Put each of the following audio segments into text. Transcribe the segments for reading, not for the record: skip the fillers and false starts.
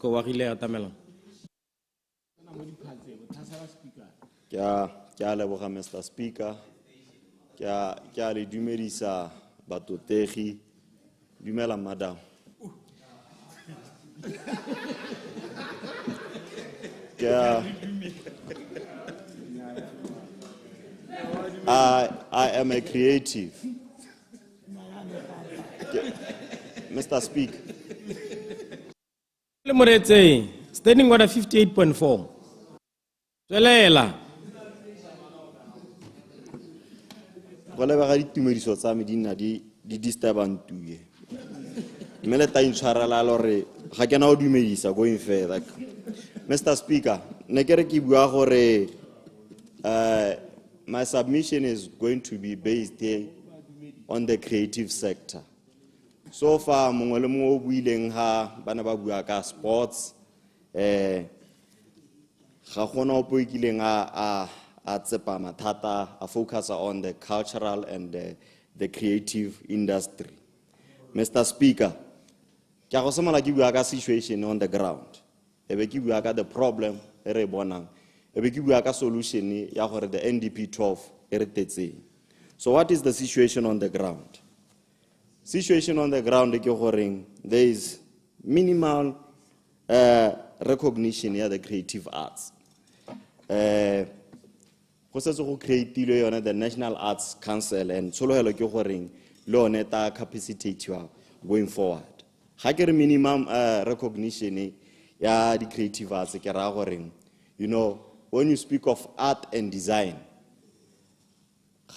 Marco Wagile Atamela. Kya leboga Mr. Speaker. Kya le dumedisa batotegi. Dumela madam. I am a creative. Mr. Speaker. Standing order 58.4. Zwelela. Go lebega ditumediso tsa me di disturbantuye. Mele ta intshwarela lore ga ke na o dumedisa going further. Mr. Speaker, ne kere ke bua gore my submission is going to be based on the creative sector. So far, mongwe le mongwe o buileng ha bana ba bua ka sports, ga gona o poikileng a tsepa mathata a focus on the cultural and the creative industry. Mr. Speaker, ke go semola ke bua ka situation on the ground. Ebe ke bua ka the problem e re bonang. Ebe ke bua ka solution ya gore the NDP 12 e re tetseng. So what is the situation on the ground? Situation on the ground ke gore there is minimal recognition of the creative arts. Go setse go creatilwe yone the National Arts Council and sologelo ke gore le one ta capacitatiwa going forward. Ga ke re minimum recognition ya the creative arts ke ra gore you know when you speak of art and design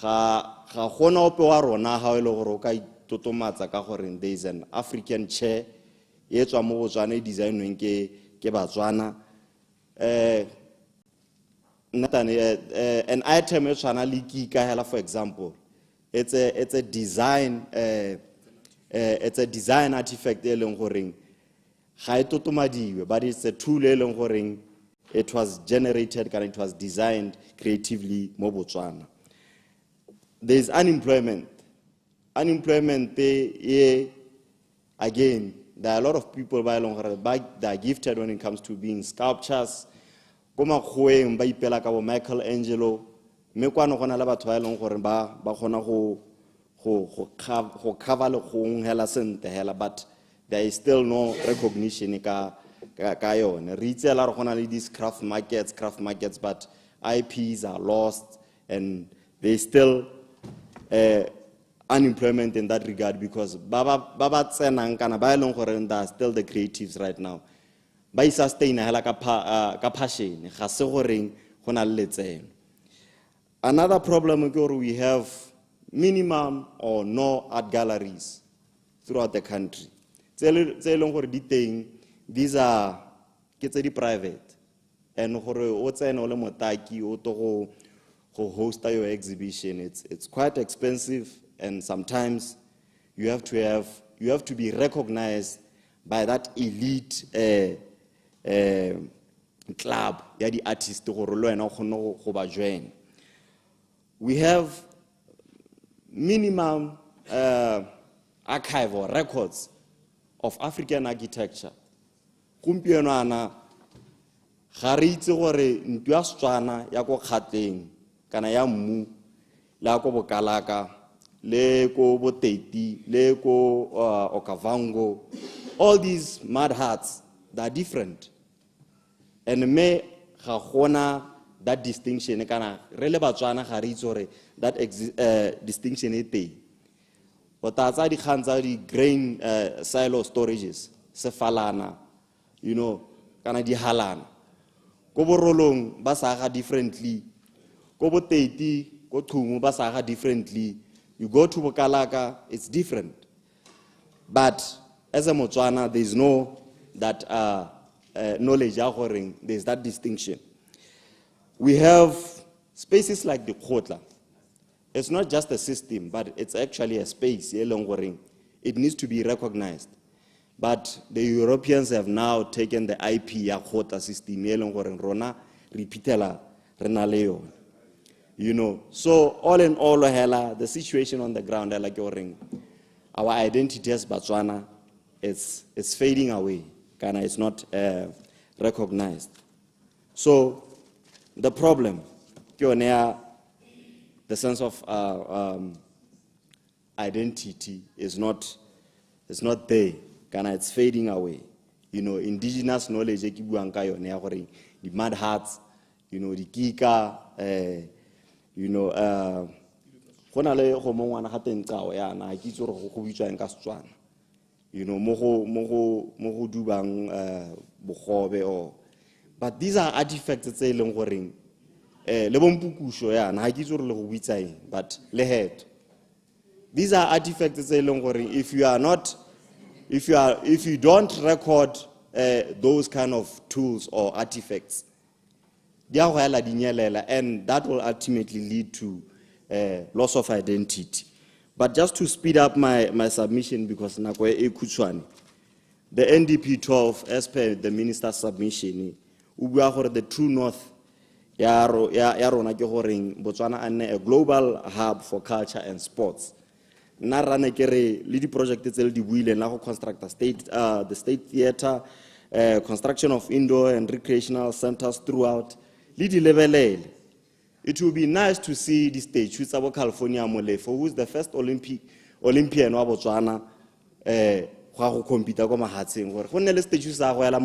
ga gona ope wa rona ha ile gore o ka totomatsa ka gore there is an African chair e tswa mo Botswana e designweng ke Batswana an item e tshwana le kika hela for example it's a design artifact e leng gore ga e totomadiwe but it's a tool e leng gore it was generated and it was designed creatively mo Botswana. There is unemployment. Unemployment, again, there are a lot of people that are gifted when it comes to being sculptures. Koma khoeng ba ipela ka bo Michelangelo, me kwano gona la batho ba eleng gore ba gona go cover le gong hela sente hela, but there is still no recognition ka yone. Re itse la re gona le these craft markets, but IPs are lost and they still unemployment in that regard because baba tsenang kana ba eleng gore they are still the creatives right now. Ba sustain hela ka passion ga se goreng gona le letseno. Another problem is we have minimum or no art galleries throughout the country. These are private and gore o tsene o le motaki o to go host your exhibition. It's quite expensive and sometimes you have to be recognized by that elite club ya di artists gore lo ena go ba join. We have minimum archive or records of African architecture. Gompieno ana ga re itse gore ntwa ya Setswana ya go kgatleng kana ya mmu la go bokalaka le ko boteti le ko Okavango, all these mud huts, they are different and me ga gona that distinction kana re le Batswana ga re itse gore that distinction e teng. Go tatsa di khantsa di grain silo storages sefalana, you know, kana di halana go borolong ba sa ga differently, go boteti go thumu ba sa ga differently, you go to Bokalaka it's different, but as a Motswana there is no that knowledge there is that distinction. We have spaces like the Khotla. It's not just a system, but it's actually a space. It needs to be recognized. But the Europeans have now taken the IP ya Khotla system. You know, so all in all, the situation on the ground, our identity as Botswana, it's fading away. kana it's not recognized. So the problem, the sense of identity is not there, kana it's fading away. You know, indigenous knowledge, the mud huts, you know, the kika, you know, you know, moho dubang bogobe or, but these are artifacts that say lengoreng le bompukusho ya na ke tsore le go bitsaeng but le head. These are artifacts that say lengoreng if you don't record those kind of tools or artifacts, and that will ultimately lead to loss of identity. But just to speed up my submission, because the NDP 12, as per the minister's submission, the true north, Botswana and a global hub for culture and sports. Narane kere lead project itself the wheel and construct the state theater, construction of indoor and recreational centers throughout. Lead level. It would be nice to see the stage with our California Molefo, who is the first Olympian of Botswana, who compete at Mahatsing, or when the stages are well, that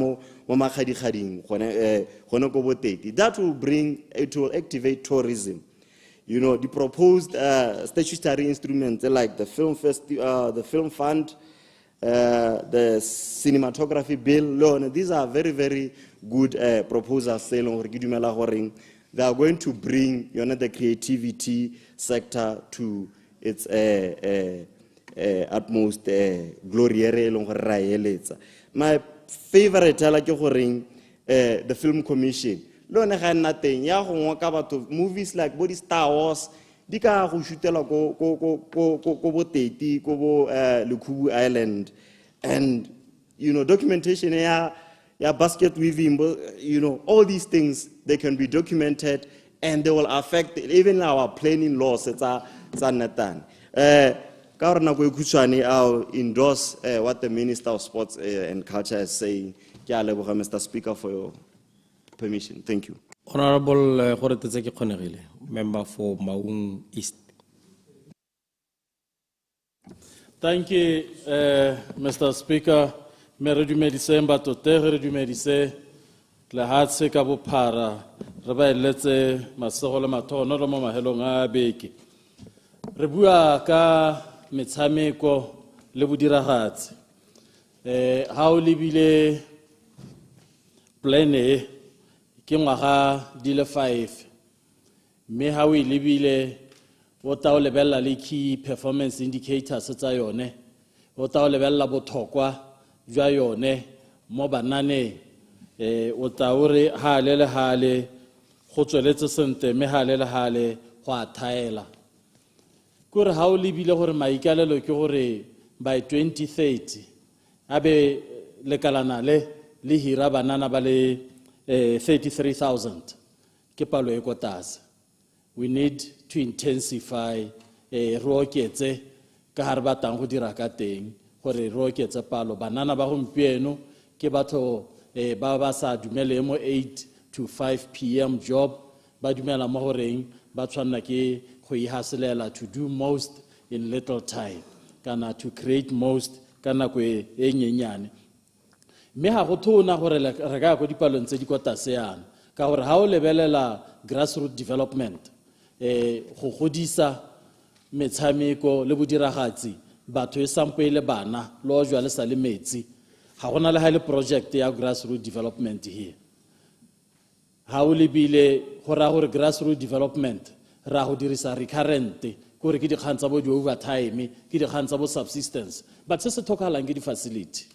will activate tourism. You know, the proposed statutory instruments like the film the film fund, the cinematography bill, these are very, very good proposals. They are going to bring the creativity sector to its utmost glory. My favorite the Film Commission. Movies like Body Star Wars, Dika Shutela Kobo Teti, Kobo Lukubu Island, and you know, documentation basket weaving, you know, all these things, they can be documented and they will affect even our planning laws. I'll endorse what the Minister of Sports and Culture is saying. Mr. Speaker, for your permission. Thank you. Honorable member for Maun East. Thank you, Mr. Speaker. Mere dumedise mbatote re dumedise le hatse ka bophara re ba eletse masego le mathono le mo mahelong a beke re bua ka metshameko le bodiragatsi ha o lebile plan e ke ngwaga di le 5 mme ha o lebile o ta o lebella le key performance indicators tsa yone o ta o lebella bothokwa jwa yone mo banane o taore hale le hale go tsweletse sente me hale le hale go a thaela kore ha o lebile gore maikalelo ke gore by 2030 abe le kalana le hira banana ba le 33,000 ke palo e kotase. We need to intensify rocketse ka har batang go dira ka teng gore rocketse palo banana ba gompieno ke batho ba sa dumele mo 8 to 5 p.m. job ba dumela mo goreng ba tshwana ke go ihasilela to do most in little time kana to create most kana go e nyenyane me ha go thona gore re ka go dipalong tse di kotase yana ka gore ha o lebelela grassroots development go godisa metshameko le bodiragatsi batho e sampo ile bana lo jwa le sa le metsi ha gona le ha le project ya grassroots development here ha o lebile go ra gore grassroots development ra go dirisa recurrent gore ke dikgantsa bo di overtime ke dikgantsa bo subsistence but se thokalang ke di facility.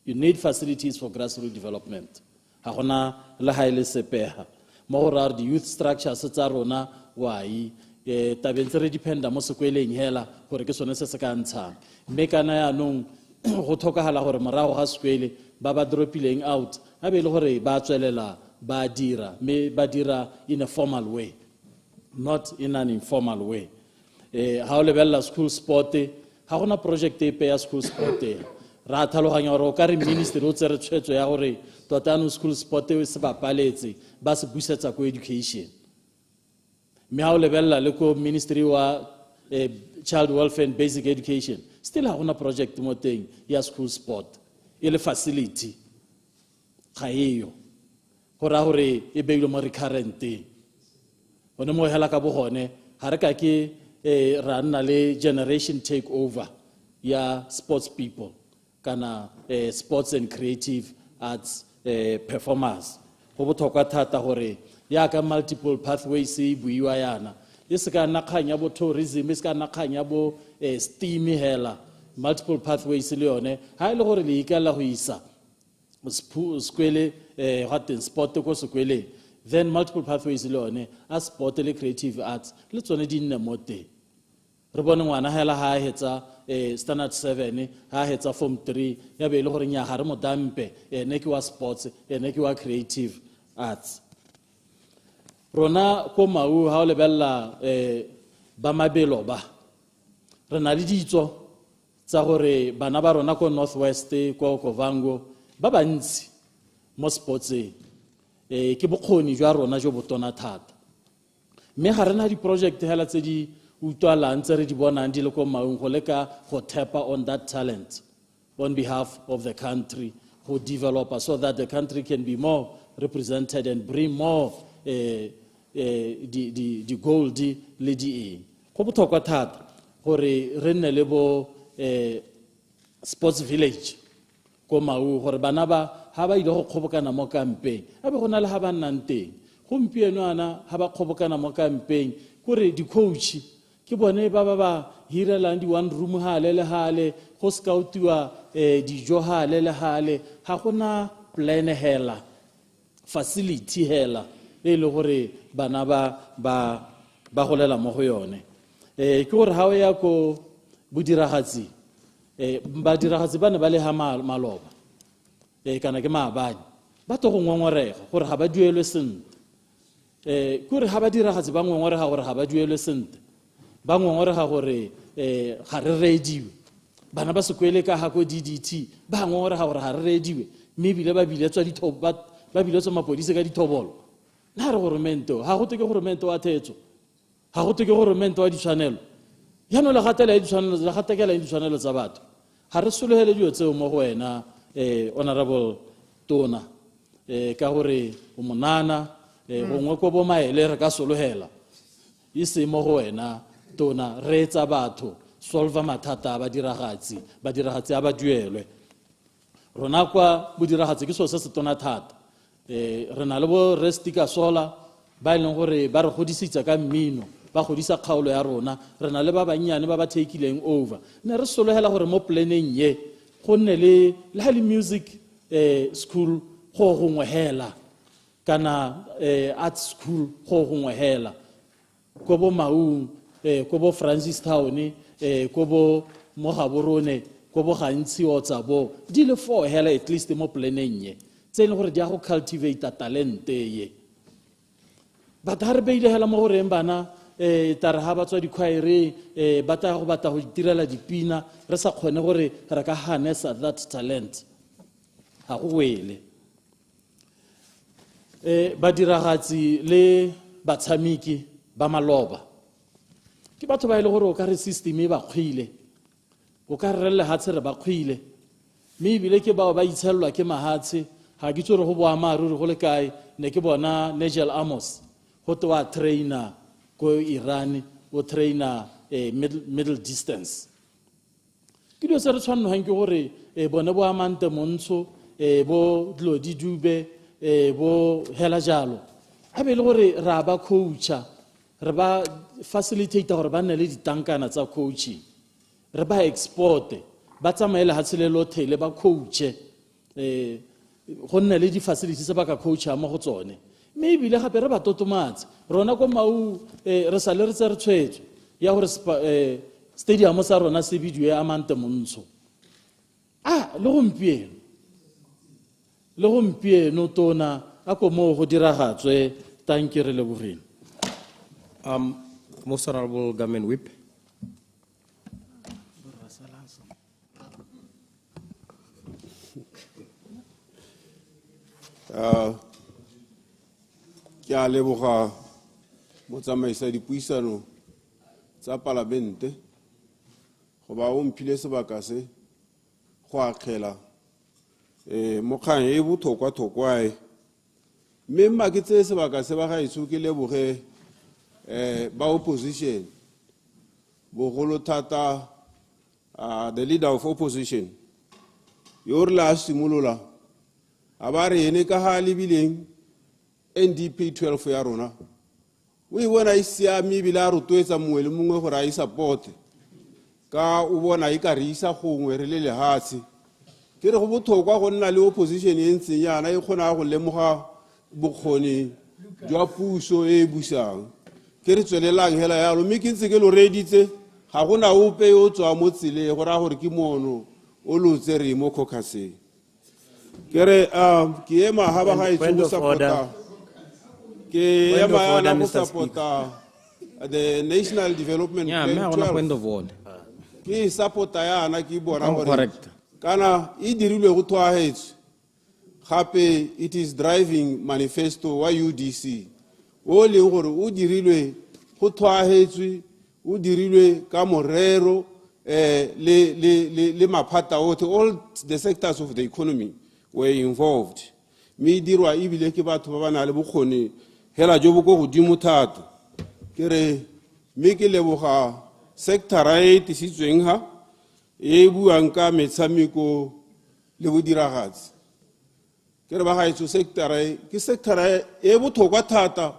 You need facilities for grassroots development ha gona le ha ile sepeha mo go ra di youth structures tsa rona wai tabentse re dependa mo sekweleng hela gore ke sone se se ka ntshang mme kana ya nong go thokagala gore morago ga sekwele ba dropileng out a be le gore ba tswelela ba dira me ba dira in a formal way not in an informal way. Ha o lebella school sport ha gona project e pe ya school sport ra tlhaloganya gore o ka re ministry o tsere tshwetso ya gore tota yaanong school sport eo se bapaletse ba se busetsa ko education mme ga o lebelela le ko ministry wa child welfare and basic education still ga gona project mo teng ya school sport e le facility ga eyo go raya gore e beilwe mo recurrenteng gone mo hela ka bogone ga re ka ke ra nna le generation take over ya sports people kana sports and creative arts performers go botlhokwa thata gore yaka multiple pathways e buiwa yana e se ka nna kgang ya bo tourism e se ka nna kgang ya bo steam hela multiple pathways le yone ha ile gore le ikala go isa skwele ga sport ko sekwele then multiple pathways le yone a sport le creative arts le tsone di nne mo teng re bone ngwana hela ha hetsa standard 7 ha hetsa form 3 ya be ile gore nya ga re mo dampe ene ke wa sports ene ke wa creative arts rona ko mau ha o lebella ba mabelo ba re na le ditso tsa gore bana ba rona ko northwest ko Kovango ba bantsi mo sports ke bokgoni jwa rona jo botona thata mme ga rena di project hela tse di utwalang tse re di bonang di le ko maung go leka go tap on that talent on behalf of the country go develop so that the country can be more represented and bring more di gold le di go botlhokwa thata gore re nne le bo sports village ko mau gore bana ba ha ba ile go kgobokana mo campaign a be gona le ha ba nnang teng gompieno ana ha ba kgobokana mo campaign gore di coach ke bone ba hirelang di one room hale le hale go scoutiwa dijo hale le hale ha gona plan hela facility hela le gore bana ba golela mo go yone ke gore ha o ya ko bodiragatsi badiragatsi ba ne ba le ha maloba kana ke maabane ba to go ngongorega gore ga ba duelwe sente ke gore ha ba diragatsi ba ngongorega gore ga ba duelwe sente ba ngongorega gore ga re rediwe bana ba sekwele ka ha ko DDT ba ngongorega gore ga re rediwe mme bile ba biletswa ba biletswa mapodisi ka dithobolo na re goromento ha go te ke goromento wa thetso ha go te ke goromento wa ditshwanelo ya no le gatela ditshwanelo le gatakela ditshwanelo tsa batho ha re solohele dio tseo mo go wena honorable tona ka gore o monana gongwe ko bo maele re ka solohela e se mo go wena tona re tsa batho solve mathata ba diragatsi a ba duelwe rona kwa bodiragatsi ke so se tona thata re na le bo restika sola ba ileng gore ba re godisitsa ka mmino ba godisa kgaolo ya rona re na le ba banyane ba ba takeileng over ne re solohela gore mo planning ye go nne le music school go gongwe hela kana art school go gongwe hela ko bo maung ko bo Francistown ko bo Mogaborone ko bo gantsi o tsa bo di le 4 hela at least mo planning ye tse le gore di a go cultivate talent ye ba ta re beile hela mo gore bana tare ha ba tswa dikhwaere ba ta go bata go itirela dipina re sa kgone gore re ka harnessa that talent ha go wele ba diragatsi le batshamiki ba maloba ke batho ba ile gore o ka re system e ba kgwile o ka re le hatse re ba kgwile mme bile ke ba itshellwa ke mahatse ha ke tsore go boa maruri go le kae ne ke bona Nigel Amos go twa trainer ko Iran o trainer middle distance ke dio se re tshwanno hang ke gore bona bo amante montsho bo Dlodi Dube bo hela jalo a be le gore ra ba coacha re ba facilitator gore ba nne le ditankana tsa coaching re ba export ba tsamaela hatselelo thele ba coache go nne le di facilities tse ba ka coacha mo go tsone mme bile gape re ba totomatse rona ko mau re sa le re tse re tshwetso ya gore stadium sa rona se bidio ya amante montsho le gompieno tona a ko mo go diragatswe tanki re le bogeng Most Honorable Government Whip. Ke a leboga motsamaisa dipuisano tsa palamente go ba o mphile sebaka se go akgela mo kgang e botlhokwa mme mma ke tse sebaka se ba gaetsho ke leboge ba opposition bogolo thata the leader of opposition yo re la simolola a ba re ene ka ha lebileng NDP 12 ya rona o e bona e siame ebile a rotloetsa mongwe le mongwe gore a e support ka o bona e ka re isa gongwe re le lehatshe ke re go botlhokwa go nna le opposition e ntseng yana e kgona go lemoga bokgoni jwa puso e busang ke re tswelelang hela yalo mme ke ntse ke lo reditse ga gona ope yo tswa mo tsile go ra gore ke mono o lotse re mo caucusing ke re ke ema ha ba ga e tso supporta ke ema ya go supporta the National Development Plan ke supporta yana ke bona gore kana e dirilwe go thwahetse gape it is driving manifesto wa UDC o le gore o dirilwe go thwahetse o dirilwe ka morero le maphata otlhe all the sectors of the economy were involved me dirwa ibile ke batho ba bana le bokgoni hela jo bo go godimo thata ke re me ke leboga sector e tisitsweng ha e buang ka metshameko le bodiragatsi ke re ba ga itso sector ke sector e botlhokwa thata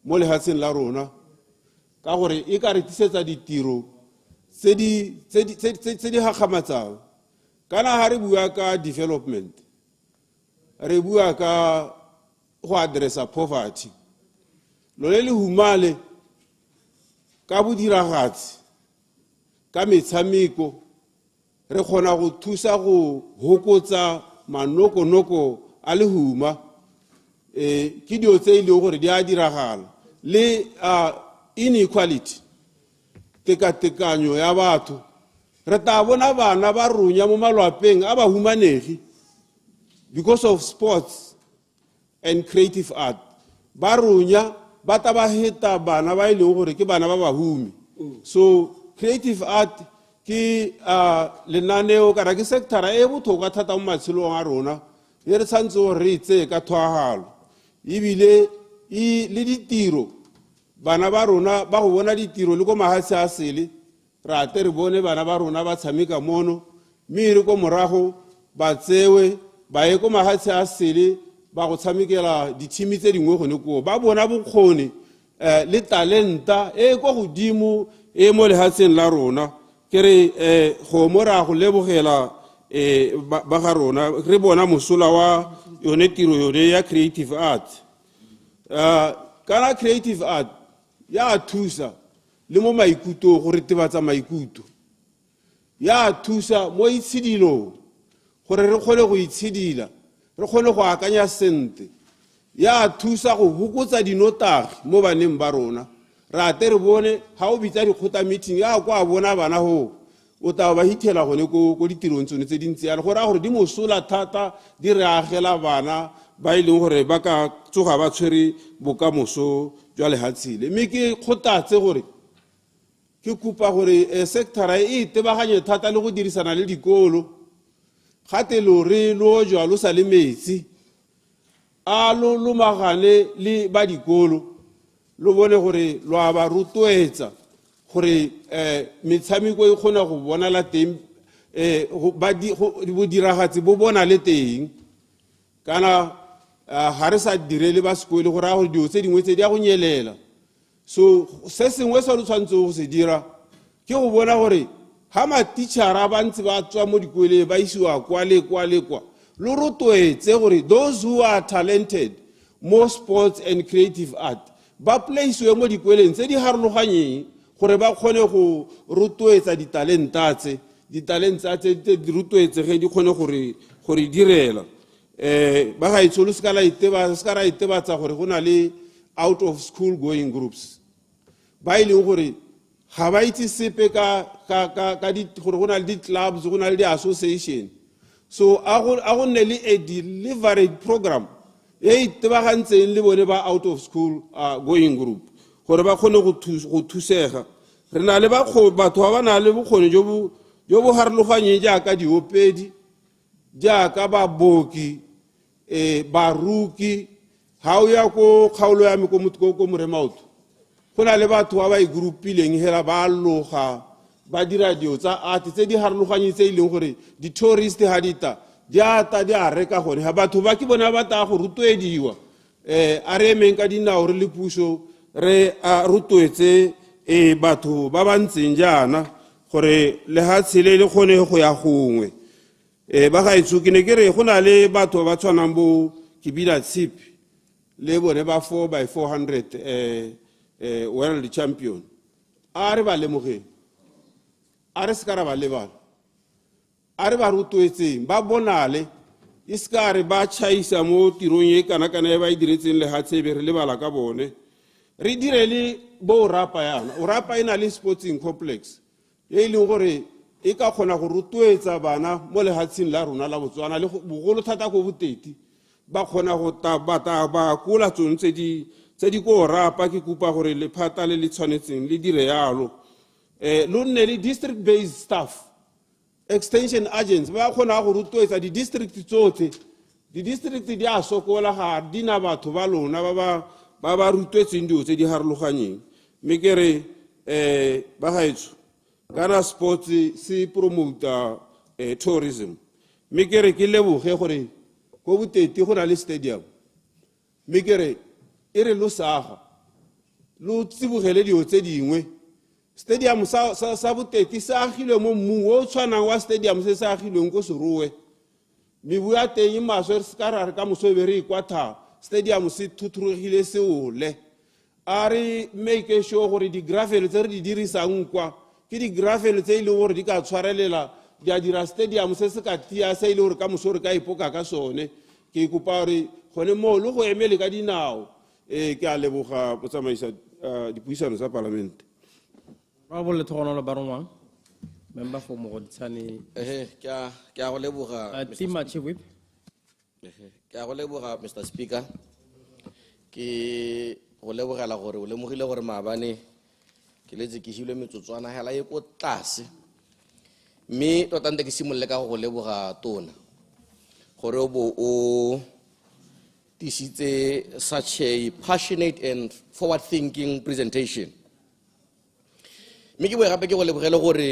mo lehatsheng la rona ka gore e ka re tisetsa ditiro tse di gagamatsang kana ha re bua ka development re bua ka go addressa poverty lo le humale ka bodiragatsi ka metshameko re kgona go thusa go hokotsa manoko a lehuma ke dio tse ile gore di a diragala le inequality tekatekanyo ya batho re ta bona bana ba runya mo malwapeng a ba humanegi because of sports and creative art ba runya ba ta ba heta bana ba ile gore ke bana ba bahumi so creative art ke lenaneo kana ke sector e botlhokwa thata mo matshelong a rona e re tshwantse go re itse ka thwagalo ebile le ditiro bana ba rona ba go bona ditiro le go mahatshe a sele ra te re bone bana ba rona ba tshameka mono mme re go morago ba tsewe ba ye go mahatshe a sele ba go tshamekela dithimi tse dingwe gone ko ba bona bokgoni le talenta e go godimo e mo lehatsheng la rona ke re go mora go lebogela ba ga rona re bona mosola wa yone tiro yone ya creative art kana creative art ya thusa le mo maikuto go retebatsa maikuto ya thusa mo itshidilo gore re kgone go itshidila re kgone go akanya sente ya thusa go hukutsa dinotagi mo baneng ba rona ra te re bone ha o bitsa dikgota meeting ya kwa bona bana ho o ta ba hithela gone go ditirong tsone tse dintsi ya gore a gore di mosola thata di re agela bana ba ile gore ba ka tsoga ba tshwere bokamoso jwa lehatshile mme ke kgotatse gore ke kupa gore sector e tebaganye thata le go dirisana le dikolo gate lore lo jwa lo sa le metsi a lo magane le ba dikolo lo bone gore lo a ba rotloetsa gore metshameko e kgona go bona la teng ba diragatsi bo bona le teng kana ha re sa direle ba sekolo gore a go dio tse dingwe tse di a go nyelela so se sengwe se lo tshwantse go se dira ke go bona gore ha matitšhara ba ntse ba tswa mo dikoleng ba isiwa kwa lo rotloetse gore those who are talented more sports and creative art ba placewe mo dikoleng tse di harologanyeng gore ba kgone go rotloetsa ditalenta tse di rotloetse ge di kgone gore direla ba ga itsholo se ka ra itebatsa gore go na le out of school going groups ba ile gore ga ba itse sepe ka gore go na le di-clubs go na le di-association so a go nne le a delivery program e itebagantseng le bone ba out of school going group gore ba kgone go thusega. Re na le batho ba na le bokgoni jo bo harologanyeng jaaka diopedi, jaaka baboki, baruki, ha o ya ko kgaolo ya me ko Moremaoto. Go na le batho ba ba igroupileng hela ba loga ba dira dio tsa art tse di harologanyeng tse ileng gore di tourist ha dita di ata di a reka gone ha batho ba ke bona ba ta go rutwediwa a re emeng ka dinao re le puso re a rutwetse batho ba ba ntseng jana gore le ha tshele le kgone go ya gongwe ba ga itse ke ne ke re go na le batho ba tshwanang bo Kibila Tshipi le bone ba 4x400 world champion a re ba lemoge a re ska ra ba lebala a re ba rutwetseng ba bonale iska re ba chaisa mo tirong e kana ba e diretseng le ha tsebe re lebala ka bone re dire le bo rapa yana o rapa ina le sporting complex e leng gore e ka khona go rutwetsa bana mo le hatsing la rona la Botswana le bogolo thata go boteti ba khona go ba kula tsontse di ko rapa ke kupa gore le phata le tshwanetseng le dire yalo lo nne le district based staff extension agents ba khona go rutwetsa di district tsotlhe di district di a sokola ga dina batho ba lona ba rutwetseng dio tse di harologanyeng me kere ba gaetso kana sports se promote tourism me kere ke leboge gore go boteti go na le stadium me kere e re lo saga lo tsibogele dio tse dingwe stadium sa boteti sa agilwe mo mmu o tshwanang wa stadium se sa agilweng ko Serowe me bua teng maswe se ka ra ka mosobere kwa tha stadium se thuthurugile se ole a re make sure gore di gravel tse re di dirisang kwa ke di gravel tse ile gore di ka tshwarelela di a dira stadium se se ka tia se ile gore ka mosore ka ipoka ka sone ke kupa re gone mo le go emele ka dinao ke a leboga botsamaisa dipuisano tsa parlamente ba bolle thogonolo ba rongwang member for Mogoditshane ke a go leboga Tima Chiwip ke a go leboga Mr. Speaker ke go lebogela gore o lemogile gore maabane ke letse ke hilwe metsotswana hela e ko tlase mme tota nte ke simolle ka go leboga tona gore o bo o tisitse such a passionate and forward thinking presentation mme ke bo gape ke go lebogele gore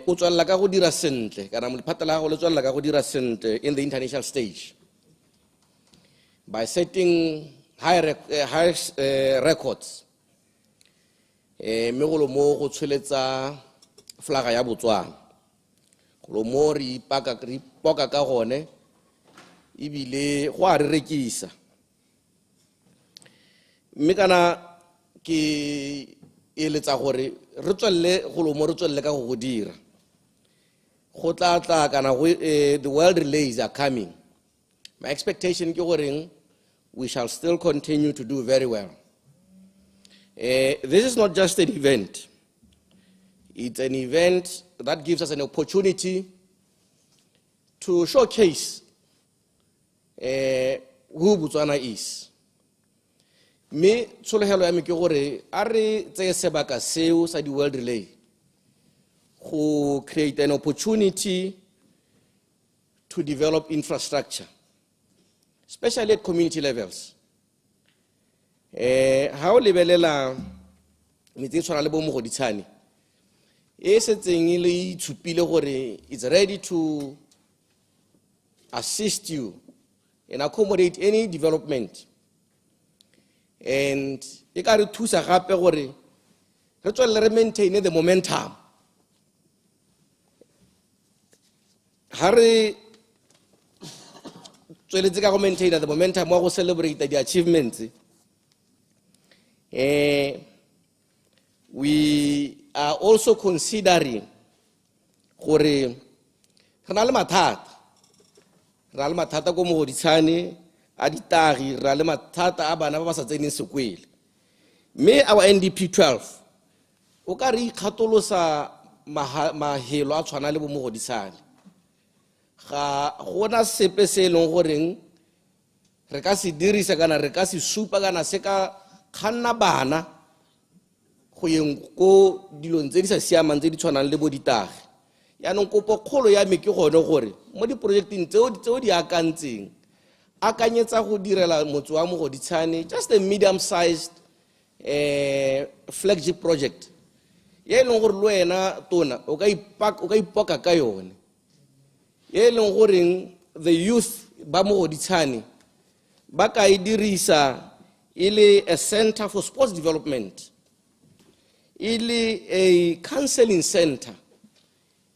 o tswalla ka go dira sentle kana molephatla la go le tswalla ka go dira sentle in the international stage by setting high records me go lo mo go tsholetsa flaga ya Botswana go lo mo ri poka ka gone ibile go a re rekisa mme kana ke eletsa gore re tswelle go lo mo re tswelle ka go dira go tla kana the world relays are coming. My expectation ke gore we shall still continue to do very well. This is not just an event. It's an event that gives us an opportunity to showcase who Botswana is. Me tshologelo ya me ke gore a re tseye sebaka seo sa di world relay go create an opportunity to develop infrastructure, especially at community levels. Ha o lebelela metse tshwana le bo Mogoditshane e setseng le itshupile gore it's ready to assist you and accommodate any development, and e ka re thusa gape gore re tswelle re maintain the momentum. Ha re tsweletse ka go maintain the momentum wa go celebrate the achievements, we are also considering gore re na le mathata ko Mogoditshane a ditagi, re na le mathata a bana ba ba sa tseneng sekwele, mme our NDP 12 o ka re ikgatolosa mahelo a tshwana le bo Mogoditshane ga gona sepe se e leng goreng re ka se dirisa kana re ka se supa kana se ka khanna bana go yeng ko dilong tse di sa siamang tse di tshwanang le bo ditage yaanong kopo kgolo ya me ke gone gore mo diprojecteng tseo di akantseng akanyetsa go direla motse wa Mogoditšhane just a medium sized flagship project ye leng gore le wena tona o ka ipoka ka yone ye leng gore the youth ba Mogoditšhane ba ka e dirisa ile a center for sports development ile a counseling center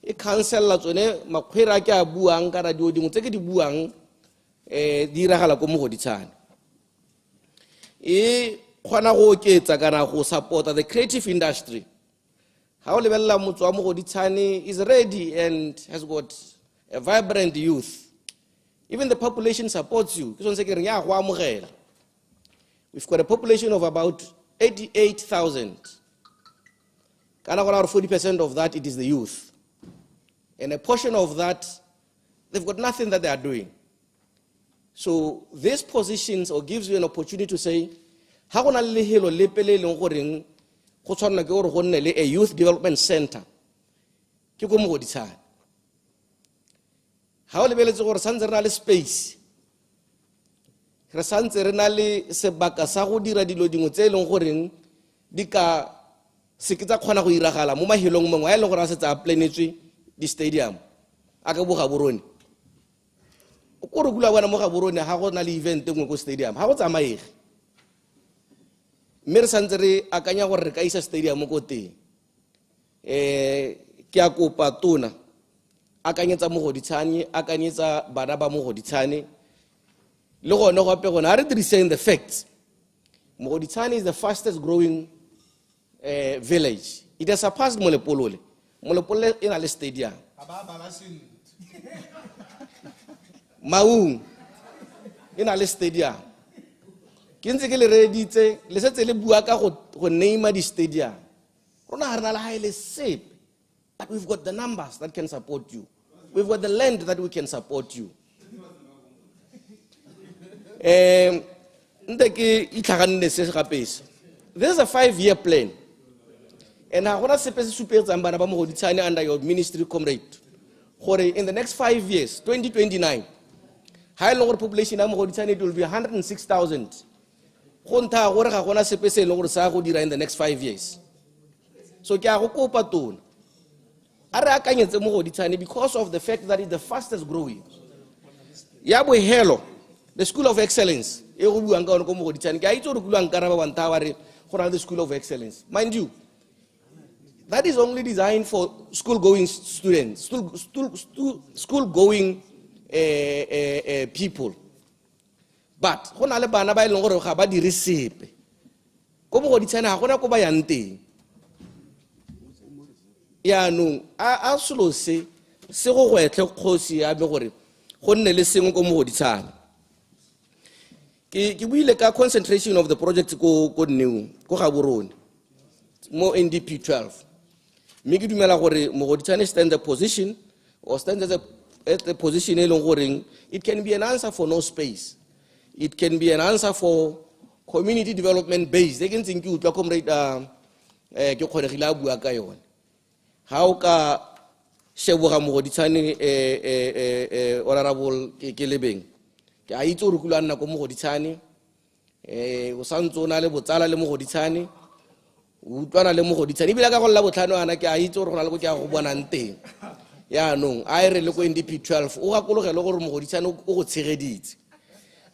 e counsel la tsone makgwera ke a buang ka radio dingwe tse ke di buang di iragala ko Mogoditšhane e kgona go oketsa kana go supporta the creative industry ha o lebella motse wa Mogoditšhane is ready and has got a vibrant youth. Even the population supports you. We've got a population of about 88,000. 40% of that, it is the youth. And a portion of that, they've got nothing that they are doing. So these positions or gives you an opportunity to say, how can a youth development center? How lebeletse gore santse re na le space re santse re na le sebaka sa go dira dilo dingwe tse leng goreng di ka se ke tsa kgona go iragala mo mahelong mongwe a ile gore a se tsa planetswe di stadium a ka boga borone o go re bula bona mo ga borone ha go na le event engwe ko stadium ha go tsamaege mme re santse re akanya gore re ka isa stadium ko teng ke a kopa tona akanyetsa Mogoditšhane akanyetsa bana ba Mogoditšhane le gone gape gone ha re diriseng the facts. Mogoditšhane is the fastest growing village. It has surpassed Molepolole. Molepolole in a stadium Maung in a stadium ke ntse ke le reditse le setse le bua ka go name di stadium rona ha rena la haele sepe. But we've got the numbers that can support you. We've got the land that we can support you. This is a 5-year plan. And I want to say under your ministry, comrade, in the next 5 years, 2029, high longer population it will be 106,000. In the next 5 years. So because of the fact that it's the fastest growing. Yabwe Hello, the School of Excellence. The School of Excellence. Mind you, that is only designed for school-going students, school-going people. But, ya no a solo se go gwetle kgosi ya be gore go nne le sengwe ko Mogoditšhane ke buile ka concentration of the project ko new ko ga borone mo NDP 12 me ke dumela gore Mogoditšhane stands a position or stands at the position e leng gore it can be an answer for no space, it can be an answer for community development based. E ke ntseng ke utlwa comrade ke kgonegile a bua ka yone. How ka sheboga Mogoditšhane honorable ke lebeng ke a itse gore kulanna ko Mogoditšhane o santse o na le botsala le Mogoditšhane o utlwana le Mogoditšhane ebile ka go lla botlhano ana ke a itse gore go na le go ke a go bonang teng yaanong a re le ko NDP 12 o gakologele gore Mogoditšhane o go tshegeditse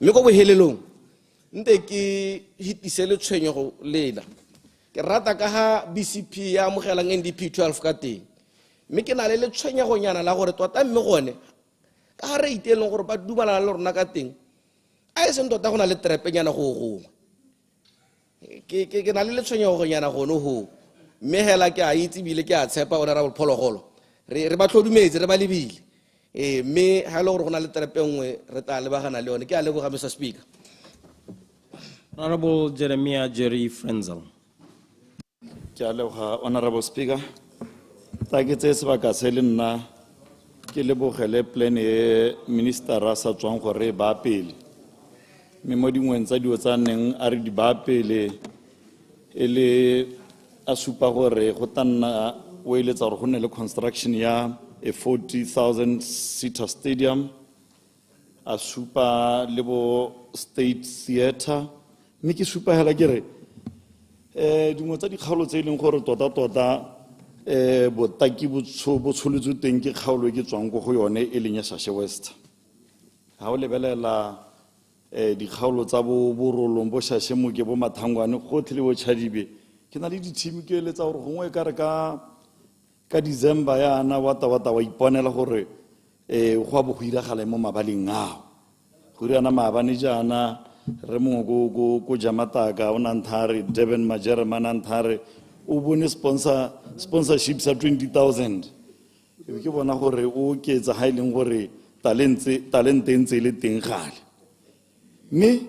mme go bohelelong nte ke hitise le tshwenyego lela ke rata ka ha BCP ya mogelang NDP 12 ka teng mme ke na le tshwenyegonyana la gore tota mme gone ka ga re iteleng gore ba dumalana le rona ka teng a e seng tota go na le trepenyana go gongwe ke na le tshwenyegonyana gone go mme hela ke a itse bile ke a tshepa honorable Phologolo re ba tlhodumetse re ba lebile mme ha le gore go na le trepe nngwe re tla lebagana le yone ke a leboga Mr. Speaker. Honorable Jeremiah Jerry Frenzel. Honorable Speaker, taketse sebaka se le nna ke lebogele plan e minister ra sa tswang gore ba pele mme mo dingweng tsa dio tsa neng a re di baya pele e le a supa gore go tanna o eletsa gore go nne le construction ya a 40,000 seater stadium a supa le bo state theatre mme ke supa hela ke re dingwe tsa dikgaolo tse e leng gore tota botaki bo tsholetswe teng ke kgaolo ke tswang go yone e leng ya Shashe West ha o lebelela dikgaolo tsa bo borolong bo Shashe Moke bo Mathangwane go tle bo Chadibe ke na le di-team ke eletsa gore gongwe ka re ka December yana wa iponela gore go a bo go iragala mo mabaleng ao go riana maabane jana re mongwe ko Jamataka o nanthare Durban Majerema nanthare o bone sponsorship sa 20,000 e ke bona gore o ketsa ha ileng gore talente ntse le teng gale mme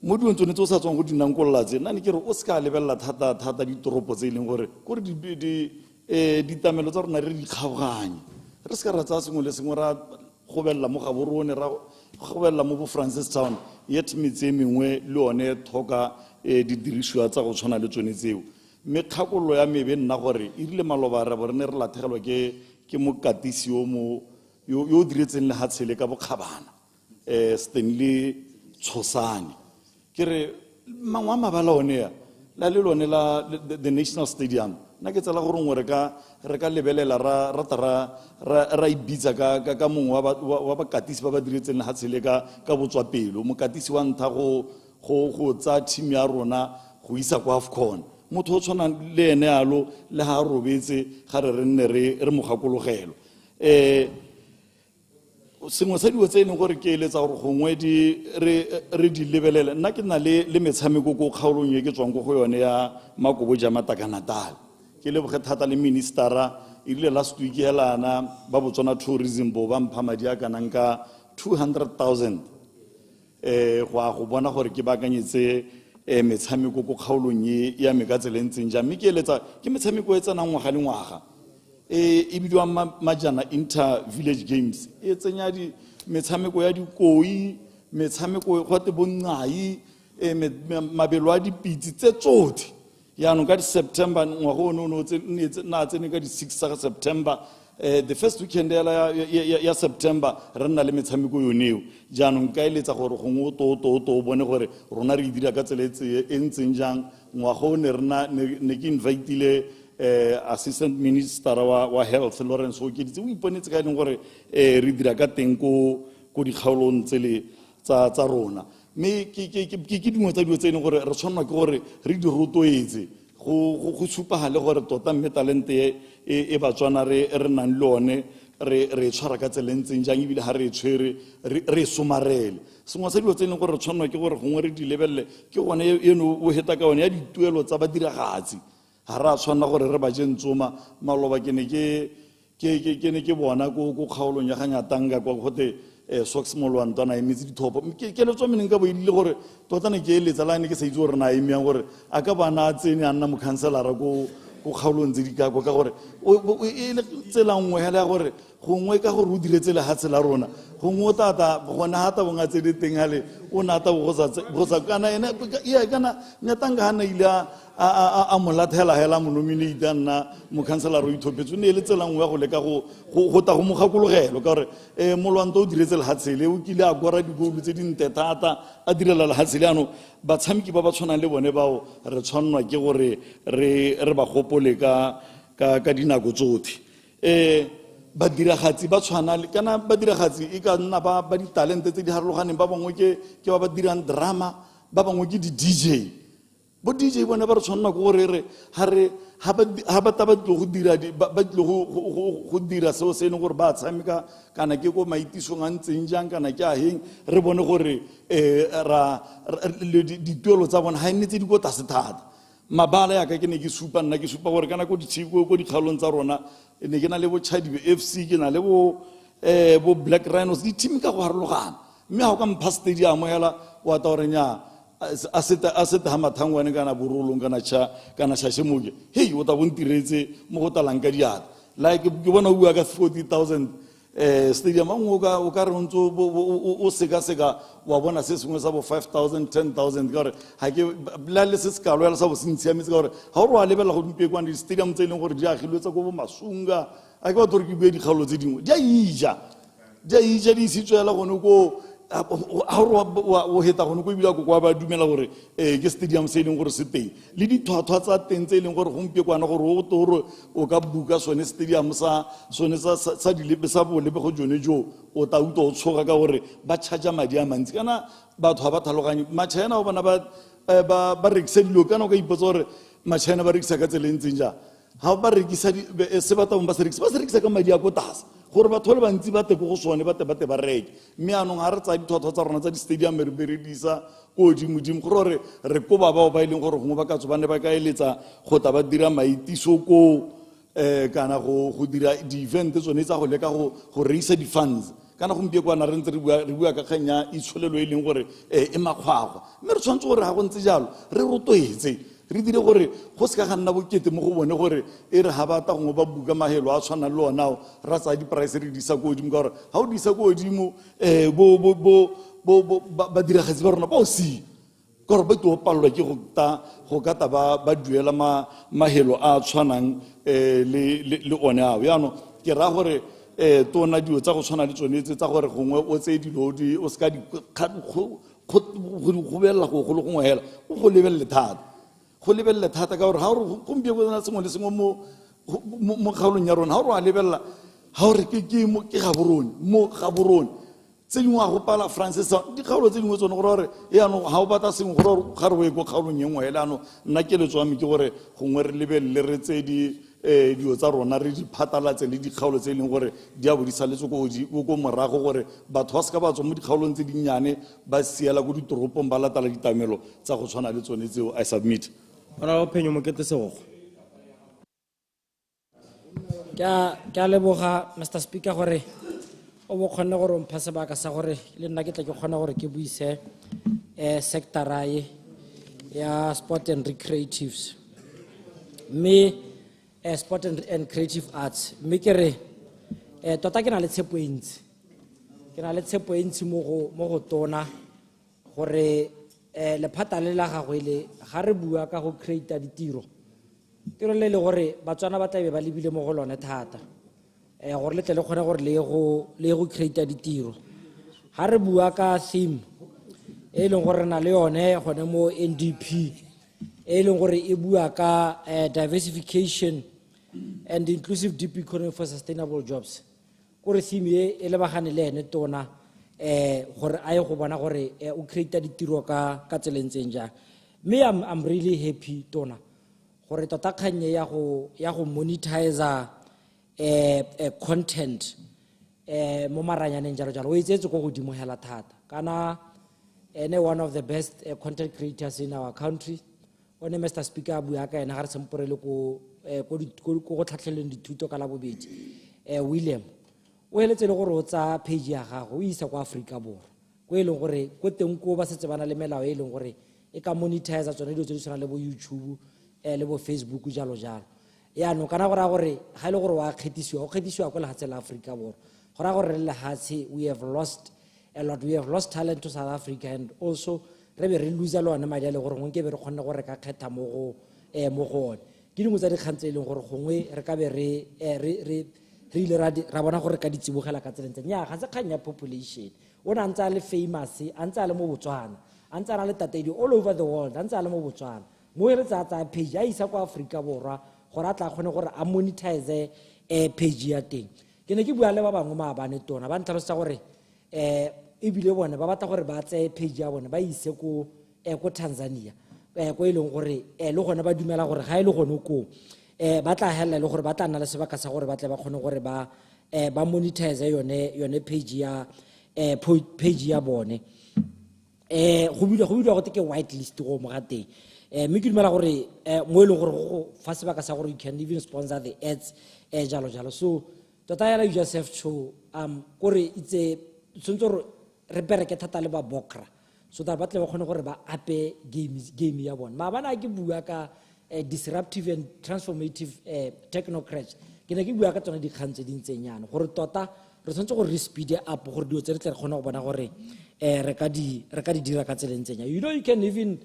mo dilong tsone tse o sa tswang go dinang kollatse nna ne ke re o se ka lebella thata ditoropo tse e leng gore kore ditamelo tsa rona re di kgaoganye re se ka ra tsaya sengwe le sengwe ra gobella mo gaborone ra gobella mo bo Francistown yet metse e mengwe le one thoka didirisiwa tsa go tshwana le tsone tseo mme kgakololo ya mebe nna gore e rile maloba re bo re ne re lathegelwa ke mokatisi yo o diretseng le hatshele ka bokgabana Stanley Tshosane ke re mangwe a mabala one ya la le lone la the National Stadium nna ke tsela gore ngwe re ka lebelela ra ibitsa ka mongwe wa bakatisi ba ba diretseng le hatshele ka botswapelo mokatisi wa ntha go tsa team ya rona go isa kwa AFCON motho o tshwana le ene alo le ha robetse ga re nne re mogakologelo sengwe sa diwe tse e leng gore ke eletsa gore gongwe re di lebelele nna ke na le metshameko ko kgaolong e ke tswang go yone ya Makobo Jamataka Natal ke leboge thata le ministera e rile last week helana ba Botswana tourism bo ba mpha madi a kanang ka 200,000 go bona gore ke bakanyetse metshameko ko kgaolong ya me ka tselentseng ja mme ke eletsa ke metshameko e tsenang ngwaga le ngwaga e bidiwa Majana Inter Village Games e tsenya metshameko ya dikoi metshameko go te bonngai mabelo a dipitsi tse tsotlhe yaanong ka September ngwaga ono na tsene ka di 6 sa September the first weekend ya September re nna le metshameko yoneo jaanong ka eletsa gore gongwe to bone gore rona re dira ka tsele e ntseng jang ngwaga o ne ke inviteile assistant minister wa health Lawrence Okeditse o iponetse ka eng gore re dira ka teng ko dikgaolong tsele tsa rona mme ke dingwe tsa dilo tse e leng gore re tshwanela ke gore re di rotloetse go supagale gore tota mme talente e Batswana re nang le one re tshwara ka tselentseng jang ebile ha re tshwere re somarele sengwe sa dilo tse e leng gore re tshwanela ke gore gongwe re di lebelele ke gone eno o heta ka one ya dituelo tsa badiragatsi ha ra tshwanela gore re ba jentsoma maloba ke ne ke bona ko kgaolong ya Ganyatanga kwa gote Sox Molwantana e metsi dithopo ke le tswa meneng ka bo ile gore tota ne ke eletsa la ne ke sa itse gore na e meang gore a ka bana tsene a nna mo counselora ko kgaolong tse di ka gore e le tsela nngwe hela gore gongwe ka gore o diretse le hatse la rona gongwe tata gona hata bonga tse di teng hale o nata go sa kana ena ya kana Nyatanga hana ile a molathela hela mo nominate nna mo counselor o ithopetse ne le tsela nngwe go leka go ta go mogakologelo ka gore Molwanto o diretse le hatsele o kile a gora digolo tse di nte thata a direla le hatsele ano batshameki ba ba tshwanang le bone bao re tshwanwa ke gore re ba gopole ka dinako tsotlhe badiragatsi ba tshwana le kana badiragatsi e ka nna ba ditalente tse di harologaneng ba bangwe ke ba dirang drama ba bangwe ke di-DJ bo DJ bona ba re tshwanela go gore ha ba taba go dira go dira seo se ne gore ba tshameka kana ke go maitisong a ntseng jang kana ke a heng re bone gore dituelo tsa bona ha e netse di go tlase thata mabala ya ka ke ne ke supa gore kana ko dikgaolong tsa rona ne ke na le bo Chadibe FC ke na le bo Black Rhinos di team ka go harologana mme ha o ka mpha stadium hela wa ta gore nya a seta ha Mathangwane kana borolong kana Shashe Moke hey o ta bontiretse mo go talang ka diata like ke bona o bua ka 40,000 stadium a nngwe o ka re o ntse o seka-seka wa bona se sengwe sa bo 5,000 10,000 ka gore ga ke la le se se kalo yala sa bo se ntshiametse ka gore ga o re wa lebelela go dumpe kwane di-stadium tse e leng gore di agilwe tsa ko bo masunga a ke batho gore ke bue dikgaolo tse dingwe di a ija di isitswe yala gone ko ha o heta gone ko ebile ko kwa ba dumela gore ke stadium se e leng gore se teng le dithwathwa tsa teng tse e leng gore gompie kwana gore o to gore o ka buka sone stadium sa dilebe sa bolebe go jone jo o ta utlwa o tshoga ka gore ba charge madi a mantsi kana batho ga ba tlhaloganye ma-China o bona ba rekisa dilo kana o ka ipotsa gore ma-China ba rekisa ka tsela e ntseng jang ga ba rekisa se batabong ba se rekisa ka madi a ko tlase gore batho le bantsi ba te go sone ba reke mme anong ga re tsaya dithwathwa tsa rona tsa di-stadium re beredisa ko godimo gore re ko ba bao ba e leng gore gongwe ba ka tso ba ne ba ka eletsa go ta ba dira maitiso ko kana go dira di-event tsone tsa go leka go reisa di-funds kana gompie kwana re ntse re bua ka kgang ya itsholelo e leng gore e makgwakgwa mme re tshwanetse gore ga go ntse jalo re rotloetse re dire gore go se ka ga nna bokete mo go bone gore e re ga bata gongwe ba buka mahelo a tshwanang le onao ra tsaya di-price re di isa ko godimo ka gore ga o di isa ko godimo badiragatsi ba rona ba o sie ka gore ba tlo palelwa ke go kata ba duela mahelo a tshwanang le one ao yaanong ke raya gore tona dilo tsa go tshwana le tsone tse tsa gore gongwe o tseye dilo o se ka go belela go le gongwe hela o go lebelele thata ka gore ga ore gompieno na sengwe le sengwe mo kgaolong ya rona ga ore wa lebelela ga ore ke mo gaborone tse dingwe a go pala francis dikgaolo tse dingwe tsone gore yaanong ga o batla sengwe gore ga re o ye ko kgaolong ye nngwe hela anong nna keletso ya me ke gore gongwe re lebelele re tse dilo tsa rona re di phatalatse le dikgaolo tse e leng gore di a bo di saletse ko morago gore batho ba se ka ba tswa mo dikgaolong tse dinnyane ba siela ko ditoropong ba latala ditamelo tsa go tshwana le tsone tseo I submit Honorable Phenyo Mokete-Segogo. Ke a leboga Mr. Speaker gore o bo kgonne gore o mpha sebaka sa gore le nna ke tla ke kgona gore ke buise sectora ya sport and recreatives mme sport and creative arts mme ke re tota ke na le tshepo e ntsi mo go tona gore lephata le la gagwe le ga re bua ka go create ditiro tiro le gore batswana ba tlabe ba lebile mo go lone thata gore le tle le kgone gore le go create ditiro ga re bua ka theme e leng gore na le yone gone mo NDP e leng gore e bua ka diversification and inclusive deep economy for sustainable jobs gore theme e lebagane le ene tona gore a ye go bona gore o create ditiro ka tselentseng jang me I'm really happy tona gore tota kganye ya go monetize content mo maranyaneng jalo o itsetse go godimo hela thata kana ene one of the best content creators in our country one Mr. Speaker bua ka ena ga re semporele go tlhatlheleng dithuto ka la bobedi William o heletse le gore o tsa page ya gago o isa kwa Africa Borwa go e leng gore go teng ko ba setse bana le melao e leng gore e ka monetize tsone dilo tse di tshwana le bo YouTube le bo Facebook jalo yaanong kana go raya gore ga ile gore wa kgethisiwa o kgethisiwa kwa lehatshe la Africa Borwa go raya gore le lehatshe we have lost a lot, we have lost talent to South Africa and also re be re lose le one madi a le gore gongwe ke be re kgonne gore ka kgetha mo go one ke dingwe tsa dikgang tse e leng gore gongwe re ka be re ile ra bona gore ka ditsibogela ka tselentse nya ga se kgang ya population o na ntse a le famous a ntse a le mo Botswana a ntse a na le tatedi all over the world a ntse a le mo Botswana mo re tsa page a isa kwa Africa Borwa gore a tla kgone gore a monetize page ya teng ke ne ke bua le ba bangwe maabane tona ba ntlhalosetsa gore ebile bone ba batla gore ba tseye page ya bone ba ise ko Tanzania ko e leng gore le gone ba dumela gore ga e le gone ko ba tla hella le gore ba tla nna le sebaka sa gore ba tle ba kgone gore ba monetize yone page ya bone go bidwa go ke white list go mo ga teng mme ke dumela gore mo e leng gore go fa sebaka sa gore you can even sponsor the ads jalo so tota yala you just have to gore itse tshwantse gore re bereke thata le ba bokra so that ba tle ba kgone gore ba ape game ya bone maabana ke bua ka disruptive and transformative technocrats ke ne ke bua ka tsone dikgang tse di ntseng yana gore tota re tshwanetse gore re speed up gore dilo tse re tle re kgone go bona gore re ka di dira ka tseleng tsenya. You know, you can even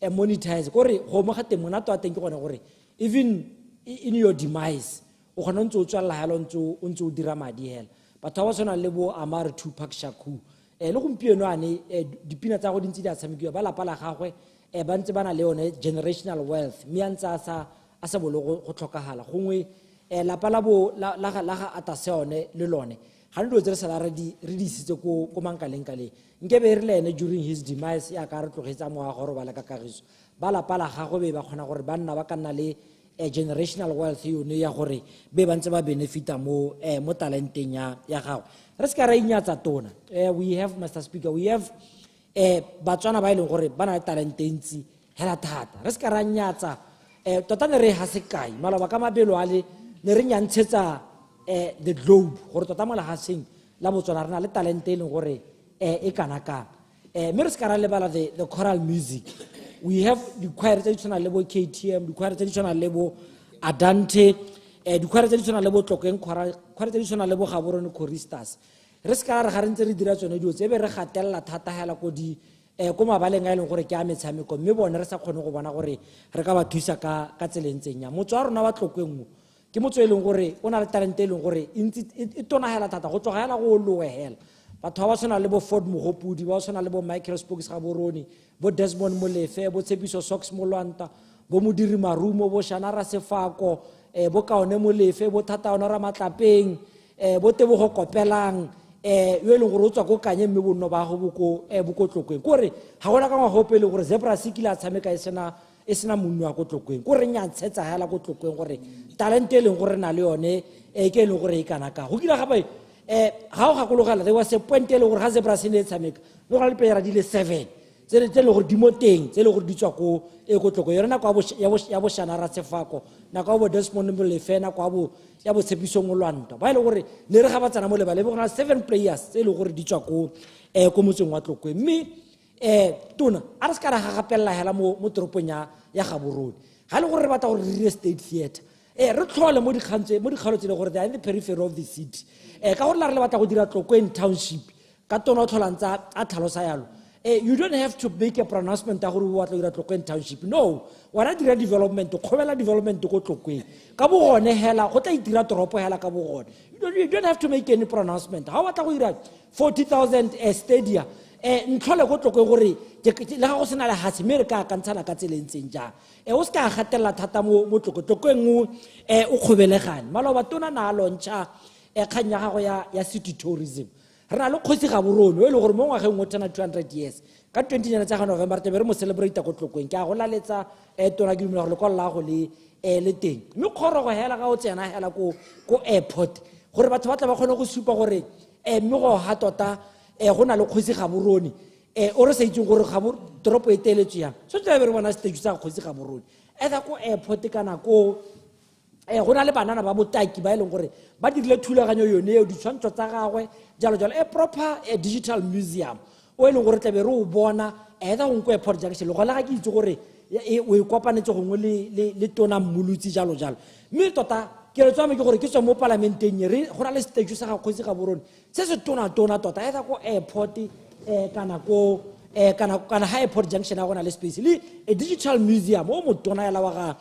monetize gore go mo ga teng monato wa teng ke gone gore even in your demise o kgona ntse o tswalla hela o ntse o dira madi hela. Batho ba tshwana le bo Amar Tupac Shakur le gompieno ane dipina tsa go dintsi di a tshamekiwa ba lapa la gagwe ba ntse ba na le yone generational wealth mme a ntse a sa bolo go tlhokagala gongwe lapa la ga atase one le lone ga le dilo tse re sala re di isitse ko mankaleng nkebe re le ene during his demise ya ka re tlogetsa moa gore ba la ka kagiso ba lapa la gagwe be ba kgona gore ba nna ba ka nna le generational wealth yone ya gore be ba ntse ba benefita mo talenteng ya gagwe. Re se ka ra inyatsa tona. We have, Mr. Speaker, we have batswana ba ileng gore ba na le talente ntsi hela thata. Re se ka ra nyatsa tota ne re ha se kai maloba ka mabelo a le ne re nyantshetsa the globe gore tota mo legaseng la Botswana re na le talente e leng gore e kana kana. Me re se ka ra lebala the choral music. We have the choir tse di tshwana le bo KTM, the choir tse di tshwana le bo Adante, the choir tse di tshwana le bo Tlokeng choir tse di tshwana le bo Gaborone choristers. Re se ka ra ga re ntse re dira tsone dilo tse be re gatella thata hela ko di ko mabaleng a ileng gore ke a metshameko mme bone re sa kgone go bona gore re ka ba thusa ka tseleng tsenya. Motho wa rona wa Tlokeng ke motho e leng gore o na le talente e leng gore e tona hela thata go tloga hela go loe hela. Batho ba tshwana le bo Ford Mogopudi ba tshwana le bo Michael Spokes Gaborone bo Desmond Molefe bo Tshepiso Sox Molwanta bo Modiri Marumo bo Shanara Sefako bo Kaone Molefe bo Thataona Ramatlapeng bo Tebogo Kopelang yo leng gore o tswa go kanye mme bonno ba go boko Tlokeng gore ga gona ka ngwa go pele gore Zebra Sikila tshameka e sena munno wa go Tlokeng gore nya ntshetsa hela go Tlokeng gore talente e leng gore na le yone ke e leng gore e kana ka go kila gape ga o gakologela there was a point e leng gore ga Zebra se ne tshameka go ga le player di le 7 tse le gore di moteng tse le gore di tswa go Tlokeng yona kwa ya bo Shanara Sefako na kwa bo Desmond Molefe na kwa bo ya bo Tshepiso Molwanta ba ile gore ne re ga ba tsana mo lebale bo gona 7 players tse le gore di tswa go motseng wa Tlokeng mme tona a re se ka ra gapella hela mo toropong ya Gaborone ga le gore re batla gore re state theater re tlhole mo dikgalo tse le gore they are in the periphery of the city ka gore la re le batla go dira Tlokeng township ka tona o tlholantsa a tlhalosa yalo you don't have to make a pronouncement ya gore o batla go dira Tlokeng township no wena dira development khobela development go Tlokeng ka bo gone hela go tla itira toropo hela ka bo gone you don't have to make any pronouncement ha o batla go dira 40,000 stadia ntlhole go Tlokeng gore le ga go sena le hatsi me re ka kantshana ka tselentseng jang o se ka gatella thata mo Tlokeng o kgobelegane maloba tona na lontsha kganya gago ya city tourism re na le Kgosi Gaborone o ile gore mo ngwageng o tsena 200 years ka 29 tsa November tebe re mo celebrate go Tlokeng ke a go laletsa tona ke dumela gore le la go le teng mme kgoro go hela ga o tsena hela ko airport gore batho ba tla ba kgone go supa gore mme go ha tota go na le Kgosi Gaborone o re sa itseng gore toropo e teletswe yang so tla be re bona stage sa Kgosi Gaborone etla ko airport kana ko go na le banana ba botaki ba ileng gore ba dirile thulaganyo yone eo ditshwantsho tsa gagwe jalo a proper digital museum o ileng gore tlabe re o bona etla go nko airport junction le go la ga ke itse gore o e kopanetse gongwe le tona Mmolutsi jalo mme tota ke re tswa me ke gore ke tswa mo parlamenteng re go na le stage sa ga Kgosi Gaborone se se tona tota etla ko airport kana high airport junction a gona le space le a digital museum o mo tona ya la wa ga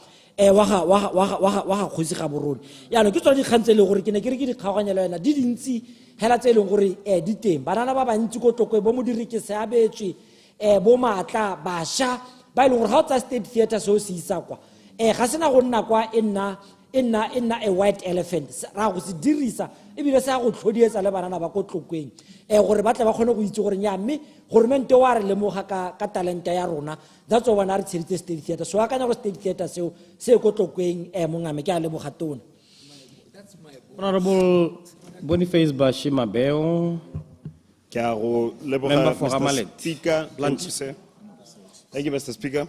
Kgosi Gaborone ya no ke tswa di khantse le gore ke ne ke re ke di kgaoganya le yena di dintsi hela tse leng gore di teng banana ba bantsi go Tlokeng bo Modiri ke se abetswe bo Matla basha ba ile gore ga o tsa state theater so se isa kwa ga sena go nna kwa inna a white elephant ra go se dirisa ebile se go tlhodietsa le banana ba go Tlokeng gore ba tla ba kgone go itse gore nya mme government wa re lemoga ka talente ya rona that's why bana re tsheditse state theater so akanya go state theater se go Tlokeng mongame ke a leboga tona. Honorable Boniface Bashima Beo. Member for Hamalet. Speaker, thank you, Mr. Speaker.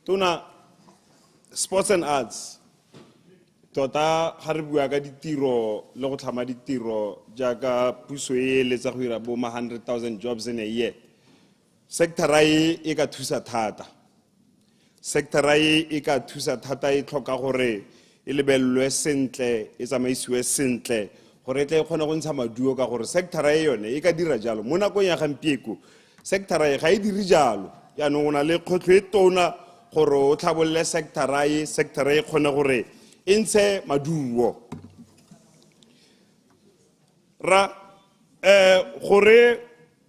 Tuna, sports and arts. Tota ga re bua ka ditiro le go tlhama ditiro jaaka puso e letsa go ira bo 100,000 jobs in a year. Sector e ka thusa thata. Sector e ka thusa thata e tlhoka gore e lebellwe sentle e tsamaisiwe sentle gore tle kgone go ntsha maduo ka gore sectora e yone e ka dira jalo mo nakong ya gampieko sectora e ga e dire jalo yaanong o na le kgwetlho e tona gore o tlhabolole sectora e kgone gore e ntshe maduo ra gore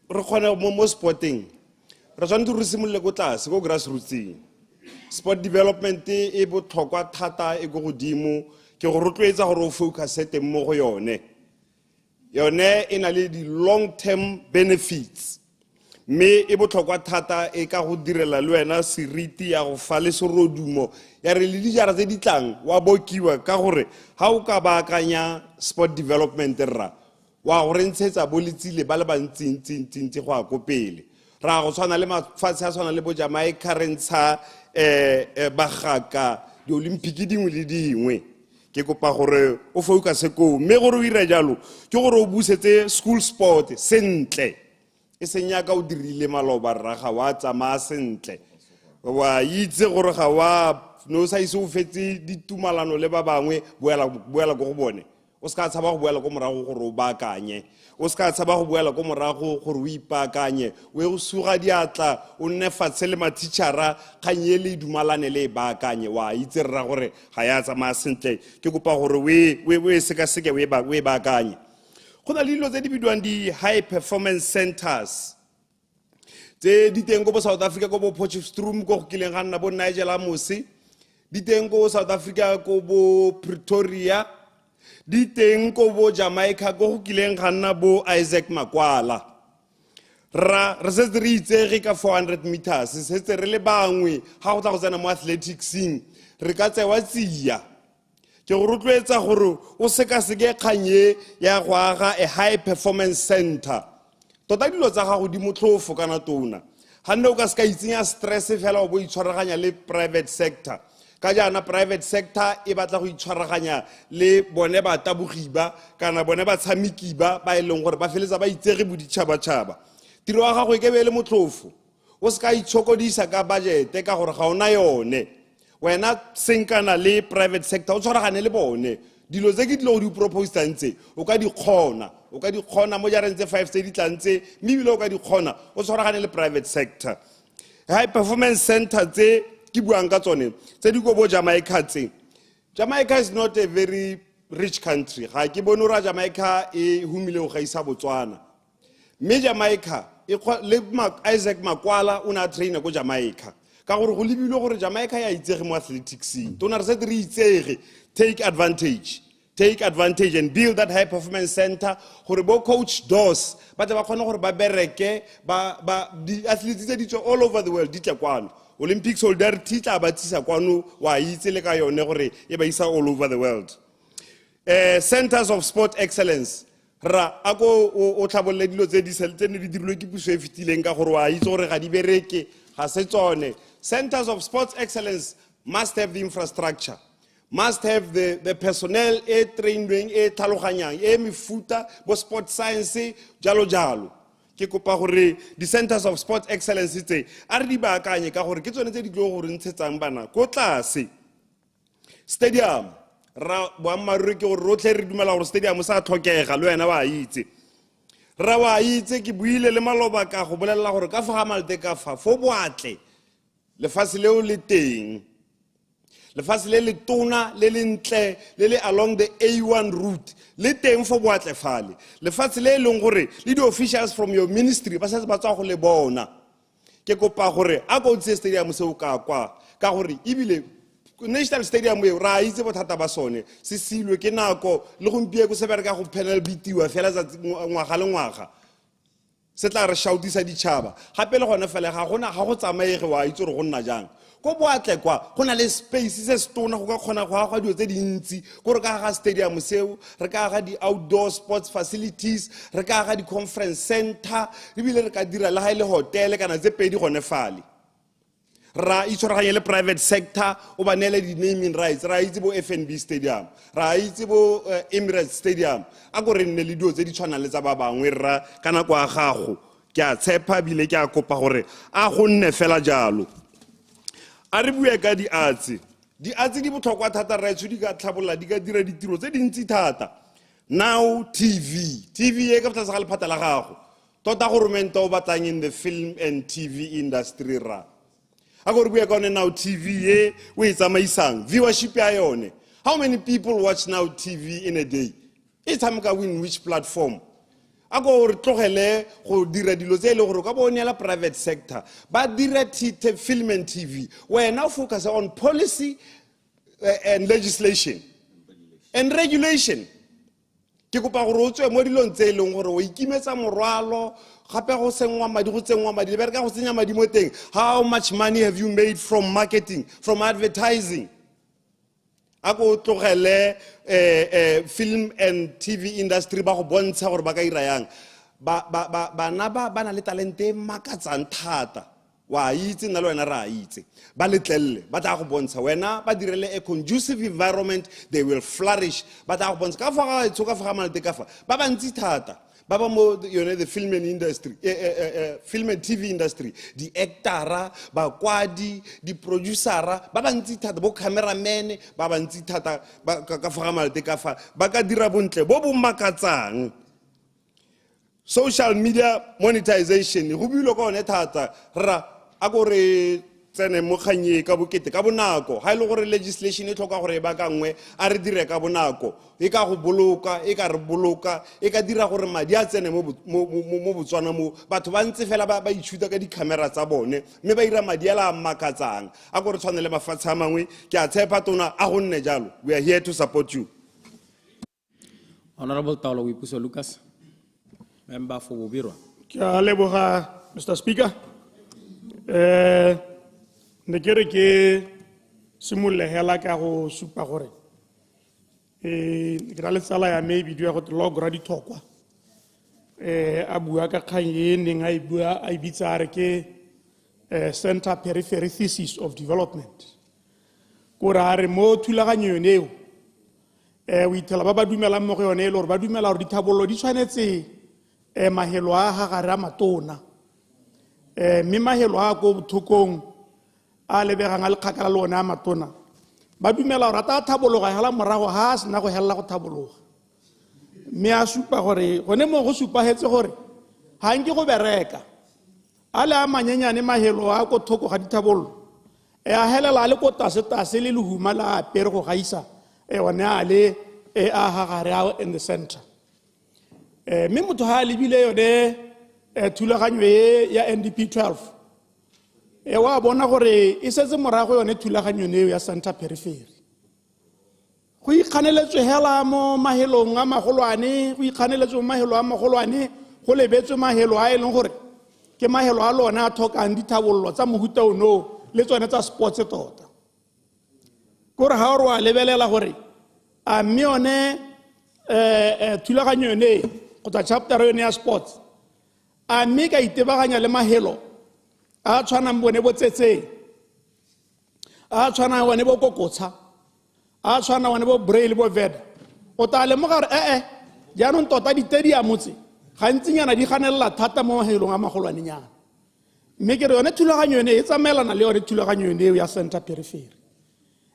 re kgone mo sporting re tshwanetse re simolole ko tlase ko grassrootsing sport development e botlhokwa thata e go godimo ke go rotloetsa gore o focus teng mo go yone e na le di long term benefits me e botlhokwa thata e ka go direla le wena seriti ya go fa le serodumo ya re le dijara tse di tlang wa bokiwa ka gore ha o ka baakanya sport development ra wa go rentshetsa boletsile ba le bantsintsi go a go pele ra go tshwana le mafatshe a tshwana le bo Jamaica rentsha bagaka di Olympic dingwe le dingwe ke kopa gore o focus ko me gore o ira jalo ke gore o busetse school sport sentle e senya ka o dirile maloba raga wa tsamaya sentle wa itse gore ga wa no sa iso fetse ditumalano le ba bangwe boela go bone o ska tsaba go boela go morago gore o baakanye o ska tsaba go boela go morago gore o ipaakanye o e suga diatla o nne fatshe le matitšhara kganyele dumalane le baakanye wa itse rra gore ga ya tsamaya sentle ke kopa gore we seka we baakanye go na le dilo tse di bidiwang di high performance centers tse di teng go bo South Africa go bo Potchefstroom go kileng ga nna bo Nigel Amosi di teng go South Africa go bo Pretoria di teng go bo Jamaica go kileng ga nna bo Isaac Makwala re se re itsege ka 400 meters se re le bangwe ga go tla go tsena mo athleticsing re ka tsewa tsia ke go rotloetsa gore o seka-seke kganye ya go aga a high performance center tota dilo tsa gago di motlhofo kana tona ga nne o ka seka itsenya stress fela o bo itshwaraganya le private sector ka jana private sector e batla go itshwaraganya le bone ba tabogiba kana bone ba tshamekiba ba e leng gore ba feletsa ba itsege boditšhabatšhaba tiro wa gago e ke be le motlhofo o seka itshokodisa ka budget ka gore ga ona yone wena senkana le private sector o tshwaragane le bone dilo tse ke dilo go di propose tantse o ka di kgona mo jareng tse 5 tse di tlantse mme ebile o ka di kgona o tshwaragane le private sector high performance center tse ke buang ka tsone tse di go bo Jamaica tse Jamaica is not a very rich country ga ke bone ra Jamaica e humile go gaisa Botswana mme Jamaica le Isaac Makwala o na trainer go Jamaica ka gore go lebile gore Jamaica ya itsege mo athleticsing tona re se re itsege take advantage and build that high performance center gore bo coach Dos ba tla ba kgona gore ba bereke ba di athletes tse di tswa all over the world di tla kwano Olympic solidarity tla ba tsisa kwano wa itse le ka yone gore e ba isa all over the world centers of sport excellence ra ako o tlhabolle dilo tse di seltene di dirilwe ke puso e fitileng ka gore wa itse gore ga di bereke ga se tsone centers of sports excellence must have the infrastructure must have the personnel e trained e tlhaloganyang e mefuta bo sport science jalo ke kopa gore di centers of sports excellence tse a re di baakanye ka gore ke tsone tse di tlo gore ntshetsang bana ko tlase stadium ra boammaruri ke gore rotlhe re dumela gore stadium sa tlhokega le wena wa itse ra wa itse ke buile le maloba ka go bolelela gore ka fa ga malte ka fa fo boatle lefatshe leo le teng lefatshe le le tona le le ntle le le along the A1 route le teng fo boatle fale lefatshe le leng gore le di officials from your ministry ba se ba tswa go le bona ke kopa gore a go tse stadium se o ka kwa ka gore ibile National Stadium e ra itse bothata ba sone se silwe ke nako le go mpie go se bereka go panel bitiwa fela tsa ngwaga le ngwaga se tla re shautisa ditšhaba gape le gone fela ga go tsamaege wa itse gore go nna jang go boatle kwa go na le space se stona go ka kgona go aga dilo tse dintsi gore ka ga stadium seo re ka aga di outdoor sports facilities re ka aga di conference center ebile re ka dira le ga ile hotel kana tse pedi gone fale ra itshwaraganye le private sector o ba neele di naming rights ra itse bo FNB stadium ra itse bo Emirates stadium a go re nne le dio tse di tshwanang le tsa ba bangwe ra kana kwa gago ke a tshepa bile ke a kopa gore a go nne fela jalo a re bua ka di arts di atse di botlhokwa thata raitso di ka tlhabolola di ka dira ditiro tse dintsi thata. Now TV e ka tlase ga lephata la gago tota goromenta o batlang in the film and TV industry ra a go re bua ka one Now TV e o e tsamaisang viewership ya yone. How many people watch Now TV in a day? E tshameka win which platform? A go re tlogele go dira dilo tse le gore ka bonela private sector ba dira film and TV where now focus on policy and legislation and regulation. Ke kopa gore o tswe mo dilong tse leng gore o ikimetsa morwalo gape go sengwa madi go tsengwa madi le bereka go tsenya madi mo teng. How much money have you made from marketing, from advertising? A go tlogele film and TV industry ba go bontsha gore ba ka ira yang bana ba na le talente makatsang thata wa itse nna le wena ra itse ba letlelle ba tla go bontsha wena ba direle a conducive environment, they will flourish. Ba tla go bontsha ka fa ga itse ka fa ga malete ka fa ba bantsi thata ba ba mo the film and industry film and TV industry, di actora ba kwadi di producera ba bantsi thata bo cameraman ba bantsi thata ka fa ga malete ka fa ba ka dira bontle bo bo makatsang. Social media monetization go builo ka one thata ra a go re tsene mo khanye ka bokete ka bonako ha ile gore legislation e tlhoka gore ba ka ngwe a re dire ka bonako e ka go boloka e ka re boloka e ka dira gore madi a tsene mo Botswana mo batho ba ntse fela ba ithuta ka di camera tsa bone mme ba ira madi a la makatsang a go re tshwanele mafatshe a mangwe ke a tshepa tona a go nne jalo. We are here to support you. Honorable Taolo Wipuso Lucas, member for Bobirwa. Ke a leboga Mr. Speaker. Ne kere ke simolle hela ka go supa gore ke ra le tsala ya me bidio ya go logora dithokwa a bua ka kgang e neng a bua a bitsa re ke center periphery thesis of development go ra re mo thulaganyo neo o itela ba dumela mo go yone le gore ba dumela gore dithabollo di tshwanetse mahelo a ga gare a matona mme mahelo a go bothokong a lebegang a le kgakala le one a matona ba dumela gore ta thabologa hela morago ha a sena go helela go thabologa mme a supa gore gone mo go supagetse gore ga nke go bereka a le a manyenyane mahelo a ko thoko ga dithabollo a helela a le ko tase le lehuma la apere go gaisa one a le a gagare in the center mme motho ha a lebile yone thulaganyo e ya NDP 12 wa bona gore e setse morago yone thulaganyo neo ya center periphery go ikganeletswe hela mo mahelong a magolwane go ikganeletswe mo mahelo a magolwane go lebetswe mahelo a leng gore ke mahelo a lona a thokang dithabollo tsa mohuta ono le tsone tsa sports tota gore ha o a lebelela gore a mme yone thulaganyo ne go tsa chapter yone ya sports a mme ka itebaganya le mahelo a tshwana mbone botsetseng a tshwana wane bo kokotsa a tshwana wane bo braille bo veda o ta le mogare jaanong tota ditediamo tse gantsinyana di ganella thata mo mahelong a magolwane nyana mme ke re yone thulaganyo ene e tsamaelana le yone thulaganyo ene ya center periphery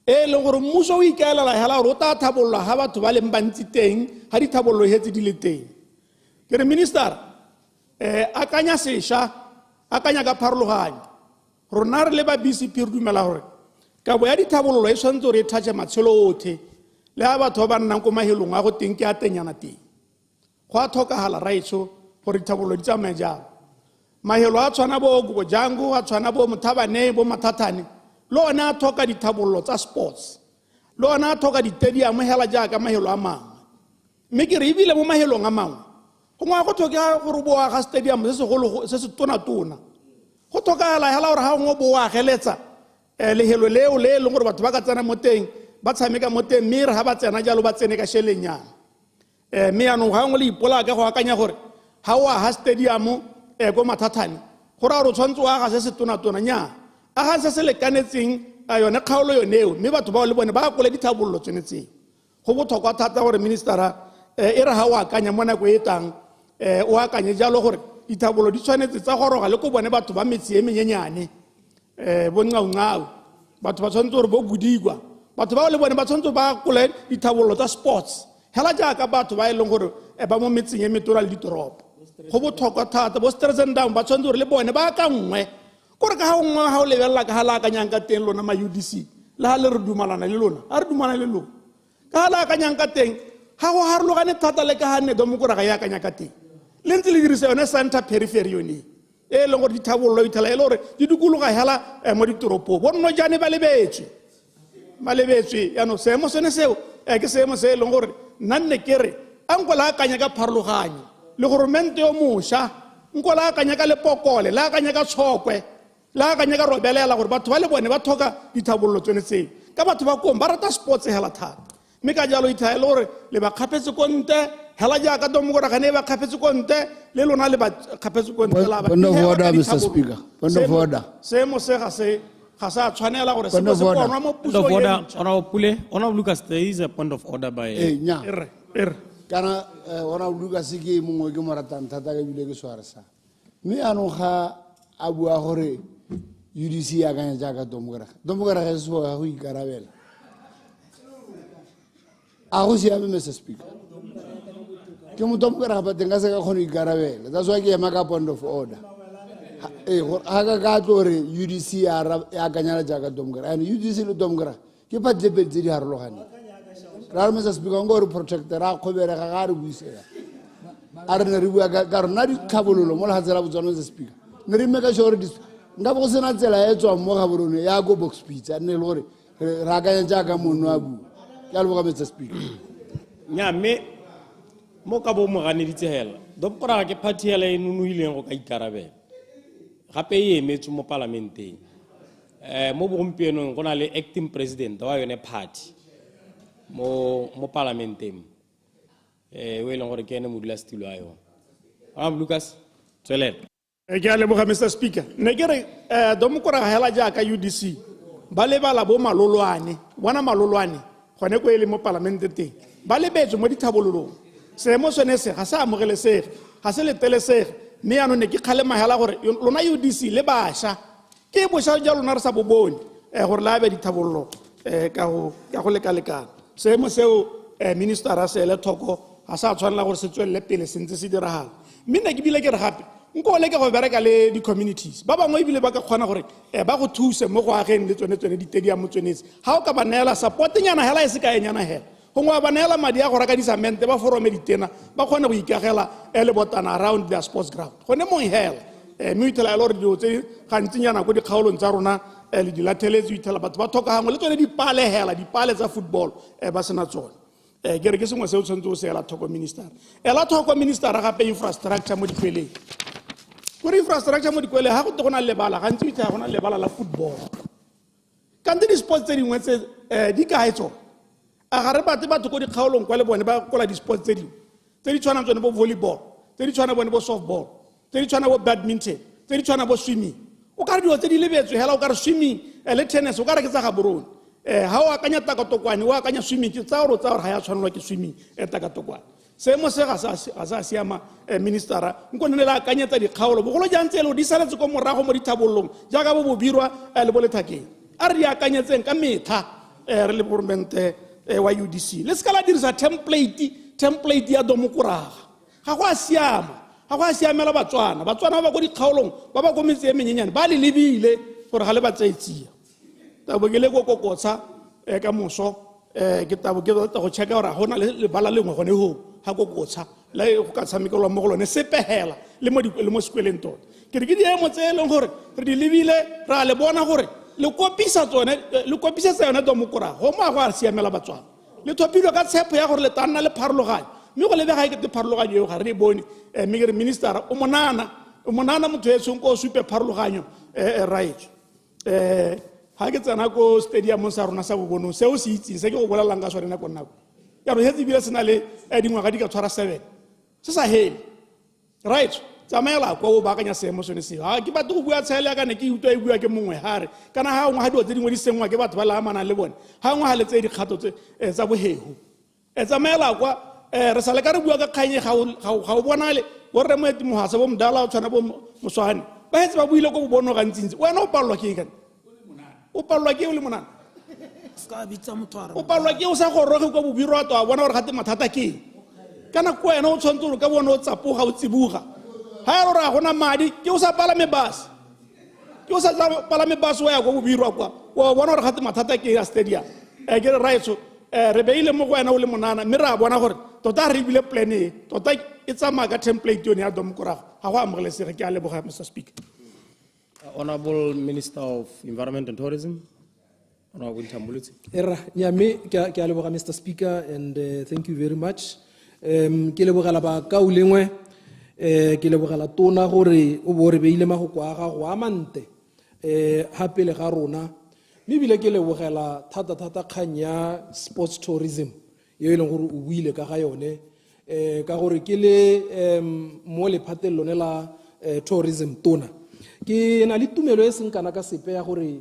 e le gore mmuso o ikaelela hela gore o ta thabololwa ha batho ba leng bantsi teng ha dithabololo hetse di le teng ke re minister akanya sesha akanya ka pharologanyo rona re le ba BCP re dumela gore kabo ya dithabololo e tshwanetse re thatse matshelo otlhe le ha batho ba nnang ko mahelong a go teng ke a tenyana teng go a tlhokagala raitso gore dithabololo di tsamaye jalo mahelo a tshwana bo Gojango a tshwana bo Mothabane bo Mathathane le one a tlhoka dithabololo tsa sports le one a tlhoka ditediamo hela jaaka mahelo a mangwe mme ke re ebile mo mahelong a mangwe go ngwa go tlhokega gore bo aga stadium se se tona go tlhokagala hela gore ha ngwe bo ageletsa lehelo leo le leng gore batho ba ka tsena mo teng ba tshameka mo teng mme re ha ba tsena jalo ba tsene ka shelenyana mme yanong ga ngwe le ipola ka go akanya gore ha o aga stadium go Mathathane go ra gore o tshwanetse o aga se se tona nya aga se se lekanetseng yone kgaolo yoneo mme batho ba le bone ba kole dithabollo tsenetseng go botlhokwa thata gore ministera e re ha o akanya mo nako e tang o akanye jalo gore dithabollo di tshwanetse tsa goroga le ko bone batho ba metsi e menyenyane bo ngau batho ba tshwanetse gore bo Gudigwa batho ba le bone ba tshwanetse ba kole dithabololo tsa sports hela jaaka batho ba e leng gore ba mo metseng e metona le ditoropo go botlhokwa thata bo Streisandam ba tshwanetse gore le bone ba ka nngwe gore ka nngwe ha o lebella ka hala ka nyang ka teng lona ma UDC le ha le re dumalana le lona a re dumalana le lona ka hala ka nyang ka teng ha go harologane thata le ka ha ne do mo gore ga ya ka nyang ka teng le ntse le dirisa yone center periphery yone e leng gore dithabololo ithala e le gore di dikologa hela mo ditoropong bonno jane ba lebetswe ya no seemo sone seo ke seemo se e leng gore nna nne kere a nko la akanya ka pharologanyo le gore mente yo mosha nko la akanya ka lepokole la akanya ka tshokwe la akanya ka robelela gore batho ba le bone ba thoka dithabololo tsone tseo ka batho ba kong ba rata sports hela thata mme ka jalo itha e le gore le ba kgapetse konte hela jaaka domogora gane ba kgapetse konte le lona le ba kgapetse konte la ba Point of order, Mr. Speaker. Point of order. seemo se ga sa tshwanela gore se mo se bonwa mo Point of pusong order, e ntšha. Honorable Pule, Honorable Lucas, there is a point of order by. Nya. Erre. Kana ona uluka sike mongwe ke moratang thata ka bile ke swaresa. Mme ano ga a bua gore UDC ya kanya jaaka domogora. Domogora ga se go ikarabela. A go siame Mr. Speaker. Ke mo domogora ba tenga se ka khone ikarabela. That's why ke ema ka point of order. Aga ka tore UDC ya kanya jaaka domogora. And UDC le domogora ke pa debate di harologane. Ra Mr. Speaker ngore protector a khobere ga ga re buisela. A re ne re bua ka rona di tlhabololo mo le hatsela botswana Mr. Speaker. Ne re meka sure dis nga bo sena tsela e tswa mo ga borone ya go box pizza ne le gore ra ka jaaka monno a bua. Ke a le boga Mr. Speaker. Nya me mo ka bo mo ganeditse hela. Dokora ke party hela e nunuileng go ka ikarabela. Gape e emetse mo parlamenteng. Mo bogompienong go na le acting president wa yone party. Mo parlamenteng. We leng gore ke ene modula stilo ayo. Lucas, tswelela. Ke a leboga Mr. Speaker. Ne ke re domokora ga hela jaaka UDC ba lebala bo malolwane bona malolwane gone ko ele mo parlamente teng ba lebetse mo dithabololong seemo sone se ga sa amogelesege ga se letelesege mme ano ne ke kgalema hela gore lona UDC le bašwa ke bošwa ja lona re sa bobone gore la be dithabololo ka go lekalekana seemo seo minister a se le thoko ga sa tshwanela gore se tswelele pele se ntse se diragala mme ne ke bile ke re gape nko le ke go bereka le di-communities ba bangwe ebile ba ka kgona gore ba go thuse mo go ageng le tsone ditediamo tsonetse ga o ka ba neela supportnyana hela e se ka enyana hela gongwe ba neela madi a go reka disamente ba forome ditena ba kgone go ikagela le botana around their sports ground gone mong hela mme o ithela e le gore dilo tse gantsinyana ko dikgaolong tsa rona le dilatheletse o ithela batho ba tlhoka gangwe le tsone dipale hela dipale tsa football ba sena tsone ke re ke sengwe se o tshwanetse o se ela thoko minister ela thoko minister gape infrastructure mo dikweleng gore infrastructure mo dikwele ha go te gona lebala gantsi itse gona lebala la football kante di sports tse dingwe tse di ka etso a gare batho ko dikgaolong kwa le bone ba kola di sports tse dingwe tse di tshwana tsone bo volleyball tse di tshwana bone bo softball tse di tshwana bo badminton tse di tshwana bo swimming o ka re dilo tse di lebetswe hela o ka re swimming le tennis o ka re ke tsa ga borone ha o akanya takatokwane o akanya swimming ke tsa gore ha ya tshwanelwa ke swimming takatokwane seemo se ga sa siama ministera nko ne la akanyetsa dikgaolo bogolo jang tselo di saletse ko morago mo dithabollong jaaka bo bobirwa le bo lethakeng a re di akanyetseng ka metha re le governmente wa UDC le ska la dirisa template ya domokoraga ga go a siamela batswana ba go dikgaolong ba ba go metse e menyenyane ba le lebile gore ga le ba tsaitsia tabo ke le go kokotsa ka moso ke tabo ke go checka gore gona le bala lengwe gone ho ha go kotsa la go ka tshamekelwa mo go lone sepehela le mo sekweleng tota ke re ke di emo tse eleng gore re di lebile ra le bona gore le kopisa yone domokora go ma go a siamela batswana le thopilwe ka tshepo ya gore le tanna le pharologanyo mme go lebega ke te pharologanyo eo ga re e bone mme ke re minister o monana motho e tsong ko supe pharologanyo right ha ke tsena ko stadium sa rona sa bobonong seo se itseng se ke go bolelang ka sone nako ya re hetsi bile sena le dingwaga di ka tshwara 7 se sa hele right tsamaela kwa o baakanya seemo sone seo ha ke batho go bua tshele ya kane ke utwa e bua ke mongwe hare kana ha ngwa ha dio tse dingwe di sengwa ke batho ba la amana le bone ha ngwa ha le tse dikgato tse tsa bohehu tsamaela kwa re sa le ka re bua ka kganye ga o bonale borre mo eti mohasa bo mdala o tshwana bo moswane ba hetsi ba buile go bono ga ntsintsi wena o pallwa ke eng o pallwa ke o le monana o palelwa ke o sa goroge kwa bobiro a to a bona gore gate mathata ke eng. Ka nako wena o tshwanetse gore ka bona o tsapoga o tsiboga ga e gore a gona madi ke o sa palame bus ke o sa palame bus wa ya kwa bobiro kwa wa bona gore gate mathata ke ya stadium ke re raitso re beile mo go wena o le monana mme re a bona gore tota re ebile plan e tota e tsamaya ka template yone ya domkorago ga go amogelesege. Ke a leboga Mr. Speaker. Honorable Minister of Environment and Tourism, Honorable Ntambulutsi. Era nyame ke a leboga Mr. Speaker, and thank you very much. Ke lebogela ba ka o lengwe ke lebogela tona gore o bo re beile magoko a ga go amante hape le ga rona mme bile ke lebogela thata kganya sports tourism yo e leng gore o buile ka ga yone ka gore ke le mo le phatellone la tourism tona ke na le tumelo e seng kana ka sepe ya gore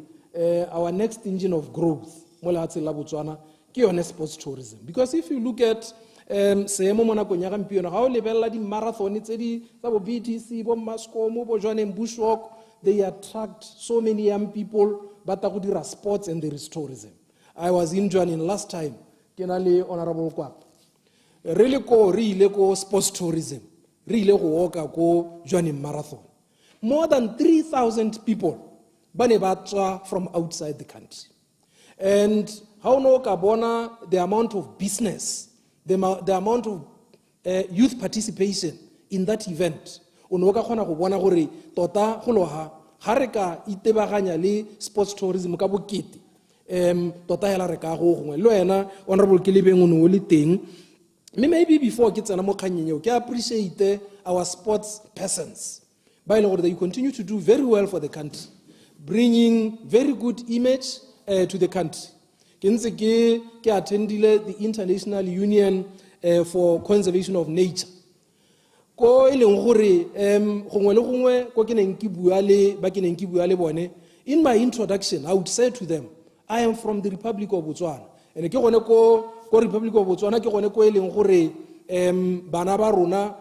our next engine of growth mo lehatsheng la Botswana ke yone sports tourism, because if you look at seemo mo nakong ya gampieno ga o lebelela di marathon tse di tsa bo BTC bo Mascom bo Johannesburg Bushwalk, they attract so many young people ba ta go dira sports, and there is tourism. I was in Johannesburg last time ke na le Honorable Kwapa really ko re ile ko sports tourism re ile go walka ko Johannesburg marathon. More than 3,000 people ba ne ba tswa from outside the country, and how no ka bona the amount of business, the amount of youth participation in that event. Ono ka khona go bona gore tota go loha ga re ka itebaganya le sports tourism ka bokete tota hela re ka go gongwe le wena Honorable Kelebeng o no le teng. Maybe before ke tsena mo kganyeng ke appreciate our sports persons by the way they continue to do very well for the country, bringing very good image to the country. Ke attendile the International Union for Conservation of Nature. Ko eleng gore gongwe le gongwe ko ke neng ke bua le ba ke neng ke bua le bone, in my introduction I would say to them, I am from the Republic of Botswana, and ke gone ko Republic of Botswana ke gone ko eleng gore bana ba rona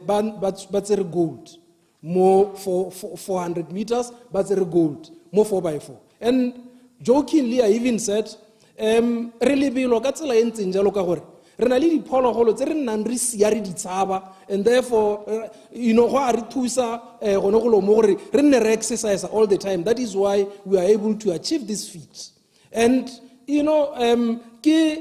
ba tsere gold mo for 400 meters, ba tsere gold mo 4x4. And jokingly I even said re lebelo ka tsela e ntseng jalo ka gore re na le diphologolo tse re nnang re sia re di tshaba, and therefore go a re thusa gone go lo mo gore re nne re exercise all the time. That is why we are able to achieve this feat. And ke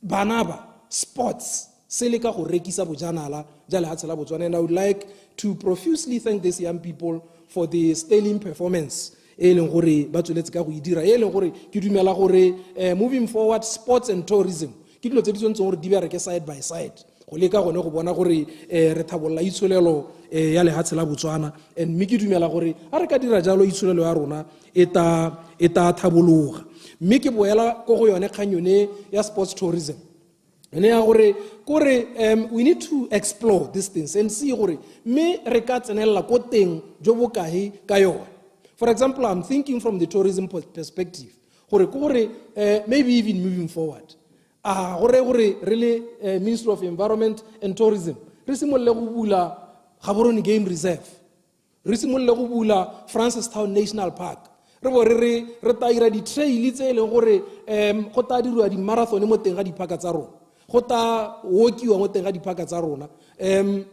banaba sports se le ka go rekisa bojanala jale ha tsela Botswana, and I would like to profusely thank these young people for the sterling performance e leng gore ba tsweletse ka go idira e leng gore ke dumela gore moving forward sports and tourism ke dilo tse di tshwantseng gore di bereke side by side go leka gone go bona gore re thabolla itsholelo ya lehatshe la Botswana, and mme ke dumela gore ha re ka dira jalo itsholelo ya rona e ta thabologa. Mme ke boela go yone kganyone ya sports tourism ene ya gore we need to explore these things and see gore mme re ka tsenela ko teng jo bokae ka yone. For example, I'm thinking from the tourism perspective gore maybe even moving forward really Ministry of Environment and Tourism re simolle go bula Gaborone Game Reserve, re simolle go bula Francistown National Park, re bo re ta ira di trail tse le gore go ta dirwa di marathon mo teng ga dipaka tsa rona, go ta walkiwa mo teng ga dipaka tsa rona,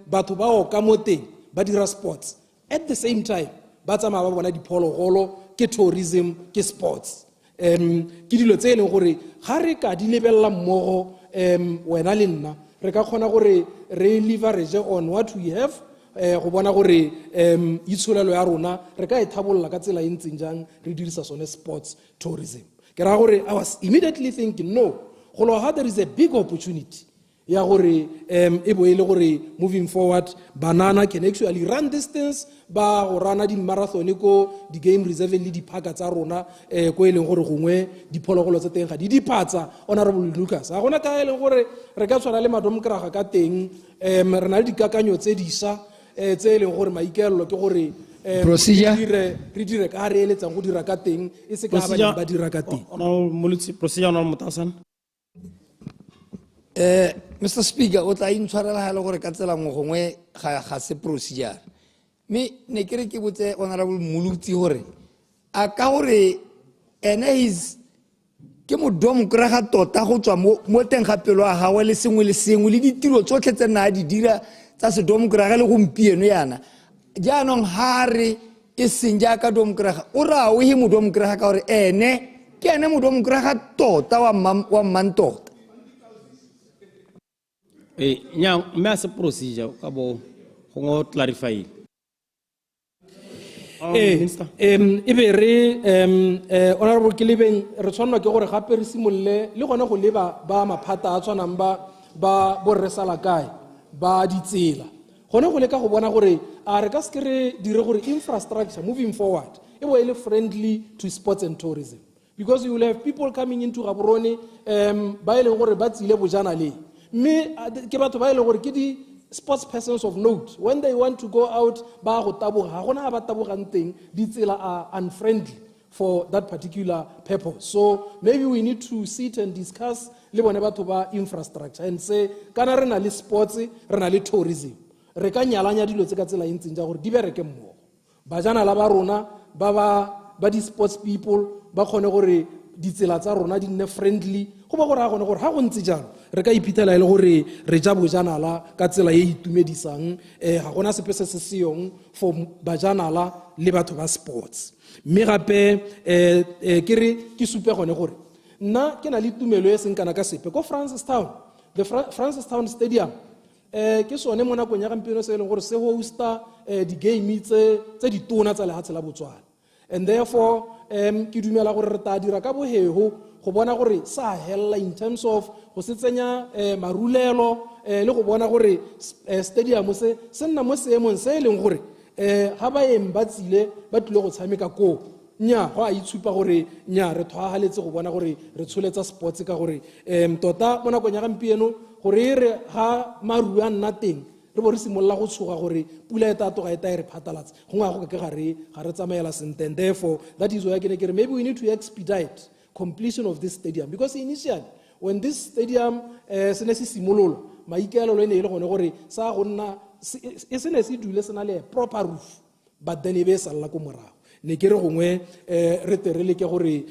batho ba o ka mo teng ba dira sports at the same time ba tsamaya ba bona diphologolo ke tourism ke sports. Ke dilo tse leng gore ga re ka di lebella mmogo wena le nna re ka kgona gore re leverage on what we have go bona gore itsholelo ya rona re ka e thabolola ka tsela e ntseng jang re dirisa sone sports tourism. Ke ra gore I was immediately thinking no go lo ha there is a big opportunity ya gore e bo ile gore moving forward banana can actually run distance ba go rana di marathon ko di game reserve le di park tsa rona ko eleng gore gongwe diphologolo tsa teng ga di dipatsa. Honorable Lucas a gona ka eleng gore re ka tshwana le madomkraga ka teng re na le dikakanyo tse disha tse eleng gore maikelo ke gore re dire ka re eletsang go dira ka teng e se ka ba dira ka teng. Honorable Molutsi, procedure Honorable Mutasan. Mr. Speaker, o tla intshwarela ha le gore ka tsela mo gongwe ga se procedure. Me ne kere ke botse Honorable Molutsi gore a ka gore ene his ke modemokraga tota go tswa mo teng ga pelo a gagwe le sengwe le ditiro tsotlhe tse nna a di dira tsa sedemokraga le gompieno yana jaanong ha re e seng jaaka demokraga o ra o he modemokraga ka gore ene ke ene modemokraga tota wa mmang tota nya mme a se procedure ka bo go ngo clarify Minister. Ebe re honorable Kilibeng re tshwanwa ke gore gape re simolle le gone go leba ba maphata a tshwanang ba borre sala kae ba ditsela gone go leka go bona gore a re ka se re dire gore infrastructure moving forward e bo ele friendly to sports and tourism because you will have people coming into Gaborone ba ile gore ba tsile bojana le mme ke batho ba ile gore ke di sports persons of note when they want to go out ba go taboga ga gona ba tabogang teng ditsela are unfriendly for that particular purpose so maybe we need to sit and discuss le bone batho ba infrastructure and say kana re na le sports re na le tourism re ka nyalanya dilo tse ka tsela intseng ja gore di bereke mmogo bajana la ba rona ba di sports people ba khone gore ditsela tsa rona di nne friendly go ba gore ga gone gore ha go ntse jalo re ka ipitela ile gore re ja bojanala ka tsela e itumedisang ga gona sepe se se seong for bajanala le batho ba sports mme gape ke re ke supe gone gore nna ke na le tumelo e seng kana ka sepe ko Francistown the Francistown Stadium ke sone mo nakong ya gampieno se leng gore se hosta di game tse di tona tsa lehatshe la Botswana and therefore ke dumela gore re ta dira ka bohego go bona gore sa hella in terms of go se tsenya marulelo le go bona gore stadium se nna mo seemong se leng gore ha ba embatsile ba tlile go tshameka ko nya go a itshupa gore nya re thwagaletse go bona gore re tsholetsa sports ka gore tota mo nakong ya gampieno gore re ha maru a nna teng re bo re simolla go tshoga gore pula e tatoga e ta e re phatalatsa go ngwa go ke ga re tsamaela sente and therefore that is why ke re maybe we need to expedite completion of this stadium because initially when this stadium se ne se simolola maikaelelo e ne ile gone gore sa go nna e se ne se dule se na le proper roof but then e be sala ko morago ne ke re gongwe re terele ke gore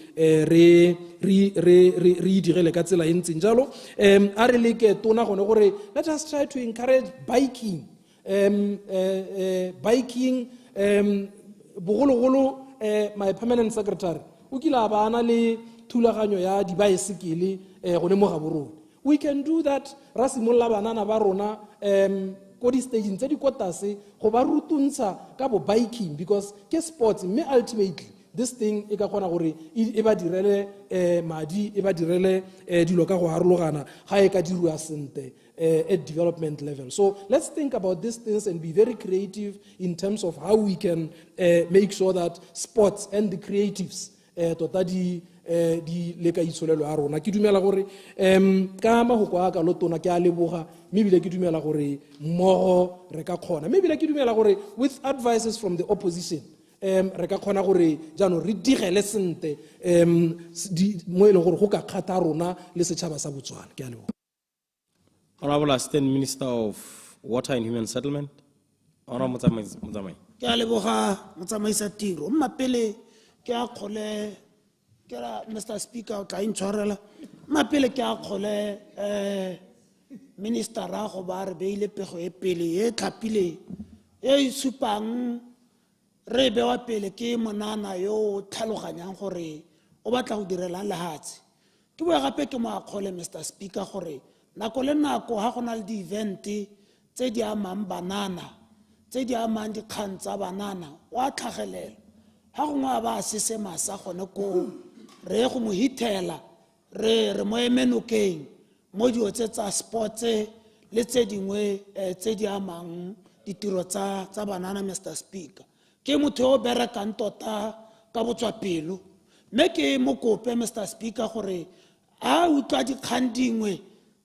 re direle ka tsela e ntseng jalo a re le ke tona gone gore let us try to encourage biking bogologolo my permanent secretary o kila ba ana le thulaganyo ya dibaesekele gone mo Gaborone we can do that ra simolla banana ba rona ko di staging tse di kotase go ba rutuntsha ka bo biking because ke sports mme ultimately this thing e ka kgona gore e ba direle madi e ba direle dilo ka go harologana ga e ka dirwa sente at development level so let's think about these things and be very creative in terms of how we can make sure that sports and the creatives tota di le ka itsolelo a rona ke dumela gore ka mahoko a ka lotona ke a leboga mebile ke dumela gore mmogo re ka khona mebile ke dumela gore with advices from the opposition re ka khona gore jano re digele sente mo ile gore go ka khata rona le setšhaba sa Botswana ke a leboga Honorable Assistant Minister of Water and Human Settlement Honorable Motsamai ke a leboga motsamaisa tiro mmapele ke a khole ke ra Mr Speaker o tla intshwarela mapele ke a khole minister ra go ba re beile pego e pele e tlhapile e supang re bewa pele ke monana yo tlhaloganyang gore o batla go direla lehatse ke boya gape ke mo a khole Mr Speaker gore nako le nako ha gona le di event tse di amang banana tse di amang dikgang tsa banana wa tlhagelela ha gongwe ba sese masa gone ko re go mo hitela re mo emenokeng mo dio tsa sports le tse dingwe tse di amang ditiro tsa banana Mr Speaker ke motho o berekang tota ka botswa pelo mme ke mo kope Mr Speaker gore a utla dikgang dingwe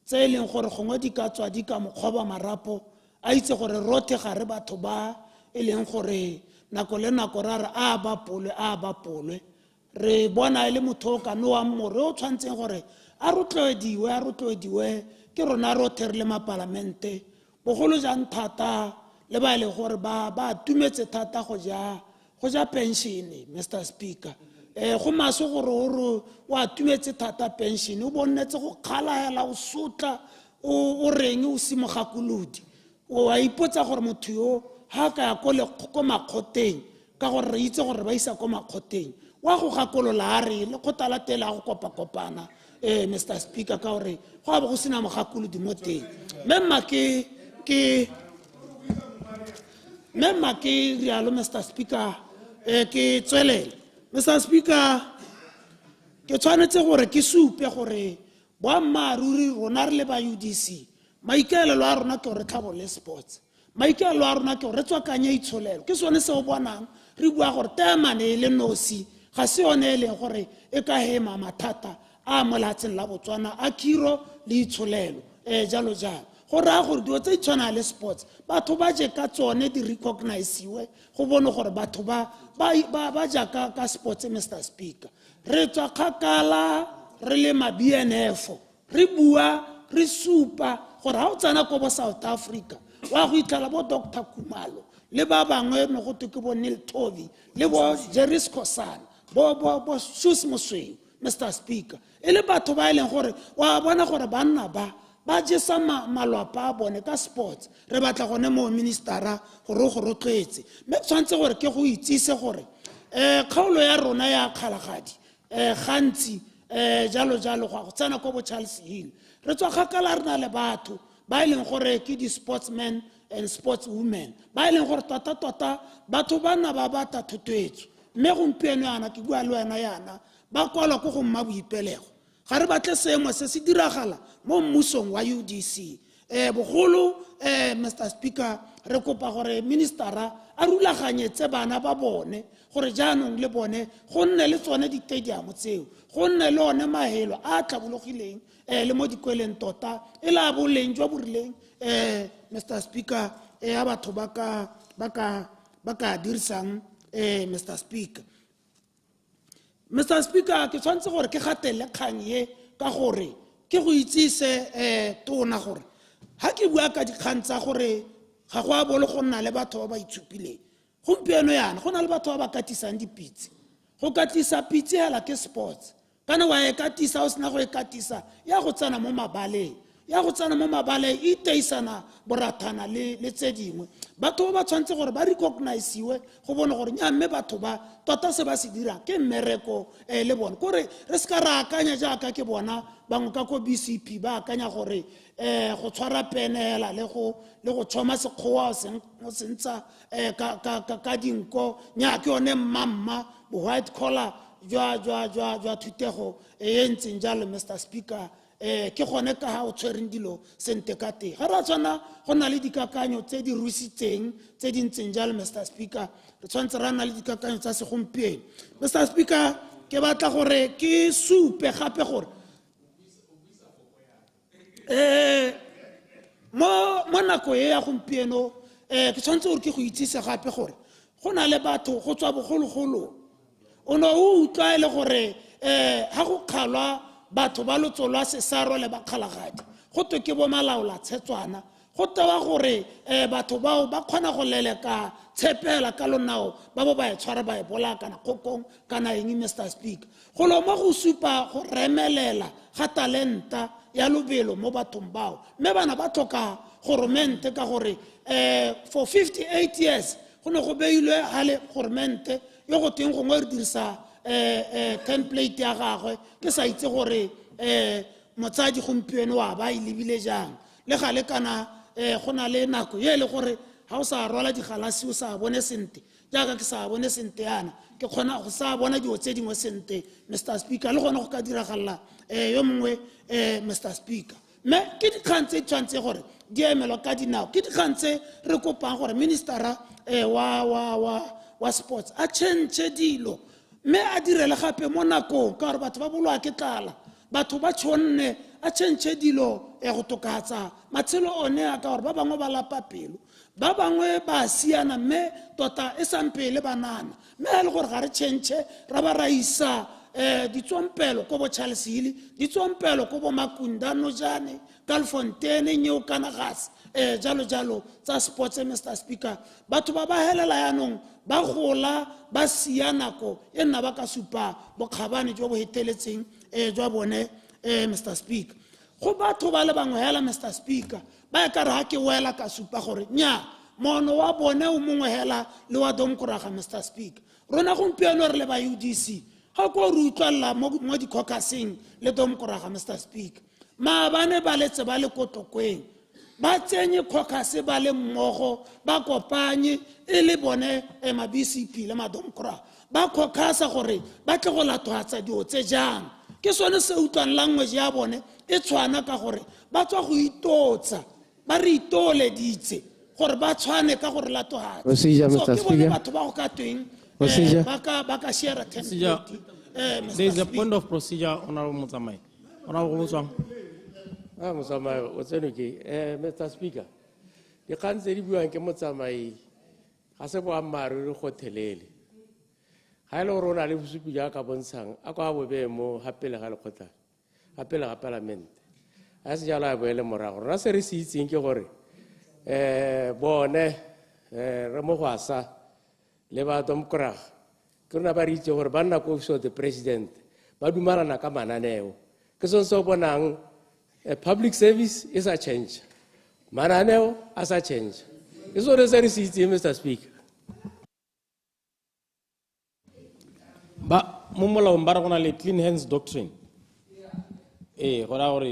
tse leng gore gongwe di ka tswa di ka mokgoba marapo a itse gore rote ga re batho ba e leng gore nako le nako ra re a ba polwe re bona ile motho ka no wa more o tshwantseng gore a rotlodiwe ke rona rote re le maparlamente bogolo jang thata le ba ile gore ba tumetse thata go ja pension Mr Speaker go maso gore wa tumetse thata pension o bonnetse go kgalaela o sotla o reng o simogakolodi wa ipotsa gore motho yo ha ka ya ko makgoteng ka gore re itse gore ba isa ko makgoteng wa go gakolola a re le kgotla la tela go kopakopana Mr. Speaker ka gore go a bo go sena mogakolodi mo teng memma ke rialo Mr. Speaker ke tswelele Mr. Speaker ke tshwanetse gore ke supe gore boammaaruri rona re le ba UDC maikaelelo a rona ke gore tlhabole sports maikaelelo a rona ke gore re tswakanye itsholelo ke sone se o bonang re bua gore temane le nosi ga se yone e leng gore e ka hema mathata a molatseng la Botswana a khiro le itsholelo jalo jalo go raya gore dilo tse di tshwana le sports batho ba je ka tsone di recognize-iwe go bone gore batho ba ja ka sports Mr. Speaker re tswa kgakala re le ma-BNF re bua re supa gore ha o tsana ko bo South Africa wa go itlhala bo Dr. Khumalo le ba bangwe no go ke bo Neil Toby le bo Jerry Skhosana bo Shus Mosweu Mr. Speaker e le batho ba ileng gore wa bona gore banna ba jesa malwapa a bone ka sports re batla gone mo ministera gore go rotloetse mme tshwantse gore ke go itsise gore kgaolo ya rona ya kgalagadi gantsi jalo go tsena ko bo Charles Hill re tswa kgakala re na le batho ba ileng gore ke di sportsmen and sportswomen ba ileng gore tota batho ba nna ba bata thotwetso mme gompieno yana ke bua le wena yana ba kwala ko go mma boipelego ga re batle seemo se se diragala mo mmusong wa UDC bogolo Mr. Speaker re kopa gore ministera a rulaganyetse bana ba bone gore jaanong le bone go nne le tsone ditadiamo tseo go nne le one mahelo a tlhabologileng le mo dikweleng tota e la boleng jwa borileng Mr. Speaker a batho ba ka dirisang Mr. Speaker Mr. Speaker ke tshwantse gore ke gatelle kgang ye ka gore ke go itsise tona gore ha ke bua ka dikgang tsa gore ga go a bolo go nna le batho ba itshupileng gompieno yana go na le batho ba katisang dipitse go katisa pitse hela ke sports kana wa e katisa o sena go e katisa ya go tsana mo mabaleng e teisana borathana le tse dingwe batho ba tshwantse gore ba recognize-iwe go bone gore mme batho ba tota se ba se dira ke mmereko le bone kore re se ka ra akanya jaaka ke bona bangwe ka ko BCP ba akanya gore go tshwara penela le go tshoma sekgowa o sentsa ka dinko nya ke yone mmamma bo white collar jwa thutego e ntseng jalo Mr. Speaker ke gone ka ha o tshwereng dilo sente ka teng ga ra tshwana go na le dikakanyo tse di rusitseng tse di ntseng jalo Mr. Speaker re tshwantse ra na le dikakanyo tsa segompieno Mr. Speaker ke batla gore ke supe gape gore mo nako e ya gompieno ke tshwantse gore ke go itsise gape gore go na le batho go tswa bogologolo o no o utlwa le gore ha go kgalwa batho ba lotsolwa sesaro le bakgalagadi go to ke bo malaola tshetswana go tewa gore batho bao ba kgona go leleka tshepela ka lonao ba bo ba e tshwara ba e bola kana kokong kana eng Mr. Speaker go lo mo go supa go remelela ga talenta ya lobelo mo bathong bao mme bana ba tlhoka goromente ka gore for 58 years go ne go beilwe hale goromente yo go teng go ngwe re dirisa template ya gagwe ke sa itse gore motsadi gompieno wa ba ilebile jang le gale kana go na le nako ye le gore ha o sa rola digalasi o sa bone sente jaaka ke sa bone sente yana ke khona go sa bona dio tse dingwe sente Mr. Speaker le gona go ka diragalla yo mongwe Mr. Speaker me ke dikgantse tshwantse gore di emelwa ka dinao ke dikgantse re kopang gore ministera wa sports a change dilo me a direle gape mo nakong ka gore batho ba bolwa ke tlala batho ba tshonne a change dilo go tokatsa matshelo one a ka gore ba bangwe ba lapa pelo ba bangwe ba siana mme tota e sampele banana mme le gore ga re change ra ba raisa ditsompelo ko bo Charles Hill ditsompelo ko bo Makunda Nojane Kalfontein Nyeo kana gas jalo tsa sports Mr. Speaker batho ba helela yanong ba gola ba sia nako e nna ba ka supa bokgabane jo bo heteletseng jwa bone Mr. Speaker go batho ba le bangwe hela Mr. Speaker ba ka re ha ke wela ka supa gore nya mono wa bone o mongwe hela le wa Domkoraga Mr. Speaker rona gompieno re le ba UDC ha ko re utlwalla mo di caucusing le Domkoraga Mr. Speaker maabane ba letse ba le kotokweng ba tsenye caucus ba le mmogo ba kopanye e le bone ma BCP le ma Domkoraga ba caucusa gore ba tle go latwatsa dio tse jang ke sone se utlwang language ya bone e tshwana ka gore ba tswa go itotsa ba re itole ditse gore ba tshwane ka gore latwatsa Procedure, Mr. Speaker. batho ba go ka tweng Procedure. ba ka share Procedure. There is a point of procedure, Honorable Mutsamai. Honorable Mutswang. Motsamai, o tsene ke Mr. Speaker. Di kgang tse di buang ke Motsamai ga se boammaaruri gotlhelele. Ga ile gore o na le bosupi jaaka bontshang a kwa bobe mo gapele ga lekgotla gapele ga palamente a se jalo a boele morago rona se re se itseng ke gore bone re mo go asa le ba Domkoraga ke rona ba re itse gore ba nna ko office of the president ba dumalana ka mananeo ke sone se o bonang public service is a change mananeo as a change ke sone se re se itseng Mr. Speaker. Ba mo molaong ba re gona le clean hands doctrine gona gore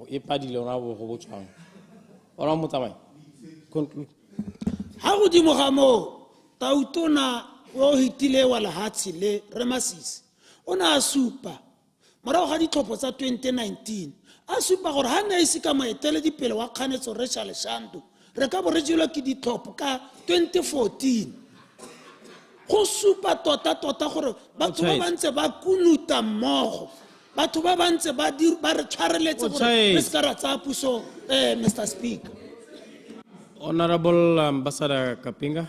e padile gona go botswang ona Motsamai conclude ha godimo ga mo tautona o hitile wa lehatshe le Remasisi o na a supa morago ga ditlhopho tsa 2019 a supa gore ha ne ise ka moeteledipele wa kganetso Rachel Shando re ka bo re jelwa ke ditlhopho ka 2014 go supa tota gore batho ba bantse ba kunuta mmogo batho ba bantse ba re tshwareletse gore re ska ra tsa puso Mr. Speaker. Honorable Ambassador Kapinga.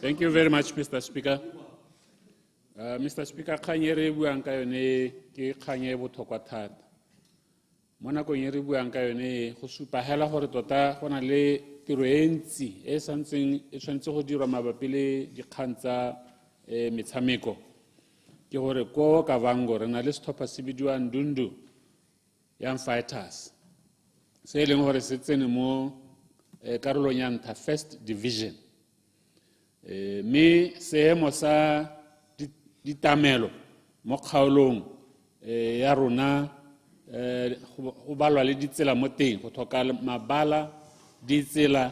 Thank you very much, Mr. Speaker. Mr. Speaker, kgang e re buang ka yone ke kgang e botlhokwa thata. Mo nakong e re buang ka yone go supa hela gore tota go na le tiro e ntsi e santseng e tshwanetse go dirwa mabapi le dikgang tsa metshameko ke gore ko Kavango re na le setlhopha se bidiwang Ndundu Young Fighters se e leng gore se tsene mo karolong ya ntlha first division mme seemo sa ditamelo mo kgaolong ya rona go balwa le ditsela mo teng go tlhoka mabala ditsela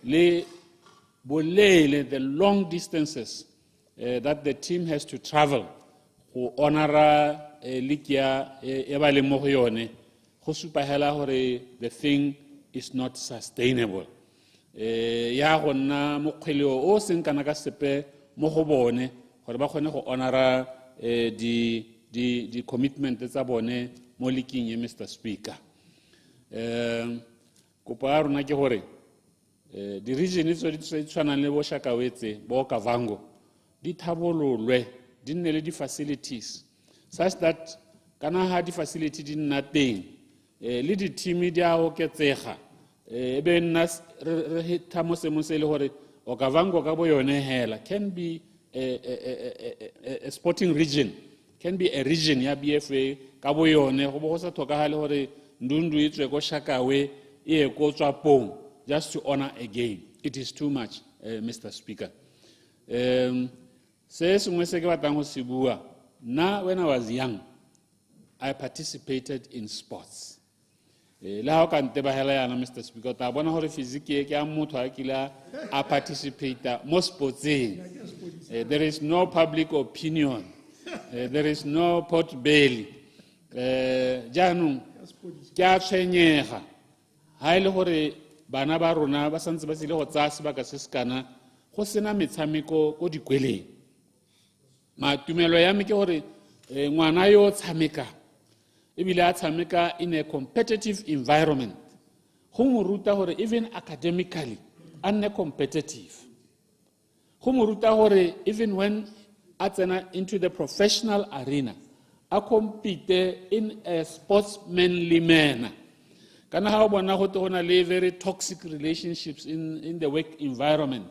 le boleele the long distances that the team has to travel go honora likia e ba le mo go yone go supa hela gore the thing is not sustainable ya go nna mokgweleo o seng kana ka sepe mo go bone gore ba kgone go honora di commitment tsa bone mo liking ye Mr. Speaker. Kopo ya rona ke gore di region tse di tshwanang le bo Shakawetse bo Kavango di thabololwe di nne le di facilities such that kana ha di facility di nna teng le di team di a oketsega e be nna re thamo se mo se le gore o Kavango ka bo yone hela can be a sporting region, can be a region ya BFA ka bo yone go bo go sa tlhokagale gore Ndundu e tswe ko Shakawe e ko Tswapong just to honor a game. It is too much, Mr. Speaker. Se sengwe se ke batlang go se bua nna when I was young I participated in sports. Le ha o ka ntebagela yana Mr. Speaker ta bona gore physique ke a motho a kila a participate mo sportseng. There is no public opinion. There is no pot belly. Jaanong ke a tshwenyega ha ile gore bana ba rona ba santse ba sile go tsaya sebaka se sekana go sena metshameko go dikweleng. Matumelo ya me ke gore ngwana yo tshameka ebile a tshameka in a competitive environment go mo ruta gore even academically a nne competitive go mo ruta gore even when a tsena into the professional arena a compete in a sportsmanly manner. Kana ha o bona go te go na le very toxic relationships in the work environment.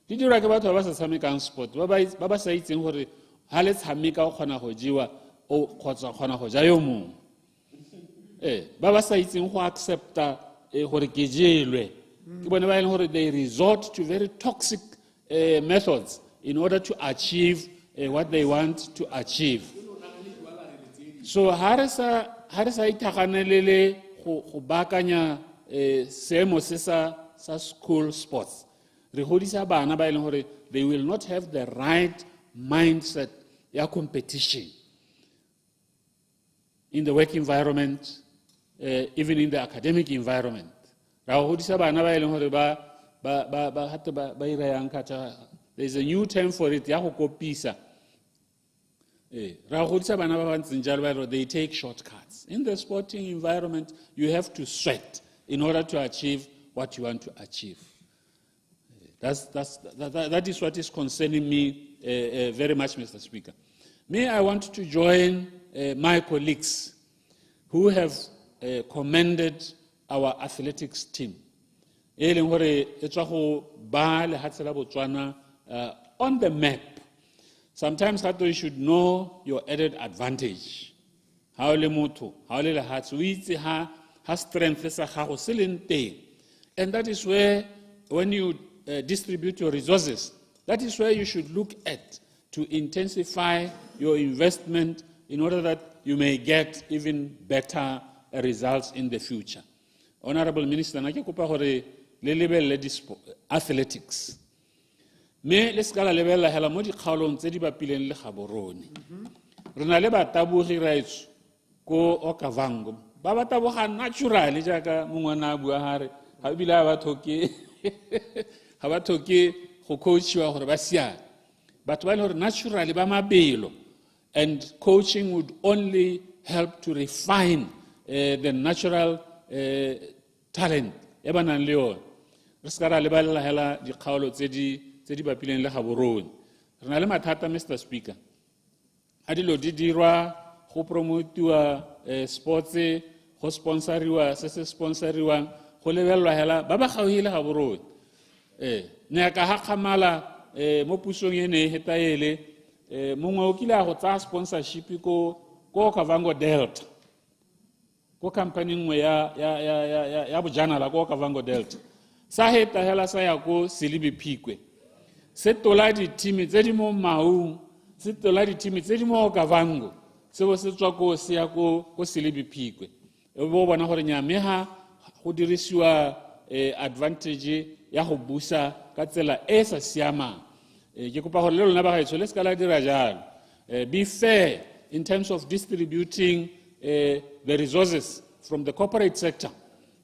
Di dira ke batho ba sa tshamekang sport ba ba sa itseng gore ha le tshameka o kgona go jiwa o kgotsa kgona go ja yo mongwe. Ba ba sa itseng go accepta gore ke jelwe. Ke bona ba ile gore they resort to very toxic methods in order to achieve what they want to achieve. So ha re sa itaganelele go bakanya seemo se sa school sports. Re godisa bana ba ile gore they will not have the right mindset ya competition in the work environment, even in the academic environment. Ra godisa bana ba ile gore ba ira yang kata, there's a new term for it ya go kopisa. They take shortcuts. In the sporting environment, you have to sweat in order to achieve what you want to achieve. That is what is concerning me very much, Mr. Speaker. I want to join my colleagues who have commended our athletics team. On the map. Sometimes you should know your added advantage. How le motho, how le hatsu ha strength sa gago se leng teng. And that is where, when you distribute your resources, that is where you should look at to intensify your investment in order that you may get even better results in the future. Honorable Minister, na ke kopa gore le lebelle athletics. Me le ska la lebella hela mo dikgaolong tse di bapileng le Gaborone. Re na le batabogi raitso ko Okavango. Ba bataboga naturally jaaka mongwana a bua hare ha bila ba thoke ha ba thoke go coachiwa gore ba sia. Batho ba le gore naturally ba mabelo, and coaching would only help to refine the natural talent e ba nang le yone. Re ska ra lebella hela dikgaolo tse di bapileng le Gaborone. Re na le mathata, Mr. Speaker. A dilo di dirwa go promotiwa sports, go sponsoriwa se sponsoriwang, go lebellwa hela ba ba gaohile Gaborone. Ne ka ha kgamala mo pusong ene hetaele mongwe o kile a go tsa sponsorship ko Okavango Delta. Ko company nngwe ya bojanala ko Okavango Delta. Sa heta hela sa ya ko Silibi Phikwe. Se tola di team tse di mo Maung, se tola di team tse di mo Okavango, se bo se tswa ko se ya ko Silibi Phikwe. E bo bona gore nyame ha go dirisiwa advantage ya go busa ka tsela e sa siamang. Ke kopa gore le lona ba gaetso le ska la dira jalo. Be fair in terms of distributing the resources from the corporate sector.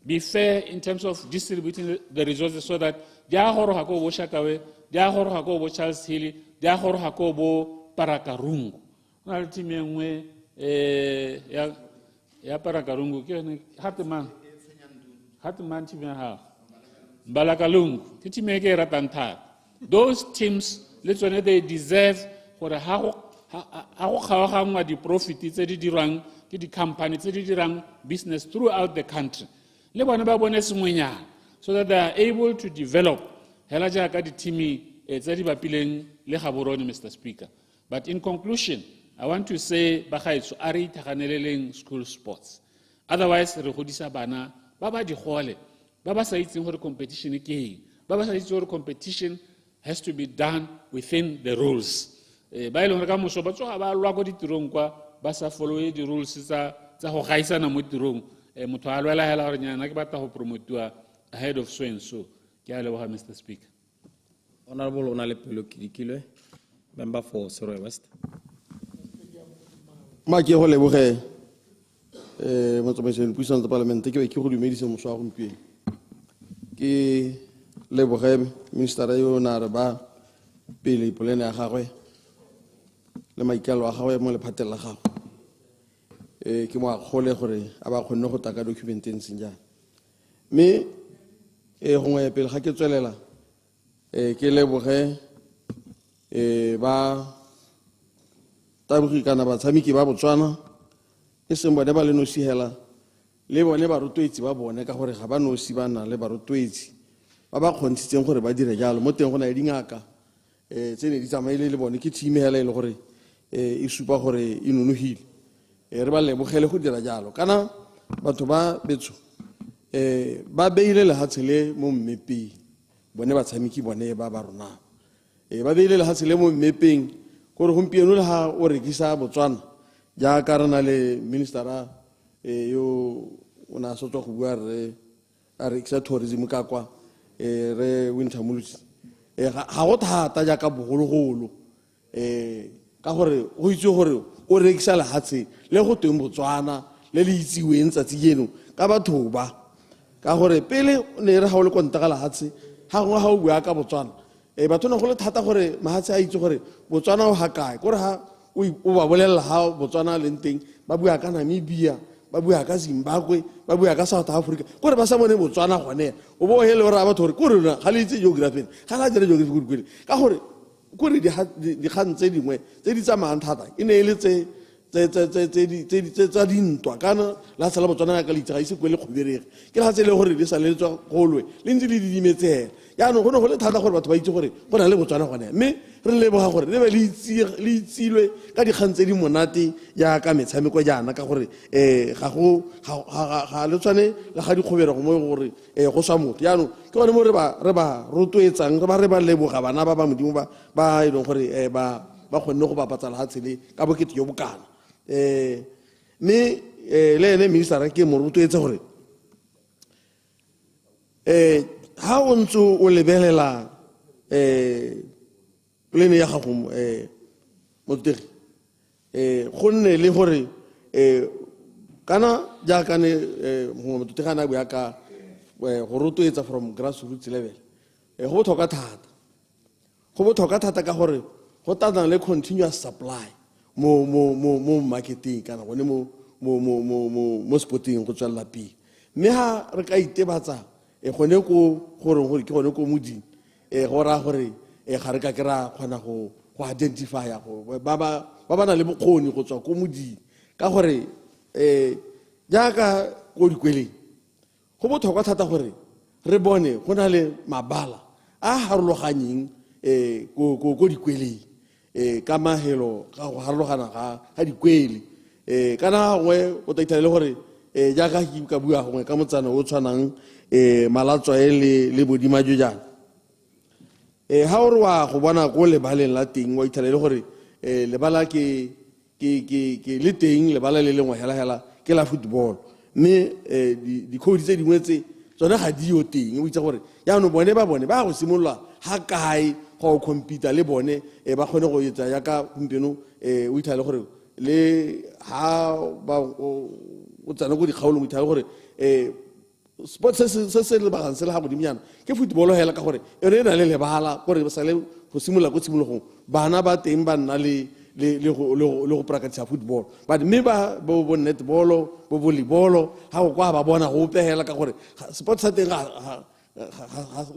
Be fair in terms of distributing the resources so that dia goroga ko bo Shakawe, dia goroga ko bo Charles Hill, dia goroga ko bo Parakarungu. Na le team engwe ya Parakarungu ke ne Hatman team ya ha Mbalakalungu ke team e ke ratang thata. Those teams le tsone they deserve gore ha go kgaogangwa di profit tse di dirwang ke di company tse di dirang business throughout the country. Le bona ba bone sengwenyana so that they are able to develop hela jaaka di team tse di bapileng le Gaborone, Mr. Speaker. But in conclusion, I want to say ba gaetso a re ithaganeleleng school sports. Otherwise re godisa bana ba ba di gole ba ba sa itseng gore competition ke eng, ba ba sa itseng gore competition has to be done within the rules. Ba ile gore ka moso ba tsoga ba lwa go ditirong kwa ba sa follow di rules tsa go gaisana mo tirong. Motho a lwela hela gore nyana ke batla go promotiwa ahead of so and so. Ke a leboga, Mr. Speaker. Honorable Onale-Pelo Kidikilwe, member for Soroe West. Ma ke go leboge motsamaisi puissance parlement ke go dumedisa moso a gompieno. Ke leboge minister yo na re ba pele polene ya gagwe le maikalo a gagwe mo lephateng la gagwe. Ke mo a gole gore a ba kgonne go taka documenteng senjana. Me gongwe pele ga ke tswelela ke leboge ba tabogi kana batshameki ba Botswana e seng bone ba le nosi hela le bone ba rotloetsi ba bone ka gore ga ba nosi ba na le ba rotloetsi ba ba kgontshitseng gore ba dire jalo mo teng go na le dingaka tse ne di tsamaile le bone ke team hela e le gore e supa gore e nonogile re ba lebogele go dira jalo kana batho ba betso ba beile le hatsele mo mmepeng bone batshameki bone ba rona ba beile le hatsele mo mmepeng gore gompieno le ha o rekisa Botswana ja ka rena le ministera yo ona so go bua re a rekisa tourism ka kwa re Winter Multi ga go thata ja ka bogologolo ka gore go itse gore o rekisa le hatse le go teng Botswana le le itsiweng tsatsi yeno ka batho ba ka gore pele ne re ha o le konta la hatse ha go ha o bua ka Botswana batho na go le thata gore mahatse a itse gore Botswana o ha kae gore ha o ba bolela ha Botswana le nteng ba bua ka Namibia ba bua ka Zimbabwe ba bua ka South Africa gore ba sa bone Botswana gone o bo hele ora batho gore gore ga le itse geography ga la jere geography ka gore gore di khantse dingwe tse di tsamayang thata e ne ile tse tsa dintwa kana la sala Botswana ka le itse ga ise go le kgoberege ke la tse le gore le sa le tswa golwe le ntse le dimetse ya no go no go le thata gore batho ba itse gore go na le Botswana gone mme re le boga gore le be le itsilwe ka di khantse di monate ya ka metshameko jana ka gore ga le tswane la ga di khobera go mo gore go swa motho ya no ke gone mo re ba rotloetsang re ba leboga bana ba modimo ba e leng gore ba kgonne go bapatsa le hatsele ka bokete yo bokana mme le ene minister ke mo rotloetsa gore ha o ntse o lebelela plane ya gago motegi go nne le gore kana jaaka ne motegi ana bua ka go rotloetsa from grassroots level go botlhokwa thata ka gore go tla le continuous supply mo marketing kana gone mo sporting go tswela pele mme ha re ka itebatsa gone ko gore ke gone ko moding go ra gore ga re ka kera kgona go identify go ba na le bokgoni go tswa ko moding ka gore jaaka go dikweleng go botlhokwa thata gore re bone go na le mabala a harologanyeng ko dikweleng ka mahelo ga go harologana ga dikwele kana gwe o taitha le gore jaaka ka bua gongwe ka motsana o tshwanang malatswa le bodimajo jana ha o re wa go bona go lebaleng la teng wa ithala le gore lebala ke le teng lebala le lengwe hela ke la football mme di code tse dingwe tse tsone ga di yo teng o itse gore ya no bone ba go simolola ha kae go compete le bone ba kgone go etsa ya ka gompieno o ithala le gore le ha ba o tsana go di kgaolong o ithala gore sports se le ba se le ha go dimiana ke football hela ka gore e re na le lebala gore ba sa le go simolola go simologong bana ba teng ba nna le go practice football but me ba bo netball bo volleyball ha go kwa ba bona go pehela ka gore sports sa teng ga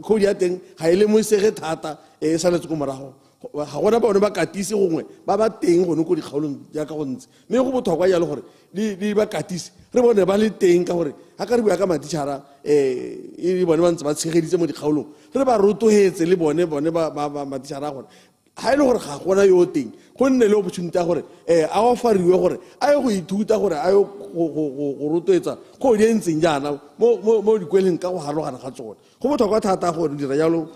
go ya teng ga ile mo sege thata e sa le tse go morago ga gona bone ba katise gongwe ba teng gone go di kgaolong ya ka go ntse mme go botlhokwa ya le gore di ba katise re bone ba le teng ka gore ha ka re bua ka matitšhara e bone ba ntse ba tshegeditse mo dikgaolong re ba rotogetse le bone ba matitšhara gore ha ile gore ga gona yo teng go nne le opportunity ya gore a ofariwe gore a ye go ithuta gore a ye go rotloetsa go di ntseng jana mo dikweleng ka go harologana ga tsone go botlhokwa thata gore dira jalo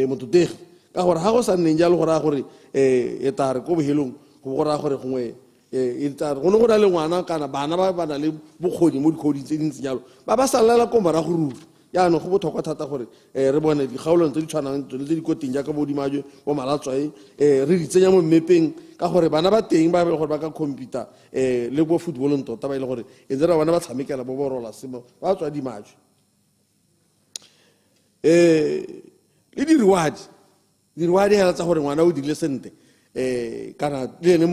mototegi ka gore ha go sa nneng jalo gore a gore e tare ko bohelong go go raya gore gongwe e tare go ne go na le ngwana kana bana ba na le bokgoni mo dikgodi tse dintsi jalo ba salela ko morago ruri yaanong go botlhokwa thata gore re bone dikgaolong tse di tshwanang tsone tse di koting jaaka bo dimajo bo malatswae re di tsenya mo mmepeng ka gore bana ba teng ba gore ba ka computer le bo footballong tota ba ile gore e dira bana ba tshamekela bo borola semo ba tswa dimajo le di-reward hela tsa gore ngwana o dirile sente kana le ene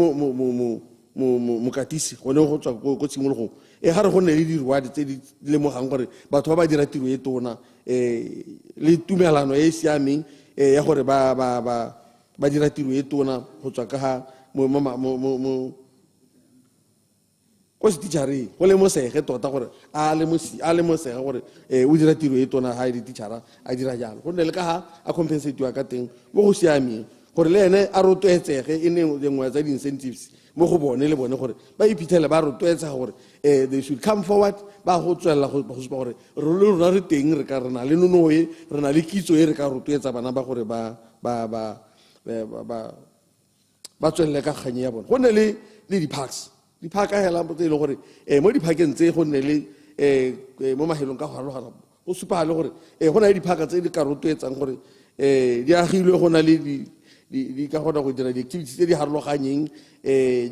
mokatisi gone go tswa ko tshimologong ga re go nne le di-reward tse di lemogang gore batho ba dira tiro e tona le tumelano e e siameng ya gore ba ba dira tiro e tona go tswa ka ga ko setitšhareng go lemosege tota gore a lemosega gore o dira tiro e tona ga e dititšhara a dira jalo gonne le ka ga a compensatiwa ka teng mo go siameng gore le ene a rotloetsege e ne dengwe tsa di-incentives mo go bone le bone gore ba iphitlhele ba rotloetsega gore they should come forward ba go tswelela go supa gore le rona re teng re na le nonoe re na le kitso e re ka rotloetsa bana ba gore ba tswelele ka kganye ya bone go nne le di-parks diphaka hela tse e le gore mo diphakeng tse go nne le mo mahelong ka go harologana go supa le gore go na le diphaka tse di ka rotloetsang gore di agilwe go na le di ka gona go dira di-activities tse di harologanyeng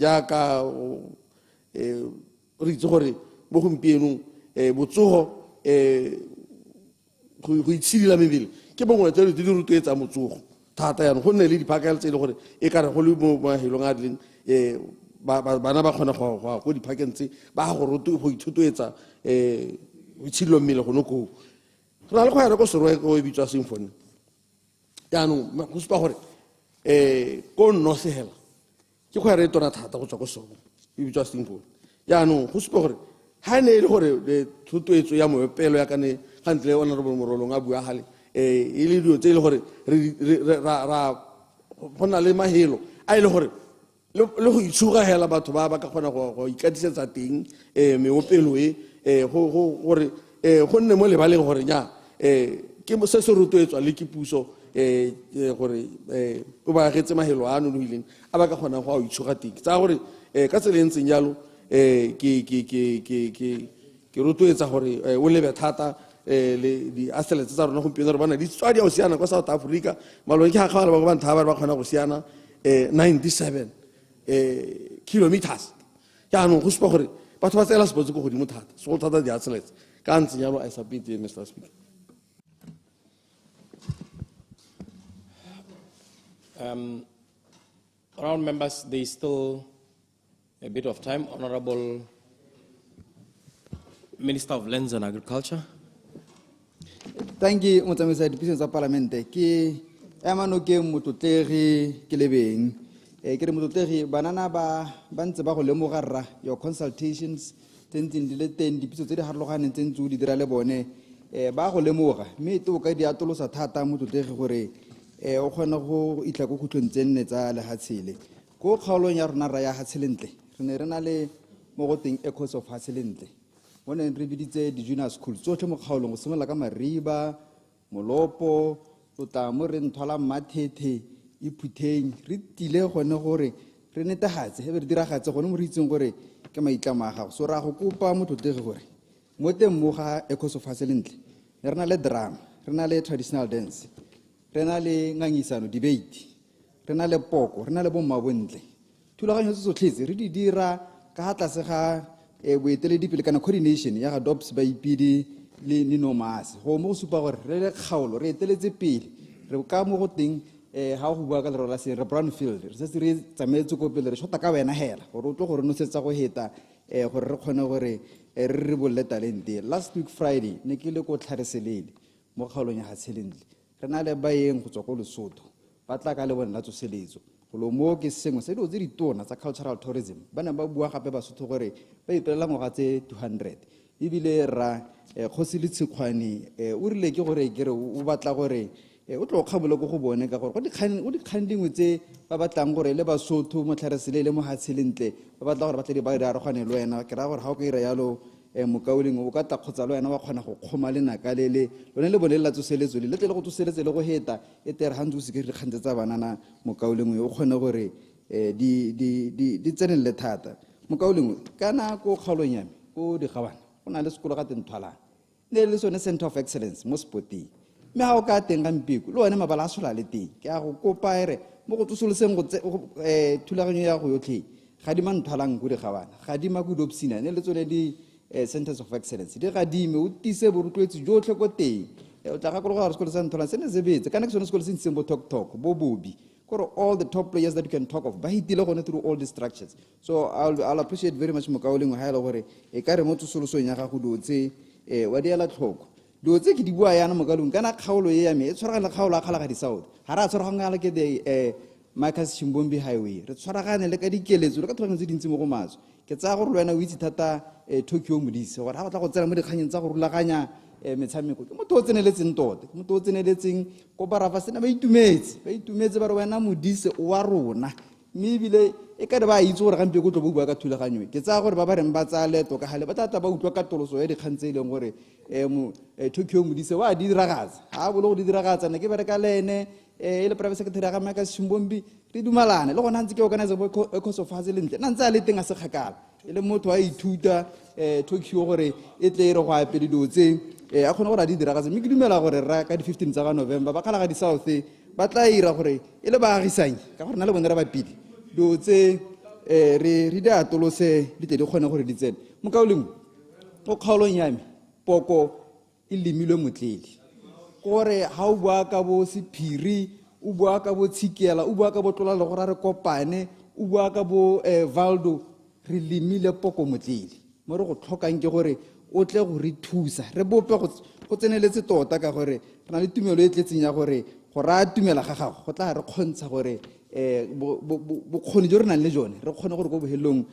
jaaka re itse gore mo gompienong botsogo go itshidila mebele ke bongwe tse di rotloetsang botsogo thata yana go nne le diphaka tse e le gore e kare go le mo mahelong a dileng bana ba kgona go diphakeng tse ba go ithutoetsa go itshidilo mmele go no koo go na le go yana ko seroe ko e bitswa symphony yaanong go supa gore ko nnose hela ke go ya re tona thata go tswa ko sobo e bitswa symphony yaanong go supa gore ga ne e le gore thutoetso ya moepelo ya kane gantle o na re morolong a bua gale e le dilo tse e le gore go na le mahelo a e le gore le go itshuga hela batho ba ka kgona go ikatisetsa teng meopelo gore go nne mo lebaleng gore nya ke se se rotloetswa le ke puso gore o ba agetse mahelo a nonofileng a ba ka kgona go a itshuga teng tsa gore ka tsela e ntseng jalo ke rotloetsa gore o lebe thata le di-athletes tsa rona gompieno re bona di tswa di a go siana kwa South Africa malong ke ga gagala ba ba ntha ba kgona go siana 97 kilometers yaanong go supa gore batho ba tseela sports ko godimo thata segolo thata di-athletes ka ntseng jalo I submit Mr. Speaker. Round members, there is still a bit of time. Honorable Minister of Lands and Agriculture. Thank you, Mr. Deputy of Parliament. Ki amanoke mutoteri kilebeng. Ke mutoteri banana ba bantse ba go lemogara your consultations tsentseng di le teng dipitso tse di harologaneng tsentse di dira le bone ba go lemoga mme to ka di atolosa thata mototegi gore o kgona go itla go khutlong tsenne tsa lehatshele go kgaolong ya rona ra ya hatshelentle re ne re na le mo go teng echoes of hatshelentle mo ne re biditse di junior schools tsotlhe mo kgaolong go simola ka Mariba Molopo o tla mo re nthola Mathethe Iphutheng re tile gone gore re netegatse he re diragatse gone mo re itseng gore ke maitlamo a gago so ra go kopa mototegi gore mo teng mo ga echoes of hatshelentle re na le drama re na le traditional dance re na le ngangisano debate re na le poko re na le bommabontle thulaganyo tse tsotlhetse re di dira ka ga tlase ga boeteledipele kana coordination ya ga DOPS ba ipidi le Ninomase go mo go supa gore re le kgaolo re eteletse pele re ka mo go teng ha go bua ka le rola se re Brownfield re se re tsamaetse ko pele re shota ka wena hela gore o tlo gore no setsa go heta gore re kgone gore re bolle talente last week Friday ne ke le ko tlhareselele mo kgaolong ya Hatshelentle re na le baeng go tswa go Lesotho ba tla ka le bona tsoseletso go lo mo ke sengwe se dilo tse di tona tsa cultural tourism ba ne ba bua gape ba Sotho gore ba ipelela ngwaga tse 200 ebile ra kgosi le tshikgwane o rile ke gore ke re o batla gore o tlo kgabola go bone ka gore go dikgang dingwe tse ba batlang gore le Basotho mo Tlhareselele mo Hatshelentle ba batla gore ba tle di ba arogane le wena ke ra gore ha o ka ira yalo mokauleng o ka tla kgotsa le wena wa kgona go kgoma le naka lele lone le bone la tsoseletso le tle le go tsoseletse le go heta e tere hantse o se ke re kgantse tsa banana mokauleng o kgone gore di tsenelle thata mokauleng kana ko kgaolong yame ko digabana go na le sekolo ga Tenthwalana ne le sone Center of Excellence mo sporting mme ha o ka teng ga Mpiko le one mabala a sola le teng ke a go kopa ere mo go tsosoloseng go thulaganyo ya go yotlhe ga di Manthwalang go digabana ga di Makudopsina ne le tsone di Centers of Excellence di ga dime o tise borutloetsi jotlhe go teng o tla ga go ga sekolo sa Nthola se ne se betse kana ke sone sekolo se ntse bo talk bo bobi kore all the top players that you can talk of ba hitile gone through all these structures so I'll appreciate very much mokauleng ha ile gore e ka re mo tsosolosong ya ga go dotse wa di ela tlhoko dotse ke di bua yana mokauleng kana kgaolo ye ya me e tshwaragala kgaolo a kgala ga di South ha ra tshwaragala ke the Marcus Chimbombi Highway re tshwaragane le ka dikeletso le ka thulaganyo tse dintsi mo go matswe ke tsaya gore le wena o itse thata Tokyo Modise gore ga ba tla go tsena mo dikganyeng tsa go rulaganya metshameko ke motho o tseneletseng tota ke motho o tseneletseng ko Barafa sena ba itumetse ba re wena Modise o wa rona mme ebile e ka re ba itse gore gampe go tlo bua ka thulaganyo ke tsaya gore ba ba reng ba tsaya leto ka gale ba tla ba utlwa katoloso ya dikgang tse e leng gore Tokyo Modise wa di diragatsa ha bolo go di diragatsa ne ke bereka le ene e le private secretary ga Marcus Chimbombi re dumalane le gona ntse ke organize bo cause of hazel ntle na ntse a le teng a se kgakala e le motho a ithuta Tokyo gore e tle re go apedi dilo tse a khona gore a di diragatsa mme ke dumela gore ra ka di 15 tsa November ba khala ga di South ba tla ira gore e le baagisanye ka gore na le bone ra ba pidi dilo tse re di atolose di tle di kgone gore di tsene mo kaoleng go kgaolong yame poko e lemilwe motledi gore ha o bua ka bo Sephiri o bua ka bo Tshikela o bua ka bo Tlola le gore re kopane o bua ka bo Valdo re lemile poko motledi mo re go tlhokang ke gore o tle go re thusa re bope go tseneletse tota ka gore re na le tumelo e tletseng ya gore go ra tumela ga gago go tla re kgontsha gore bokgoni jo re nang le jone re kgone gore go bohelong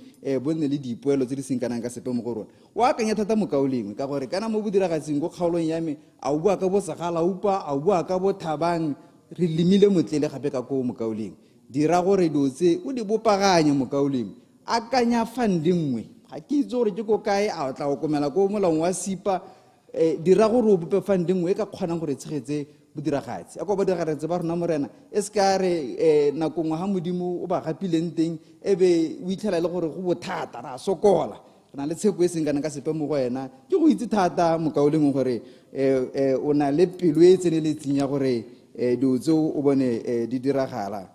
bo nne le dipoelo tse di seng kanang ka sepe mo go rona o akanya thata mo kaolengwe ka gore kana mo bodiragatsing go kgaolong yame a o bua ka bo Segala upa a o bua ka bo Thabang re limile motlele gape ka ko mo kaoleng dira gore dotse o di bopaganye mo kaoleng akanya fundingwe ga ke itse gore ke go kae a tla go komela ko molaong wa sipa dira gore o bope fundingwe e ka kgonang gore tshegetse bodiragatsi a go bodiragatsi ba rona morena e ska re nakong ha modimo o ba gapileng teng ebe o itlhela le gore go bothata ra sokola na le tshepo e seng kana ka sepe mo go wena ke go itse thata mo kaoleng gore o na le pelo e tseneletseng ya gore dilo tseo o bone di diragala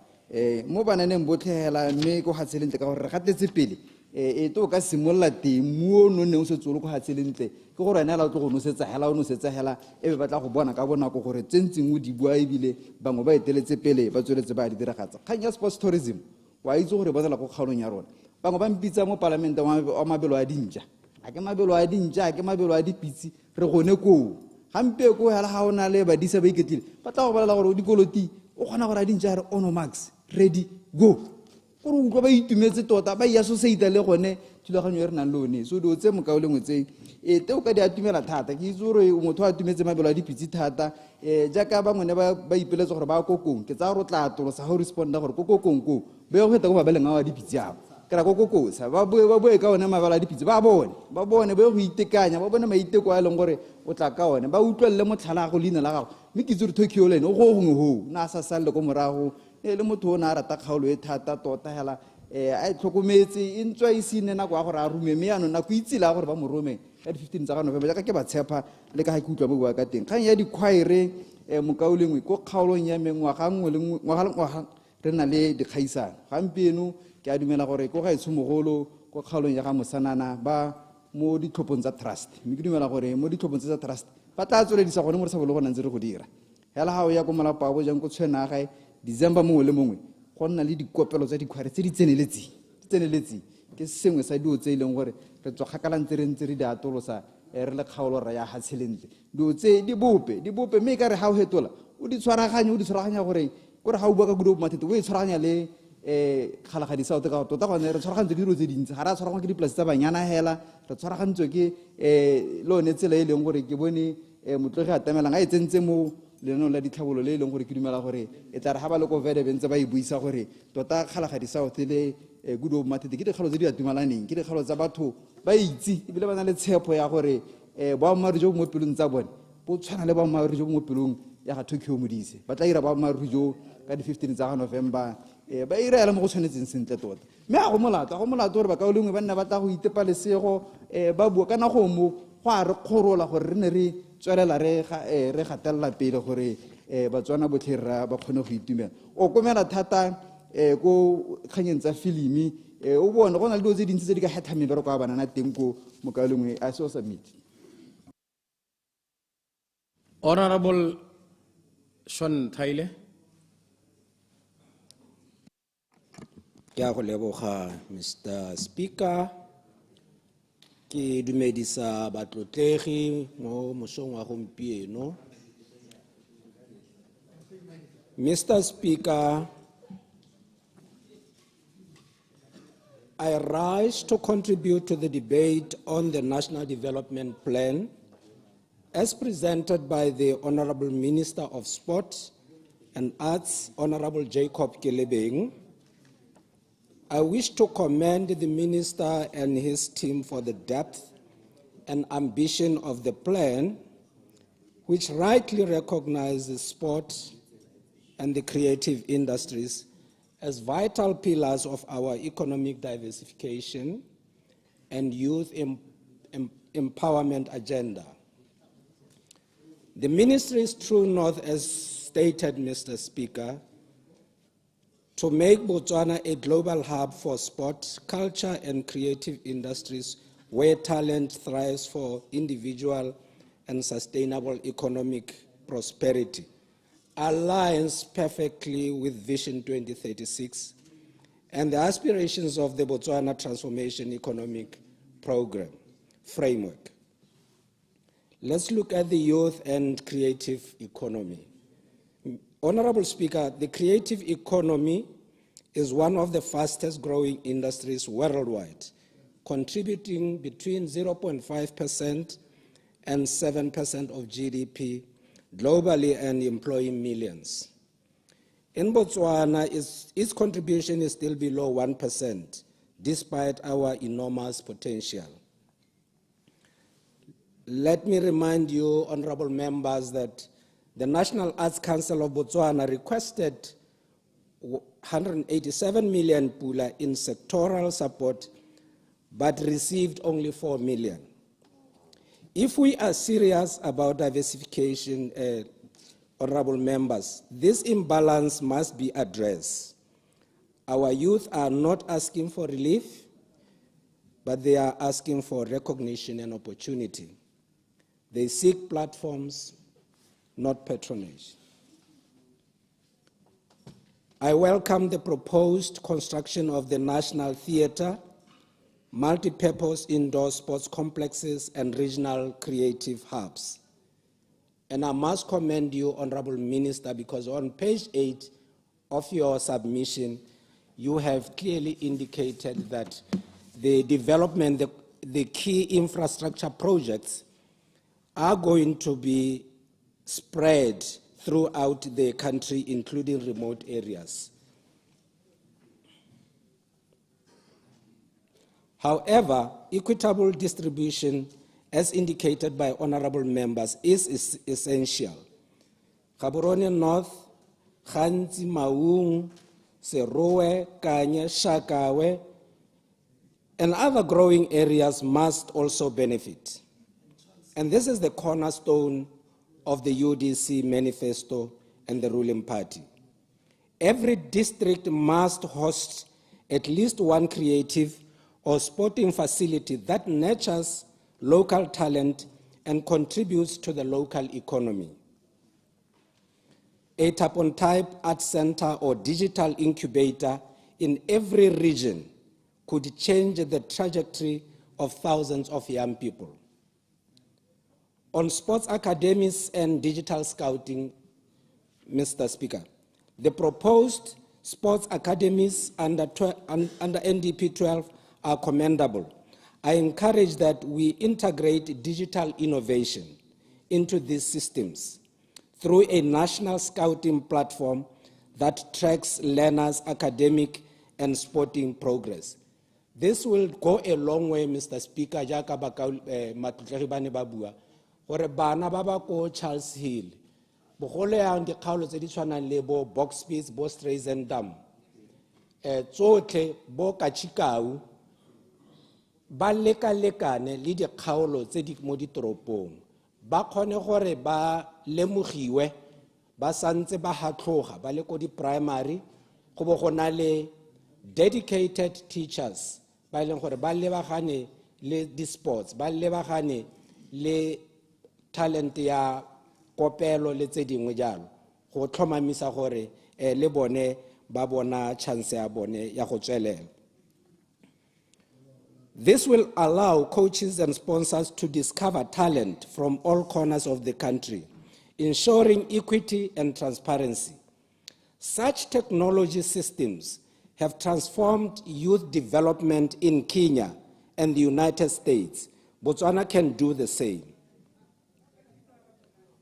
mo bananeng botlhela mme go hatselentle ka gore re gatetse pele e to ka simolla teng mo no ne o se tsolo go hatselentle ke gore ena la tlo go nosetsa hela o nosetsa hela e be batla go bona ka bonako gore tsentseng o di bua ebile bangwe ba eteletse pele ba tsweletse ba di diragatsa kgang ya sports tourism wa itse gore ba tsela go kgaolong ya rona bangwe ba mpitsa mo parlamente wa mabelo a dintja a ke mabelo a dintja a ke mabelo a dipitsi re gone ko gampe ko hela ga ona le ba disa ba iketlile ba tla go bolela gore o dikoloti o kgona gore a dintja re ono max ready go gore utlwa ba itumetse tota ba ya associate le gone thulaganyo e re nang le one so dio tse mokaolengwe tse te o ka di atumela thata ke itse gore motho a tumetse mabelo a dipitsi thata jaaka ba ngone ba ipeletse gore ba kokong ke tsa go tla tolosa go responda gore kokong ko be go heta go babeleng a dipitsi ao kra kokokosa ba boe ka one mabelo a dipitsi ba bone be go itekanya ba bone maiteko a leng gore o tla ka one ba utlwelle motlhala go leina la gago mme ke itse Tokyo lene o go gongwe ho na sa salle ko morago le motho o na rata kgaolo e thata tota hela a tlhokometse e ntswa e sine nako ya gore a rume mme yana nako itsela gore ba mo rome ka di 15 tsa November ka ke ba tshepa le ka ga ke utlwa mo bua ka teng kgang ya dikhwaire mokaolengwe ko kgaolong ya mengwaga nngwe le ngwaga re na le dikgaisano gampieno ke a dumela gore ko ga itshomogolo ko kgaolong ya ga Mosanana ba mo ditlhophong tsa trust mme ke dumela gore mo ditlhophong tsa trust ba tla tsweledisa gone mo re sa bolo go nang tse re go dira hela ga o ya ko molapa bo jang ko tshwenagae December mongwe le mongwe go nna le dikopelo tsa dikhware tse di tseneletseng ke sengwe sa dio tse e leng gore re tswa kgakala ntse re di atolosa re le kgaolo ra ya hatshelentle dio tse di bope mme ka re ha o hetola o di tshwaraganya gore gore ha o bua ka Good Hope Matete o e tshwaraganya le kgalagadi South ka tota gone re tshwaragantse dilo tse dintsi ga ra tshwaraganya ke dipolasi tsa banyana hela re tshwaragantswe ke lone tsela e leng gore ke bone motlogi a tamelang a e tsentse mo lenanong la ditlhabolo le e leng gore ke dumela gore e tla re ga ba le ko vede bentse ba e buisa gore tota kgalagadi South le Good Hope Matete ke dikgalo tse di atumalaneng ke dikgalo tsa batho ba itse ebile ba na le tshepo ya gore boammaaruri jo mo pelong tsa bone bo tshwana le boammaaruri jo mo pelong ya ga Tokyo Modise ba tla ira boammaaruri jo ka di 15 tsa November ba ira ela mo go tshwanetseng sentle tota mme a go molato gore ba kaolengwe ba nna ba tla go itepa lesego ba bua kana go mo go a re kgorola gore re ne re tswelela re gatelela pele gore batswana botlhe ra ba kgone go itumela o komela thata ko kganyeng tsa filimi o bone go na le dilo tse dintsi tse di ka hetha mebereko a banana teng ko mokaolengwe a se o submit Honorable Sean Thaile. Ke a go leboga Mr. Speaker ke dumedisa batlotlegi mo mosong wa gompieno Mr. Speaker I rise to contribute to the debate on the National Development Plan as presented by the Honorable Minister of Sport and Arts, Honorable Jacob Kelebeng. I wish to commend the Minister and his team for the depth and ambition of the plan, which rightly recognizes sport and the creative industries as vital pillars of our economic diversification and youth empowerment agenda. The ministry's true north, as stated, Mr. Speaker, to make Botswana a global hub for sport, culture, and creative industries where talent thrives for individual and sustainable economic prosperity, aligns perfectly with Vision 2036 and the aspirations of the Botswana Transformation Economic Program framework. Let's look at the youth and creative economy. Honorable Speaker, the creative economy is one of the fastest growing industries worldwide, contributing between 0.5% and 7% of GDP globally and employing millions. In Botswana, its contribution is still below 1%, despite our enormous potential. Let me remind you, honorable members, that the National Arts Council of Botswana requested 187 million pula in sectoral support, but received only 4 million. If we are serious about diversification, honorable members, this imbalance must be addressed. Our youth are not asking for relief, but they are asking for recognition and opportunity. They seek platforms, not patronage. I welcome the proposed construction of the National Theatre, multi-purpose indoor sports complexes, and regional creative hubs. And I must commend you, Honorable Minister, because on page 8 of your submission, you have clearly indicated that the development, the key infrastructure projects are going to be spread throughout the country, including remote areas. However, equitable distribution, as indicated by honorable members, is essential. Gaborone North, Khanzi, Maung, Serowe, Kanye, Shakawe, and other growing areas must also benefit. And this is the cornerstone of the UDC manifesto and the ruling party. Every district must host at least one creative or sporting facility that nurtures local talent and contributes to the local economy. A type-on-type art center or digital incubator in every region could change the trajectory of thousands of young people. On sports academies and digital scouting, Mr. Speaker, the proposed sports academies under NDP 12 are commendable. I encourage that we integrate digital innovation into these systems through a national scouting platform that tracks learners' academic and sporting progress. This will go a long way, Mr. Speaker, jaka matlutlegi ba ne ba bua gore bana ba ba ko Charles Hill bogole yang dikgaolo tse di tshwanang le bo Bokspeeds, bo Streisandam tsotlhe bo Kachikau ba leka-lekane le dikgaolo tse di mo ditoropong ba kgone gore ba lemogiwe ba santse ba hatloga ba le ko di-primary go bo go na le dedicated teachers ba leng gore ba lebagane le di-sports ba lebagane le talent ya kopelo le tse dingwe jalo go tlhomamisa gore le bone ba bona chance ya bone ya go tswelela. This will allow coaches and sponsors to discover talent from all corners of the country, ensuring equity and transparency. Such technology systems have transformed youth development in Kenya and the United States, Botswana can do the same.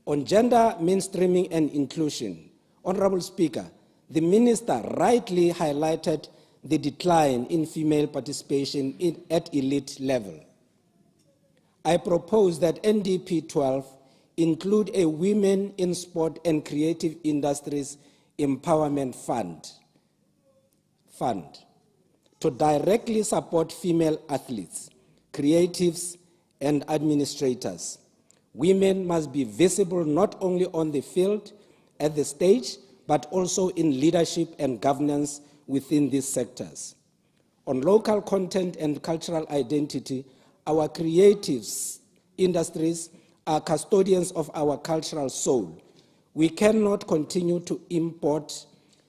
On gender mainstreaming and inclusion, Honorable Speaker, the Minister rightly highlighted the decline in female participation at elite level. I propose that NDP 12 include a Women in Sport and Creative Industries Empowerment Fund to directly support female athletes, creatives, and administrators. Women must be visible not only on the field, at the stage, but also in leadership and governance within these sectors. On local content and cultural identity, our creatives industries are custodians of our cultural soul. We cannot continue to import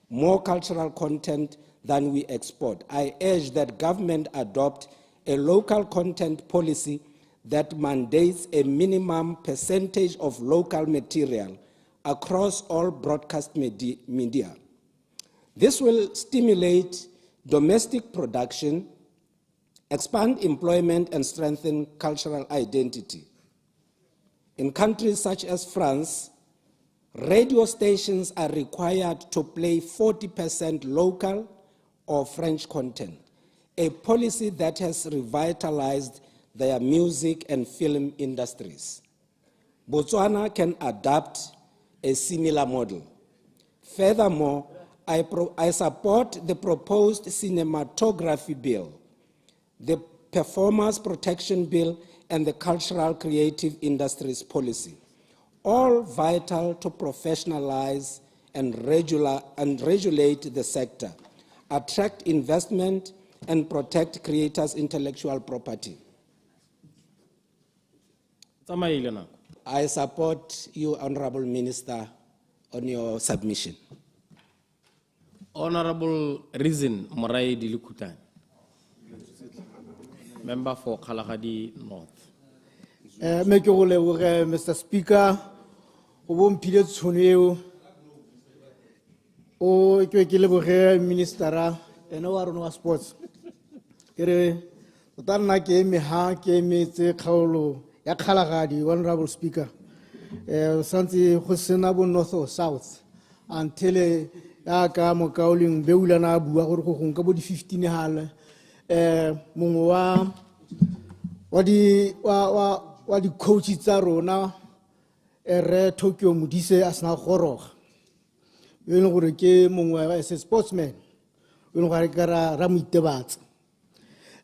more cultural content than we export. I urge that government adopt a local content policy that mandates a minimum percentage of local material across all broadcast media. This will stimulate domestic production, expand employment, and strengthen cultural identity. In countries such as France, radio stations are required to play 40% local or French content, a policy that has revitalized their music and film industries. Botswana can adopt a similar model. Furthermore, I support the proposed cinematography bill, the performance protection bill, and the cultural creative industries policy, all vital to professionalize and regulate the sector, attract investment, and protect creators' intellectual property. I support you, Honorable Minister, on your submission. Honorable Reason Morai Dilukutan, member for Kalahadi North. Mr. Speaker, Minister, sports. Honorable Speaker. Santi Hosenabo North or South, until Aka Mokauling, Beulana, Buaho, Kabudi 15 Hall, Mungwa, what the coaches are now, Tokyo Mudise as now horror. We know what came as a sportsman. We know Ramitebat.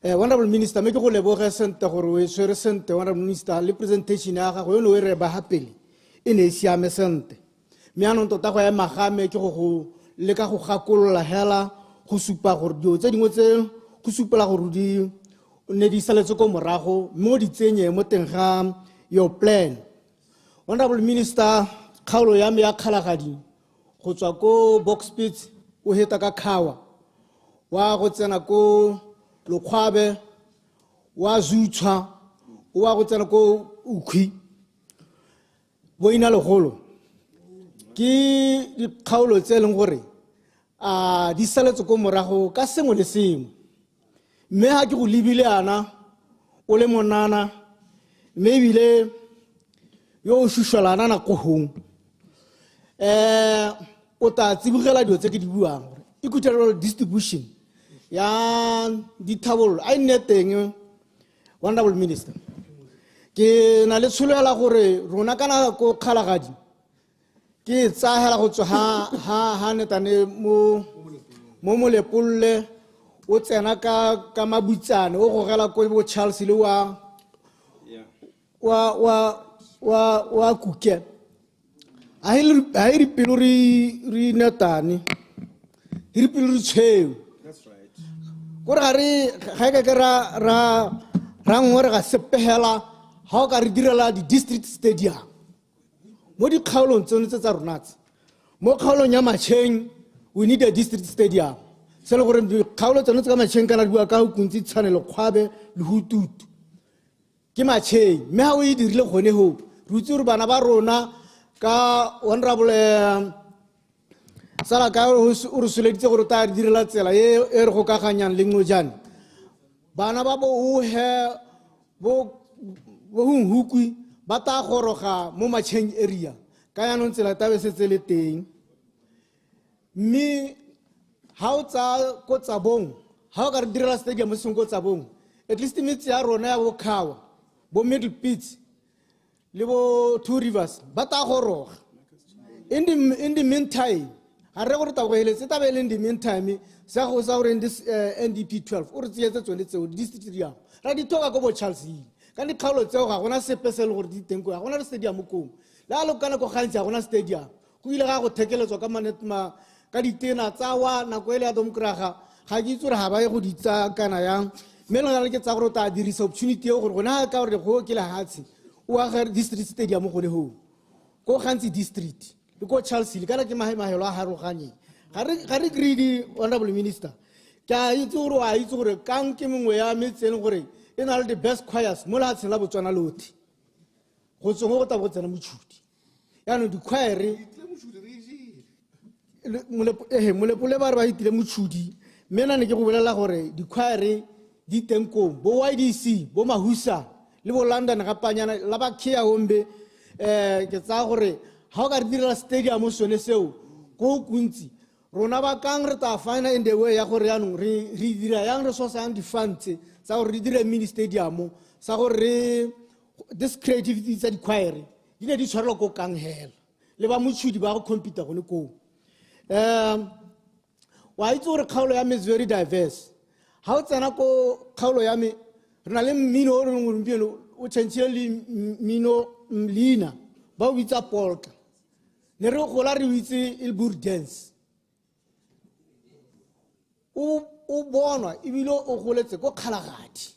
Honorable Minister, make a whole center or center, Honorable Minister, representation of where happily in a siamescent. Mianon to Tawa Mahame, Leka Hakula Hela, Husupa Hordio, Zedimotel, Husupla Hordi, Nedi Saletoko Moraho, Moditene, Motenham, your plan. Honorable Minister, Kaulo Yamia Kalahadi, Hotsako, Box Pit, Uhetaka Kawa, Wa Hotsanako. Lokwabe wa zucha wa go tsena ko ukhi boina le holo ke di khaolo tse leng gore di saletse ko morago ka sengwe le sengwe mme ha ke go libile ana o le monana mme bile yo o shushwalana na go hong o ta tsibogela dio tse ke di buang equitable distribution ya dithabolo a nneteng Honorable Minister ke na le tsholela gore rona kana ko khalagadi ke tsahela go tswa ha netane mo molepolle o tsena ka mabutsane o go gela ko bo Charles le wa kuke a iri pelo ri netane iri pelo ri tshweu. Korari Hagara Rangor Sepehela, how can the district stadium? Modi Kaulon Sonats Mo Kaulon Yama chain, we need a district stadium. Celebrate the Kaulon Sonatama chain can do a cow kunti channel of Quabe, Luhutut. Kima chain, Maui di Lohoneho, Rutur Banabarona, Ka Honorable sala ka o re soleditse gore ta re direla tsela e re go kaganyang le ngojane bana ba bo hukwi ba ta goroga mo matšheng area ka yanong tsela tabe setse le teng mme ha o tsa ko tsabong ha o ka re direla stadium mo seng ko tsabong at least metse ya rona ya bo Khawa bo Middle Pits le bo Two Rivers ba ta goroga in the meantime ha re gore ta go heletse ta be in the meantime sa go sa gore this NDP 12 o re tsietse tsone tseo di stadium ra di toka go bo Charles Hill ka di kgaolo tseo ga gona sepe se le gore di teng go ga gona stadium ko la lo kana go gantsi ga gona stadium go ile ga go thekeletswa ka manetma ka ditena tsa wa na go ile ya domkraga ga ke itse re ha ba go ditsa kana yang mme le ga ke tsa gore ta dirisa opportunity e gore gona ka gore go ke la hatsi o aga district stadium go le ho go gantsi district le go Charles Hill kana ke mahelo a haroganye ga re greedy honorable minister ka itse gore wa itse gore kang ke mongwe ya metseng gore e na le the best choirs mo la tsela Botswana lothi go tsongo go ta go tsena motšhudi ya no di choir molepole ba re ba itile motšhudi mme nna ne ke go bolela gore di choir di teng ko bo YDC bo Mahusa le bo London ga panyana la ba Kia Hombe ke tsa gore ha o ka re direla stadium sone seo go kuntsi rona ba kang re ta fina in the way ya gore yanong re dira yang re sosa yang di funds sa gore re dire mini stadium sa gore this creativity tsa di choir di ne di tshwarela ko kang hela le ba motšhudi ba go compete go le ko wa itse gore kgaolo ya me is very diverse ha o tsena ko kgaolo ya me re na le mmino o re ngompieno o tshentse le mmino leina ba o bitsa polka ne re gola re itse Ilbur dance o bonwa ebile o goletse ko Kgalagadi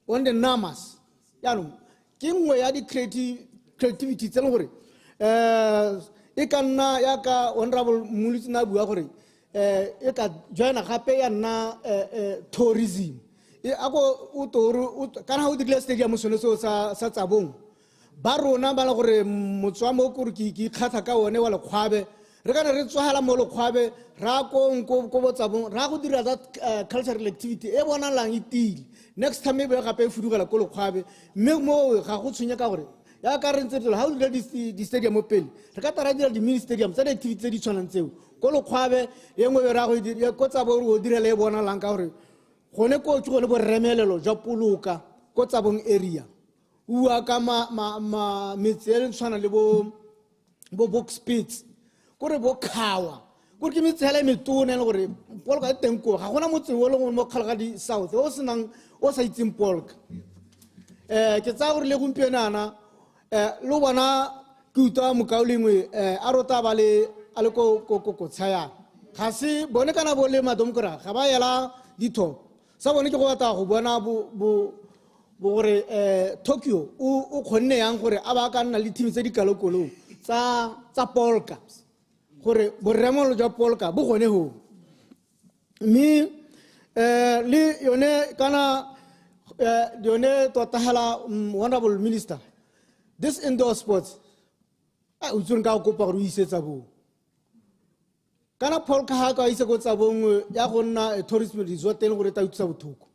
on the numbers yanong ke nngwe ya di creativity tse le gore e ka nna ya ka honorable Mulitsi na bua gore e ka joina gape ya nna tourism e ako o toro kana o dirile stadium sone so sa tsabong ba rona ba le gore motswa mo gore ke kgatha ka one wa lekgwabe re kana re tswala mo lekgwabe ra ko botsabong ra go dira that cultural activity e bona lang itile next time e be gape e fudugela ko lekgwabe mme mo ga go tshwenya ka gore ya ka re ntse tlo ha o dira di stadium pele re ka tara dira di mini stadium tsa di activity tse di tshwanang tseo ko lekgwabe e ngwe ra go dira ko tsabong go dira le e bona lang ka gore gone ko ke gone bo remelelo jwa poloka ko tsabong area ua ka metsele tshwana le bo box pits gore bo Khawa gore ke metsele metone le gore polka e teng ko ga gona motse o le mo Kgalagadi South o senang o sa itseng polka ke tsa gore le gompienana lo bona ke utlwa mokaolengwe a rota ba le a le ko tshaya ga se bone kana bo le madomkora ga ba yela ditho sa bone ke go batla go bona bo gore Tokyo o khonne yang gore a ba ka nna le team tse di kalokolo tsa polka gore boremolo jwa polka bo gone ho mme le yone kana yone tota hala honorable minister this indoor sports o tsong ka go kopa gore o isetsa bo kana polka ha ka ise go tsabong ya go nna tourism resort le gore ta utsa bothoko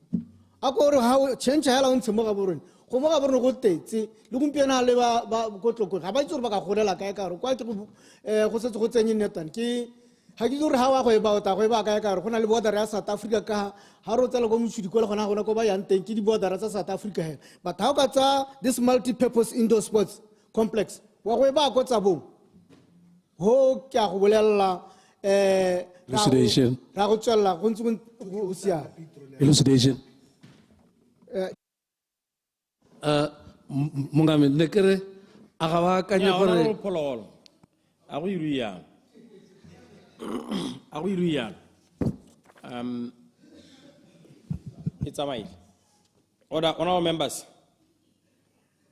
a go re ha change hala o ntse mo ga borone go mo ga borone go tetse le gompiena le ba go tloko ga ba itse gore ba ka golela kae ka re kwa ke go setse go tsenye netan ke ha ke gore ha wa go e ba o ta go e ba kae ka re go na le border ya South Africa ka ha ro tsela go motšhudi ko le gona gona ko ba yang teng ke di border tsa South Africa he but how ka tsa this multi-purpose indoor sports complex wa go e ba go tsabong ho ke a go bolella elucidation ra go tswella go ntse go sia elucidation Mongame ne kere a ga ba kanye gore phologolo a go iruya it's a mile honorable members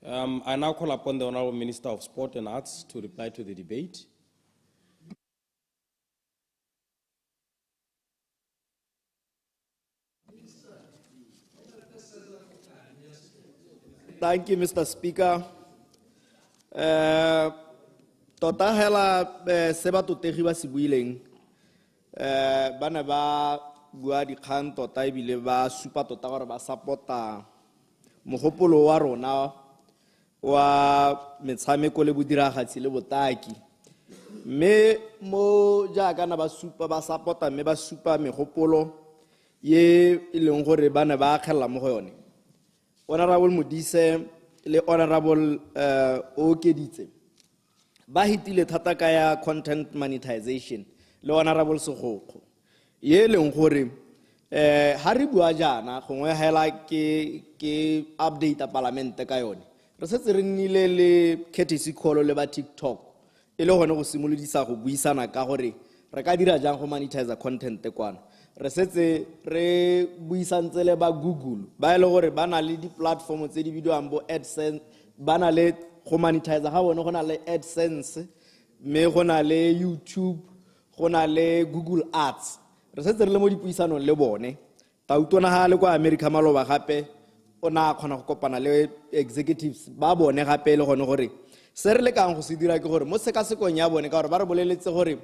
I now call upon the Honorable Minister of Sport and Arts to reply to the debate. Thank you, Mr. Speaker. tota hela se ba totegi ba se buileng ba ne ba bua dikgang tota ebile ba supa tota gore ba supporta mogopolo wa rona wa metshameko le bodiragatsi le botaki mme mo jaaka na ba supa ba supporta mme ba supa megopolo ye e leng gore ba ne ba akgella mo go yone Honorable Modise le Honorable Okeditse ba hitile thata ka ya content monetization le Honorable Segokgo ye leng gore ha re bua jana gongwe hela ke update a parlamente ka yone re setse re nnile le courtesy call le ba TikTok e le gone go simolodisa go buisana ka gore re ka dira jang go monetize content kwana re setse re buisantse le ba Google ba ile gore ba na le di platform tse di bidiwang bo AdSense ba na le go monetize ga bone go na le AdSense me go na le YouTube go na le Google Ads re setse re le mo dipuisanong le bone ta utona ha le kwa America maloba gape ona khona go kopana le executives ba bone gape le gone gore se re le kang go se dira ke gore mo se ka sekong ya bone ka gore ba re boleletse gore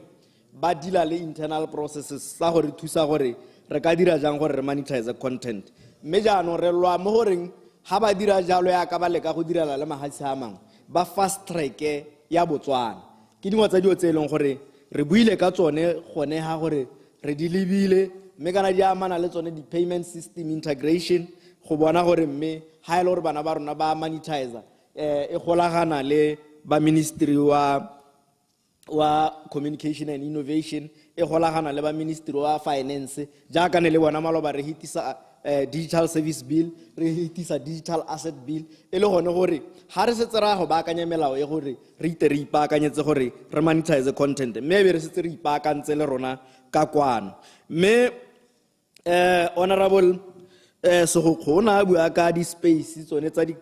ba dila le internal processes sa gore thusa gore re ka dira jang gore re monetize content mme jaanong re lwa mo goreng ha ba dira jalo ya ka ba le ka go direla le mahatsi a mang ba fast track ya Botswana ke dingwe tsa dio tse eleng gore re buile ka tsone gone ha gore re di lebile mme kana di amana le tsone di payment system integration go bona gore mme ha ile gore bana ba rona ba monetize e golagana le ba ministry wa communication and innovation e golagana le ba ministry wa finance jaaka ne le bona maloba re hitisa digital service bill re hitisa digital asset bill e le gone gore ha re setse ra go baakanya melao e gore re ite re ipaakanyetse gore re monetize content mme be re setse re ipaakantse le rona ka kwano mme honorable Segokgo na bua ka di space tsone tsa di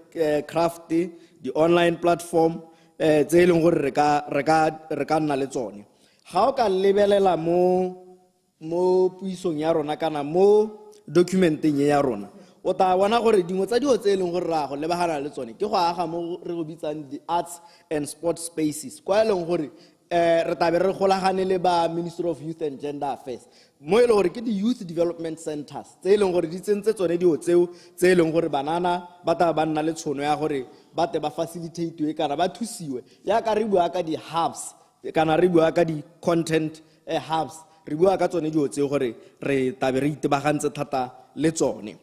craft di online platform tse leng gore re ka nna le tsone ga o ka lebelela mo puisong ya rona kana mo documenteng ya rona o ta bona gore dingwe tsa dio tse leng gore ra go lebagana le tsone ke go aga mo re go bitsang di arts and sports spaces kwa leng gore re tabe re golagane le ba Ministry of Youth and Gender Affairs mo e le gore ke di youth development centers tse leng gore di tsentse tsone dio tseo tse leng gore banana ba ta ba nna le tshono ya gore ba te ba facilitate kana ba thusiwe ya ka re bua ka di hubs kana re bua ka di content hubs re bua ka tsone dio tseo gore re tabe re itebagantse thata le tsone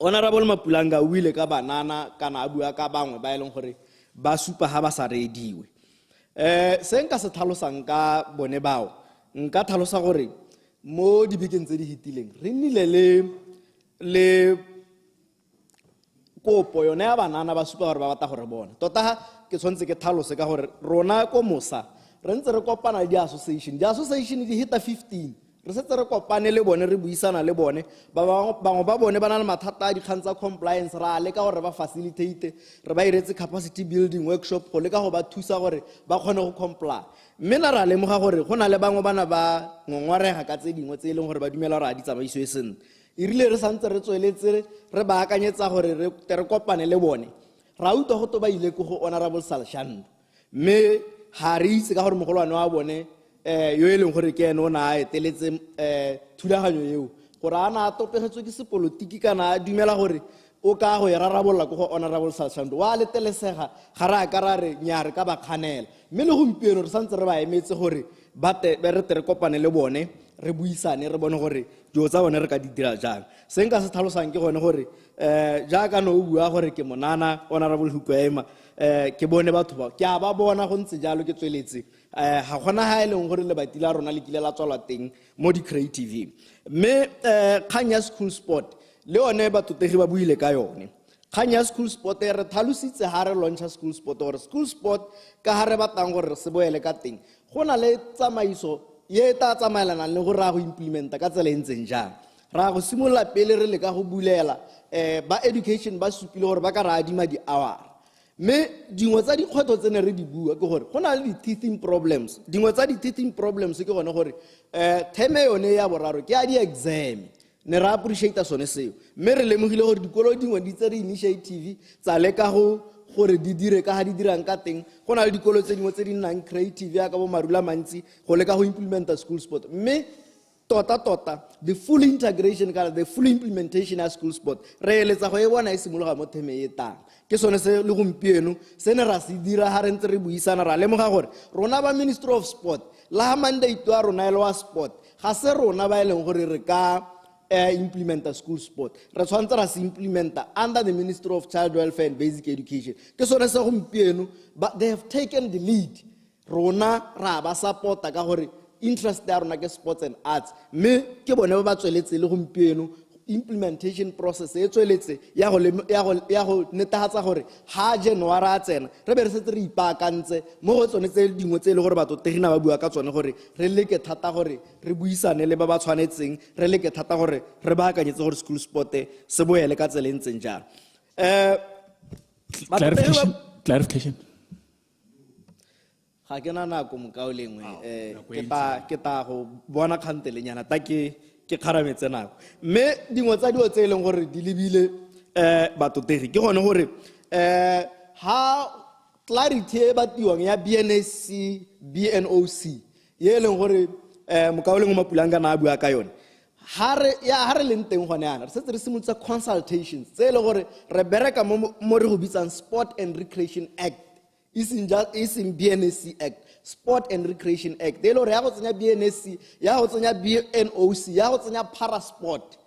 Honorable Mapulanga o ile ka banana kana a bua ka bangwe ba eleng gore ba supa ha ba sa rediwe se nka se tlhalosang ka bone bao nka tlhalosa gore mo dibekeng tse di hitileng re nnile le kopo yone ya banana ba supa gore ba bata gore bona tota ke tshwantse ke tlhalose ka gore rona ko mosa re ntse re kopana di association di hita 15 re setse re kopane le bone re buisana le bone bangwe ba bone ba na le mathata a dikgang tsa compliance ra le ka gore ba facilitate re ba iretse capacity building workshop go le ka go ba thusa gore ba kgone go comply mme na ra lemoga gore go na le bangwe bana ba ngongwarega ka tse dingwe tse e leng gore ba dumela gore a di tsamaiso e sente e rile re santse re tsweletse re ba akanyetsa gore re kopane le bone ra utlwa go to ba ile go Honorable Salshando mme ha re itse ka gore mogolwane wa bone yo e leng gore ke ene o na a eteletse thulaganyo eo gore a na a topegetswe ke sepolotiki kana a dumela gore o ka go e rarabolola ko go Honorable Salshando wa letelesega ga re a ka ra re nya re ka ba kganela mme le gompieno re santse re ba emetse gore re te re kopane le bone re buisane re bone gore dio tsa bone re ka di dira jang se nka se tlhalosang ke gone gore jaaka no o bua gore ke monana Honorable Hukwema ke bone batho ba ke a ba bona go ntse jalo ke tsweletse ga gona ha eleng gore le batila rona le kile la tswala teng mo di creative mme khanya school sport le one batotegi ba buile ka yone khanya school sport re thalositse ha re launcha school sport or school sport ka ha re batang gore se boele ka teng gona le tsamaiso ye ta tsamaelana le go ra go implementa ka tsela entseng jang ra go simolla pele re le ka go bulela ba education ba supile gore ba ka ra adima di hour me dingwe tsa dikgwetlho tse ne re di bua ke gore go na le di-teething problems dingwe tsa di-teething problems ke gone gore theme yone ya boraro ke ya di-exam ne ra appreciata sone seo mme re lemogile gore dikolo dingwe di tsere initiative tsa leka go gore di dire ka ha di dirang ka teng go na le dikolo tse dingwe tse di nnang creative ya ka bo Marula Mantsi go leka go implementa school sport mme tota the full integration kana the full implementation ya school sport re eletsa go e bona e simologa mo theme e tang ke sone se le gompieno se ne ra se dira ha re ntse re buisana ra lemoga gore rona ba Ministry of Sport la mandate wa rona ile wa sport ga se rona ba eleng gore re ka implementa school sport re tshwantse ra se implementa under the Ministry of Child Welfare and Basic Education ke sone se gompieno but they have taken the lead rona ra ba supporta ka gore interest ya rona ke sports and arts me ke bone ba tsweletse le gompieno implementation process e tsweletse ya go netefatsa gore ha January a tsena re be re setse re ipaakantse mo go tsone tse dingwe tse le gore batho tegina ba bua ka tsone gore re leke thata gore re buisane le ba ba tshwanetseng re leke thata gore re baakanyetse gore school sport se boele ka tsela ntseng jalo clarification ga ke na nako mokao lengwe ke ta go bona khantele nyana ta ke kgarametse nako mme dingwe tsa dio tse leng gore di lebile batotegi ke gone gore ha clarity e batiwang ya BNSC BNOC ye leng gore mokao lengwe mapulanga na bua ka yone ha re leng teng gone yana re setse re simolotsa consultations tse le gore re bereka mo re go bitsang Sport and Recreation Act is in BNSC Act, Sport and Recreation Act. They lo re ya go tsenya BNSC, ya go tsenya BNOC, ya go tsenya Parasport,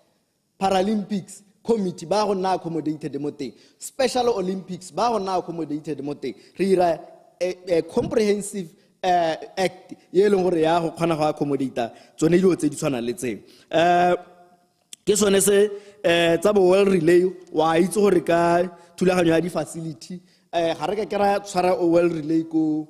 Paralympics Committee ba go na accommodated mo teng, Special Olympics ba go na accommodated mo teng. Re ira a comprehensive act ye leng gore ya go khona go accommodate tsone dilo tse di tshwana le tseng. Ke sone se tsa bo well relay wa itse gore ka thulaganyo ya di facility ga re ka ra tshwara well relay ko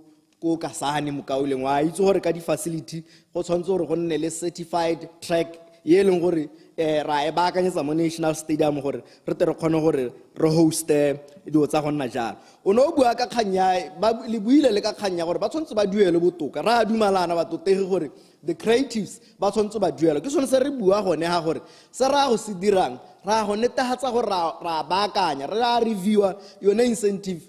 Kasane mokaoleng wa itse gore ka di facility go tshwanetse gore go nne le certified track ye leng gore ra e baakanyetsa mo National Stadium gore re tle re kgone gore re host dilo tsa go nna jalo o no bua ka kganya ba le buile le ka kganya gore ba tshwanetse ba duele botoka ra dumalana ba totegi gore the creatives ba tshwanetse ba duela ke sone se re bua gone ha gore se ra go se dirang ra go netefatsa gore ra baakanya ra reviewa yone incentive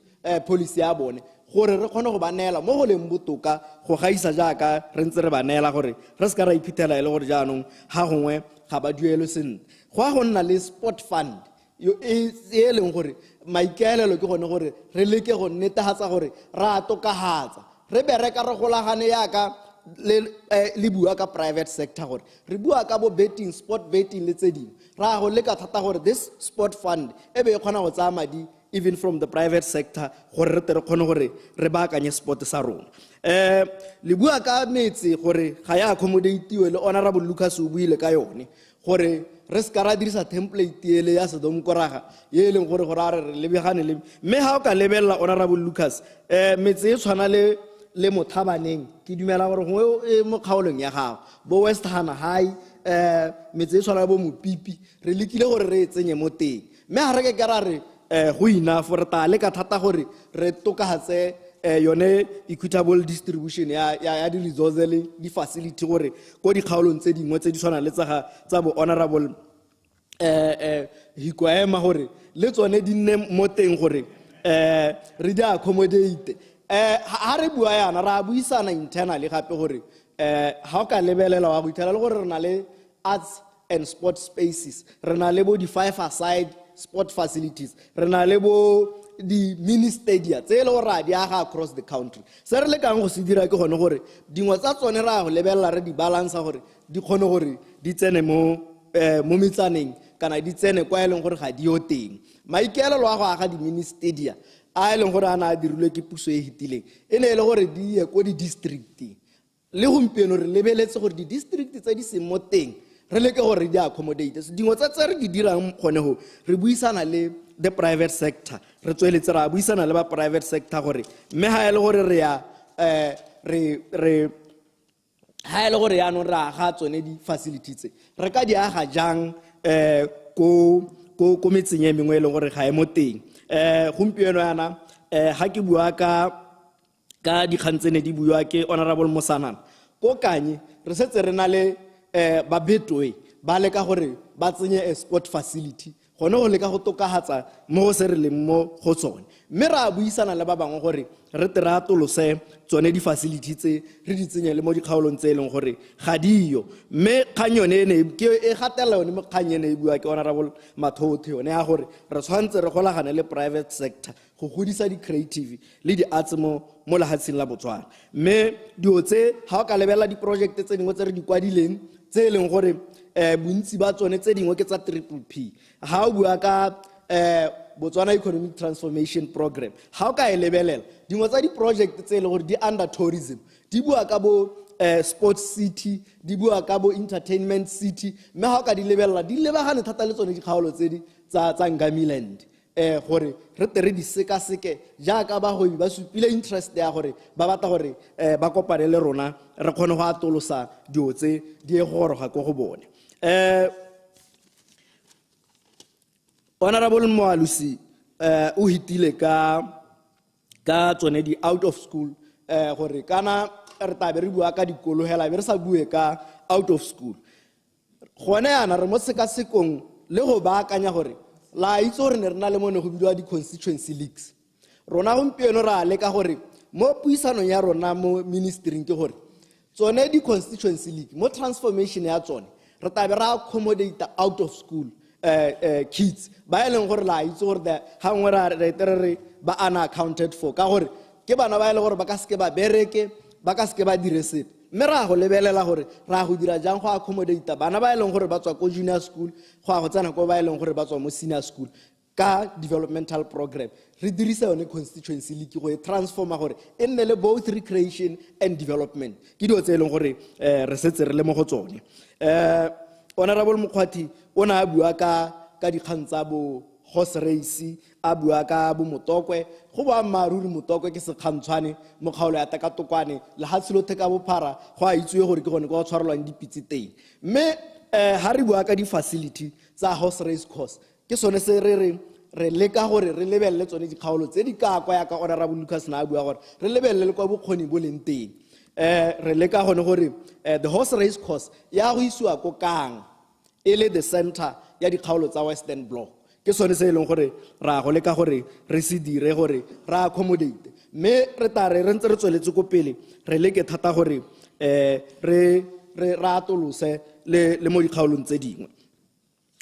policy ya bone gore re kgone go ba neela mo go leng botoka go gaisa jaaka re ntse re ba neela gore re se ka ra iphithela ile gore jaanong ha gongwe ga ba duelo sentle go nna le sport fund yo e leng gore maikaelelo ke gone gore re leke go netefatsa gore ra tokahatsa re bereka re golagane yaka le bua ka private sector gore re bua ka bo betting sport betting le tse dingwe ra go leka thata gore this sport fund e be e kgona go tsaya madi even from the private sector gore re tle re kgone gore re baakanye sport sa rona le bua ka metse gore ga ya accommodate le honorable Lucas o buile ka yone gore re se ka ra dirisa template ele ya Sodom Koraga ye leng gore re lebegane le mme ha o ka lebella honorable Lucas metse e tshwana le Mothabaneng ke dumela gore go mo kgaolong ya gago bo West Hana High metse e tshwana bo Mopipi re lekile gore re tsenye mo teng mme ha re ke ra re go ina for ta le ka thata gore re tokahatse yone equitable distribution ya di resources le di facility gore go di kgaolong tse dingwe tse di tshwana le tsa bo honorable Hikoema gore le tsone di nne mo teng gore re di accommodate ha re bua yana ra buisana internally gape gore ha o ka lebelela wa go ithala le gore re na le arts and sport spaces re na le bo di 5-a-side sport facilities re na le bo di mini stadia tse le gore di aga across the country se re le kang go se dira ke gone gore dingwe tsa tsone ra go lebella re di balance gore di kgone gore di tsene mo metsaneng kana di tsene kwa eleng gore ga di yo teng maikaelelo a go aga di mini stadia a eleng gore ana a dirilwe ke puso e hitileng e ne e le gore di ye ko di district le gompieno re lebeletse gore di district tse di seng mo teng re leke gore di accommodate dingwe tse re di dirang gone go re buisana le the private sector re tsweletse ra buisana le ba private sector gore mme ha ele gore re ya ha ele gore ya no ra ga tsone di facilities re ka di aga jang ko metseng e mengwe le gore ga e mo teng gompieno yana ha ke bua ka dikgantsene di bua ke honorable Mosanana ko kanye re setse re na le ba Betway ba le ka gore ba tsenye a sport facility gone go leka go tokagatsa mo go se re leng mo go tsone mme ra buisana le ba bangwe gore re te re atolose tsone di-facility tse re di tsenye le mo dikgaolong tse e leng gore ga diyo mme kgang yone e gatelela yone mo kgang ene e bua ke Honorable Mathothe yone ya gore re tshwanetse re golagane le private sector go godisa di-creative le di-arts mo lehatsheng la Botswana mme dio tse ga o ka lebelela di-project tse dingwe tse re di kwadileng tse e leng gore bontsi ba tsone tse dingwe ke tsa triple P ga o bua ka Botswana Economic Transformation Program ga o ka e lebelela dingwe tsa di-project tse e leng gore di under tourism di bua ka bo sports city di bua ka bo entertainment city mme ga o ka di lebelela di lebagane thata le tsone dikgaolo tse di tsa Ngamiland gore re tere di sekaseke jaaka bagwebi ba supile interest ya gore ba batla gore ba kopane le rona re kgone go atolosa dio tse di e goroga go bone Honorable Moalusi o hitile ka tsone di out of school gore kana re tabe re bua ka dikolo hela be re sa bue ka out of school gone yana re mo sekasekong le go baakanya gore la itse gore ne re na le mone go bidiwa di-constituency leagues rona gompieno ra leka gore mo puisanong ya rona mo ministering ke gore tsone di-constituency league mo transformation ya tsone re tabe ra accommodate out of school kids ba e leng gore la itse gore ga nngwe re tere re ba unaccounted for ka gore ke bana ba e leng gore ba ka seke ba bereke ba ka seke ba dire sepe mme ra go lebelela gore ra go dira jang go accommodate bana ba e leng gore ba tswa ko junior school go tsena ko ba e leng gore ba tswa mo senior school ka developmental program re dirisa yone constituency league go e transforma gore e nne le both recreation and development ke dio tse e leng gore re setse re le mo go tsone Honorable Mokgwathi o na a bua ka dikgang tsa bo horse race a bua ka bo motokwe go ba maruri motokwe ke sekgantshwane mo kgaolo ya Takatokwane le ha tshilothe ka bophara go a itswe gore ke gone go tshwarelwang dipitse teng mme ha re bua ka di-facility tsa horse race course ke sone se re leka gore re lebelele tsone dikgaolo tse di ka kwa ya ka Honorable Lucas na a bua gore re lebelele le kwa bokgoni bo leng teng re leka gone gore the horse race course ya go isiwa ko Kang e le the center ya dikgaolo tsa Western Block ke sone se e leng gore ra go leka gore re se dire gore ra accommodate mme re tare re ntse re tsweletse ko pele re leke thata gore re atolose le mo dikgaolong tse dingwe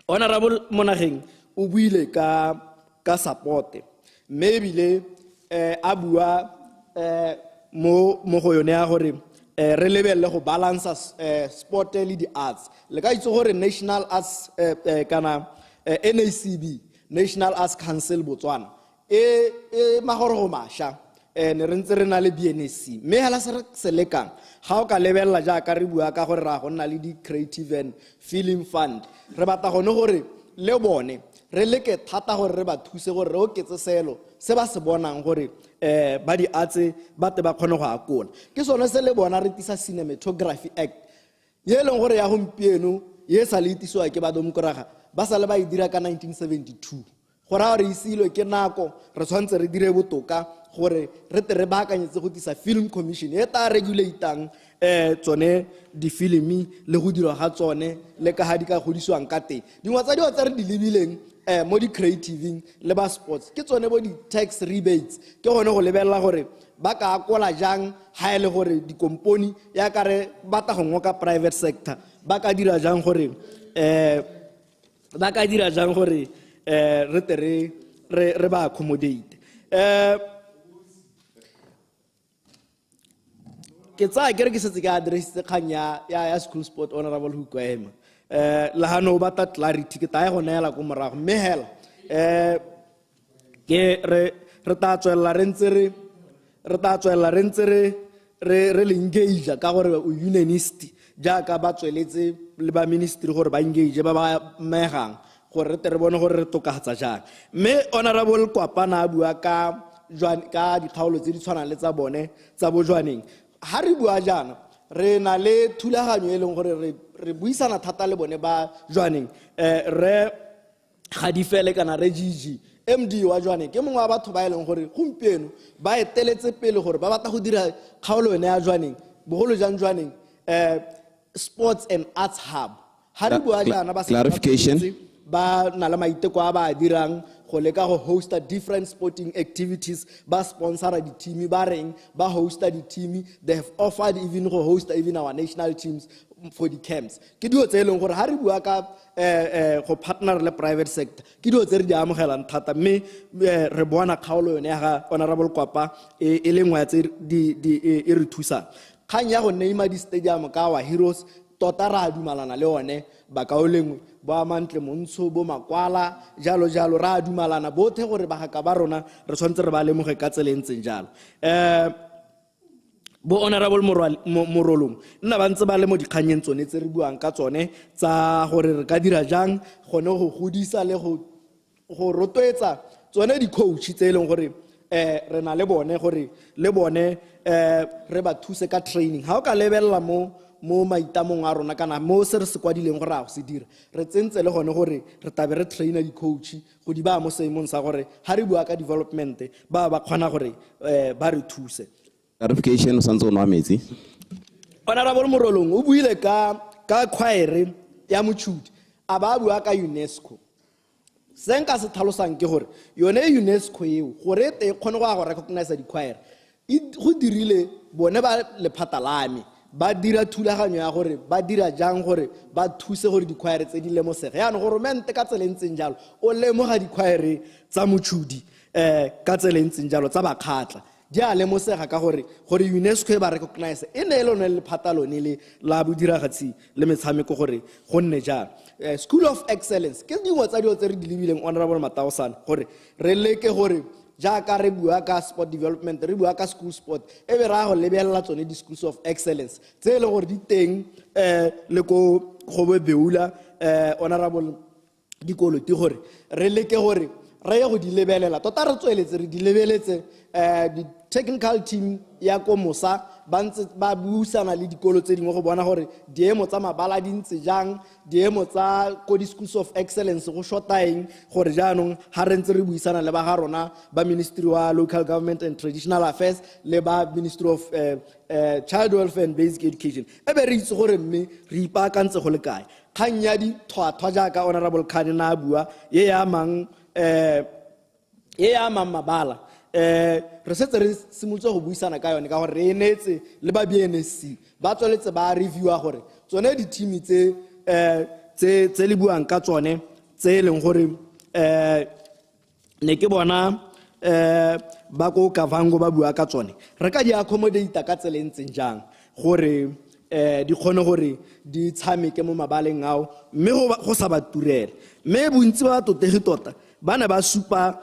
Honorable Monageng o buile ka support mme ebile a bua mo go yone ya gore re lebelle go balance sport le di arts le ka itse gore National Arts kana NACB National Arts Council Botswana e magoro go masha ne re ntse re na le BNSC mme hala se lekang ga o ka lebella jaaka re bua ka gore ra go nna le di creative and film fund re batla gone gore le bone re leke thata gore re ba thuse gore re oketse selo se ba se bonang gore ba di atse ba te ba kgone go akola ke sone se le bona re tisa Cinematography Act ye leng gore ya gompieno ye sa le tiswa ke ba domkoraga ba sa le ba e dira ka 1972 gora re isilo ke nako re tshwantse re dire botoka gore re te re baakanyetse go tisa film commission e ta regulateang tsone di-filimi le go dira ga tsone le ka ga di ka godisiwang ka teng dingwe tsa dio tse re di lebileng mo di-creativeng le ba sports ke tsone bo di-tax rebates ke gone go lebelela gore ba ka akola jang ga e le gore dikomponi ya kare ba ta go ngoka private sector ba ka dira jang gore re te re ba accommodate ke tsaya ke re ke setse ke addressitse kgang ya school sport Honorable Hukwema la hano ba ta clarity ke tae go neela go morago mme hela ke re ta tswela re ntse re le engage ka gore o unionist jaaka ba tsweletse le ba ministry gore ba engage ba ba megang gore re tere bone gore re tokagatsa jang mme Honorable Kwapana a bua ka dikgaolo tse di tshwanang le tsa bone tsa bojwaneng ha re bua jana re na le thulaganyo e leng gore re buisana thata le bone ba jwaneng re Gadifele kana re Gigi MD wa jwaneng ke mongwe wa batho ba e leng gore gompieno ba eteletse pele gore ba batla go dira kgaolo ene ya jwaneng bogolo jang jwaneng sports and arts hub ha re bua jana ba clarification ba na le maiteko a ba a dirang go leka go hosta different sporting activities, ba sponsora di-team, ba reng ba hosta di-team. They have offered even go hosta even our national teams for the camps. Ke dio tse eleng gore ha re bua ka go partner le private sector, ke dio tse re di amogelang thata, mme re bona kgaolo yone ya ga Honorable Kwapa e le nngwe ya tse e re thusang. Kgang ya go neima di-stadium ka our heroes, tota ra dumalana le one ba ka o lengwe bo Amantle Montsho, bo Makwala, jalo jalo, ra dumalana bothe gore ba ga ba rona re tshwantse re ba lemoge ka tsela e ntseng jalo. Bo Honorable Morolong nna ba ntse ba le mo dikganyeng tsone tse re buang ka tsone tsa gore re ka dira jang gone go godisa le go rotloetsa tsone di-coach tse e leng gore re na le bone gore le bone re ba thuse ka training. Ha o ka lebella mo maitamong a rona kana mo se re se kwadileng gore a go se dira, re tsentse le gone gore re tabe re traina di-coach go di ba mo seemong sa gore ha re bua ka development ba kgona gore ba re thuse. Clarification santse o nwa metsi. Honorable Morolong o buile ka choir ya Motšhudi a ba bua ka UNESCO. Se nka se tlhalosang ke gore yone UNESCO eo gore te kgone go recognize di-choir go dirile bone ba lephata lame ba dira thulaganyo ya gore ba dira jang gore ba thuse gore di-choir tse di lemosege. Yaanong goromente ka tsela ntseng jalo o lemoga di-choir tsa Motšhudi ka tsela ntseng jalo tsa bakgatla di a lemosega ka gore UNESCO e ba recognize e ne e lone lephata lone le la bodiragatsi le metshameko gore go nne jalo. School of Excellence ke dingwe tsa dilo tse re di lebileng Honorable Mataosane gore re leke gore jaaka re bua ka sport development re bua ka school sport e be ra go lebelela tsone di schools of excellence tse le gore di teng le go go beula Honorable dikolo ti gore re leke gore re go di lebelela tota re tsweletse re di lebeletse di technical team ya ko Mosa ba ntse ba buisana le dikolo tse dingwe go bona gore diemo tsa mabala di ntse jang, diemo tsa ko di schools of excellence go shortaeng gore jaanong ha re ntse re buisana le ba ga rona ba Ministry wa Local Government and Traditional Affairs le ba Ministry of Child Welfare and Basic Education e be re itse gore mme re ipaakantse go le kae. Kgang ya di thwa jaaka Honorable Khadina bua ye ya mang mabala re setse re simolotse go buisana ka yone ka gore re enetse le ba BNSC ba tsweletse ba reviewa gore tsone di-team tse le buang ka tsone tse e leng gore ne ke bona ba ko Kavango ba bua ka tsone re ka di accommodate ka tsela e ntseng jang gore di kgone gore di tshameke mo mabaleng ao mme go sa ba turele. Mme bontsi ba totegi tota ba ne ba supa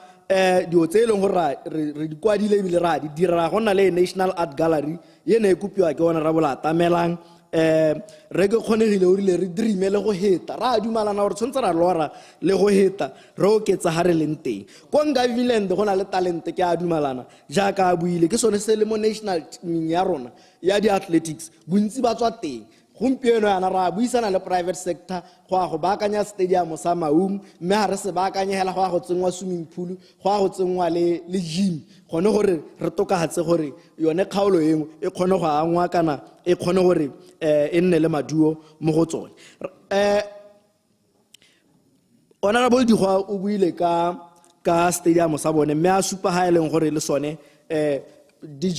dio tse e leng gore re di kwadile ebile ra di dira. Go na le National Art Gallery ye ne e kopiwa ke Honorable Atamelang re ke kgonegile o rile re dreame le go heta ra dumalana gore tshwanetse ra lora le go heta re oketsa ha re leng teng ko Ngaviland go na le talent ke a dumalana jaaka a buile ke sone se le mo national team ya rona ya di athletics bontsi ba tswa teng. Gompieno yana ra buisana le private sector go a go baakanya stadium sa Maung mme ha re se baakanyela go a go tsengwa swimming pool go a go tsengwa le gym gone gore re tokagatse gore yone kgaolo engwe e kgone go angwa kana e kgone gore e nne le maduo mo go tsone. Honorable Digwa o buile ka stadium sa bone mme a supa ha e leng gore le sone the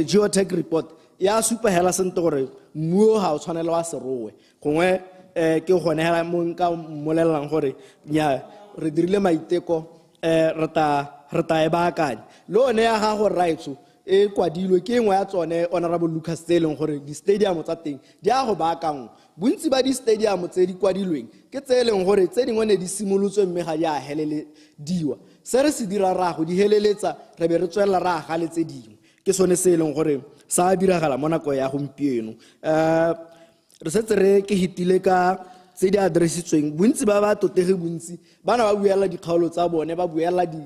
geotech report ya supa hela sente gore mmuo ha o tshwanela wa serowe gongwe ke gone hela mo nka mmolelelang gore nya re dirile maiteko re ta e baakanya le one ya gago raitso e kwadilwe ke engwe ya tsone Honorable Lucas tse leng gore di-stadium tsa teng di a go baakangwa. Bontsi ba di-stadium tse di kwadilweng ke tse leng gore tse dingwe ne di simolotswe mme ga di a helelediwa. Se re se dira ra go di heleletsa re be re tswelela ra agale tse dingwe ke sone se leng gore sa diragala mo nako ya gompieno. Re setse re ke hitile ka tse di addressitsweng bontsi ba ba totegi bontsi bana ba buela dikgaolo tsa bone ba buela di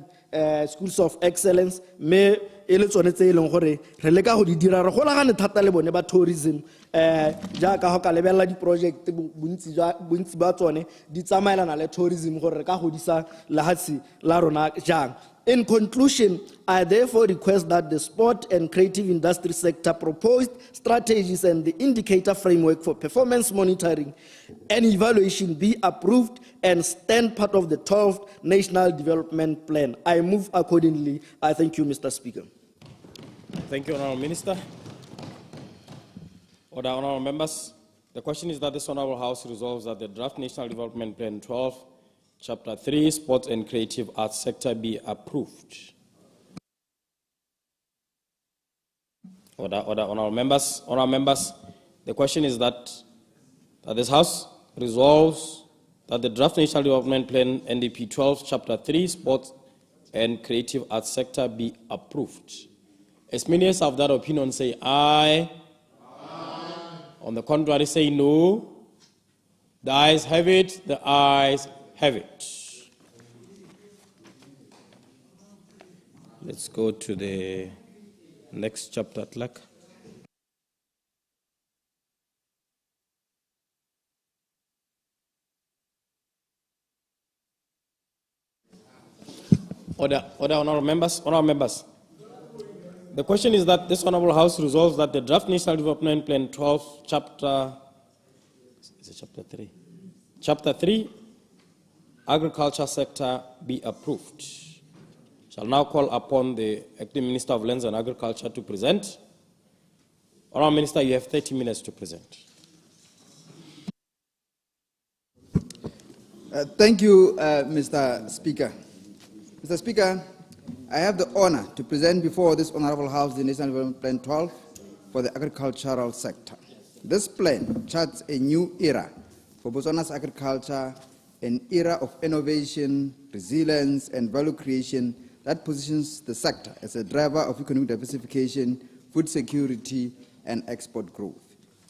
schools of excellence mme e le tsone tse e leng gore re leka go di dira re golagane thata le bone ba tourism jaaka go ka lebelela di-project bontsi ba tsone di tsamaelana le tourism gore re ka godisa lehatshe la rona jang. In conclusion, I therefore request that the sport and creative industry sector proposed strategies and the indicator framework for performance monitoring and evaluation be approved and stand part of the 12th National Development Plan. I move accordingly. I thank you, Mr. Speaker. Thank you, Honourable Minister. Order, Honourable Members. The question is that this Honourable House resolves that the draft National Development Plan 12, Chapter 3, Sports and Creative Arts Sector be approved. Order, Honourable Members. Honourable Members, the question is that this House resolves that the draft National Development Plan NDP 12, Chapter 3, Sports and Creative Arts Sector be approved. As many as have that opinion say aye. Aye. On the contrary, say no. The ayes have it. The ayes have it. Let's go to the next chapter, Tlak. Order, Honourable Members. Honourable Members. The question is that this Honourable House resolves that the draft National Development Plan 12, Chapter 3, Agriculture Sector be approved. Shall now call upon the Acting Minister of Lands and Agriculture to present. Honourable Minister, you have 30 minutes to present. Thank you, Mr. Speaker. Mr. Speaker, I have the honor to present before this Honourable House the National Development Plan 12 for the agricultural sector. This plan charts a new era for Botswana's agriculture, an era of innovation, resilience, and value creation that positions the sector as a driver of economic diversification, food security, and export growth.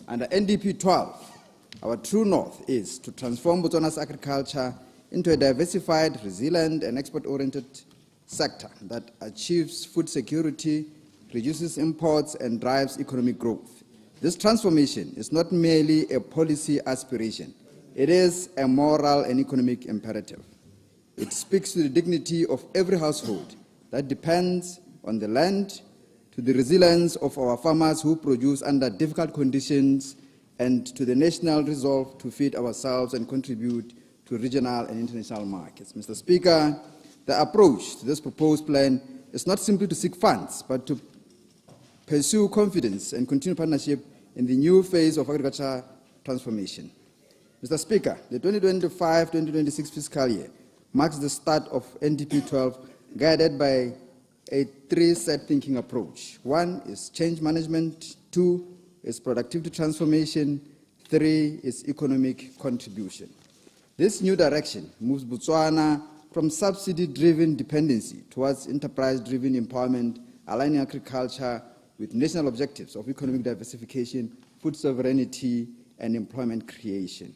Under NDP 12, our true north is to transform Botswana's agriculture into a diversified, resilient, and export-oriented sector that achieves food security, reduces imports, and drives economic growth. This transformation is not merely a policy aspiration. It is a moral and economic imperative. It speaks to the dignity of every household that depends on the land, to the resilience of our farmers who produce under difficult conditions, and to the national resolve to feed ourselves and contribute to regional and international markets. Mr. Speaker, the approach to this proposed plan is not simply to seek funds, but to pursue confidence and continue partnership in the new phase of agriculture transformation. Mr. Speaker, the 2025-2026 fiscal year marks the start of NDP 12, guided by a three-set thinking approach. 1 is change management, 2 is productivity transformation, 3 is economic contribution. This new direction moves Botswana from subsidy-driven dependency towards enterprise-driven empowerment, aligning agriculture with national objectives of economic diversification, food sovereignty, and employment creation.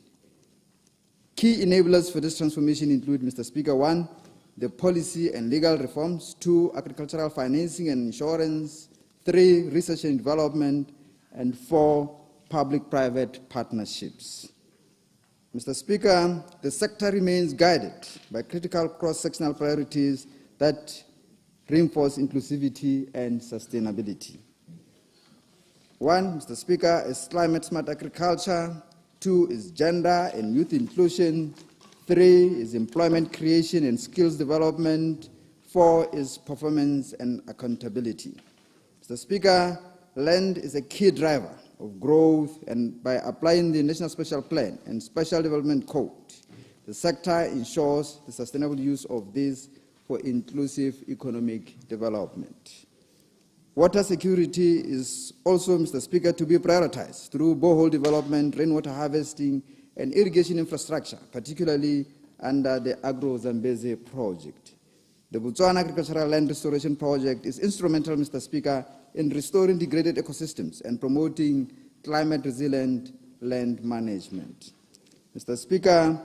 Key enablers for this transformation include, Mr. Speaker, 1, the policy and legal reforms, 2, agricultural financing and insurance, 3, research and development, and 4, public-private partnerships. Mr. Speaker, the sector remains guided by critical cross-sectional priorities that reinforce inclusivity and sustainability. 1, Mr. Speaker, is climate-smart agriculture. 2 is gender and youth inclusion. 3 is employment creation and skills development. 4 is performance and accountability. Mr. Speaker, land is a key driver of growth, and by applying the National Special Plan and Special Development Code, the sector ensures the sustainable use of these for inclusive economic development. Water security is also, Mr. Speaker, to be prioritized through borehole development, rainwater harvesting, and irrigation infrastructure, particularly under the Agro-Zambezi project. The Botswana Agricultural Land Restoration Project is instrumental, Mr. Speaker, in restoring degraded ecosystems and promoting climate-resilient land management. Mr. Speaker,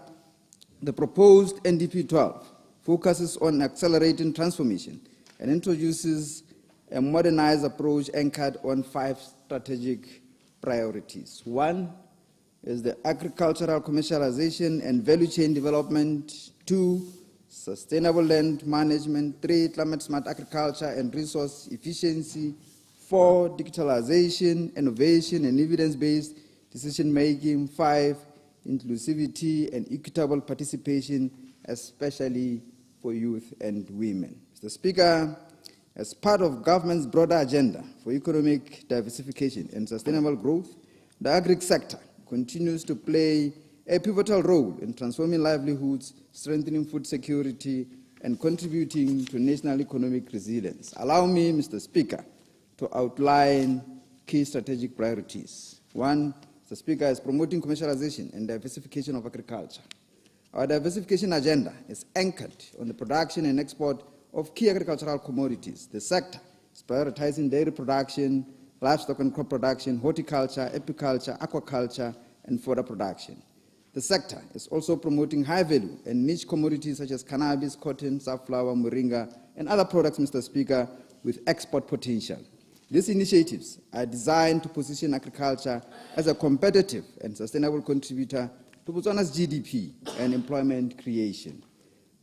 the proposed NDP 12 focuses on accelerating transformation and introduces a modernized approach anchored on 5 strategic priorities. 1 is the agricultural commercialization and value chain development. 2 sustainable land management, 3, climate smart agriculture and resource efficiency, 4, digitalization, innovation and evidence-based decision-making, 5, inclusivity and equitable participation, especially for youth and women. Mr. Speaker, as part of government's broader agenda for economic diversification and sustainable growth, the agri sector continues to play a pivotal role in transforming livelihoods, strengthening food security, and contributing to national economic resilience. Allow me, Mr. Speaker, to outline key strategic priorities. 1, Mr. Speaker, is promoting commercialization and diversification of agriculture. Our diversification agenda is anchored on the production and export of key agricultural commodities. The sector is prioritizing dairy production, livestock and crop production, horticulture, apiculture, aquaculture, and fodder production. The sector is also promoting high-value and niche commodities such as cannabis, cotton, safflower, moringa, and other products, Mr. Speaker, with export potential. These initiatives are designed to position agriculture as a competitive and sustainable contributor to Botswana's GDP and employment creation.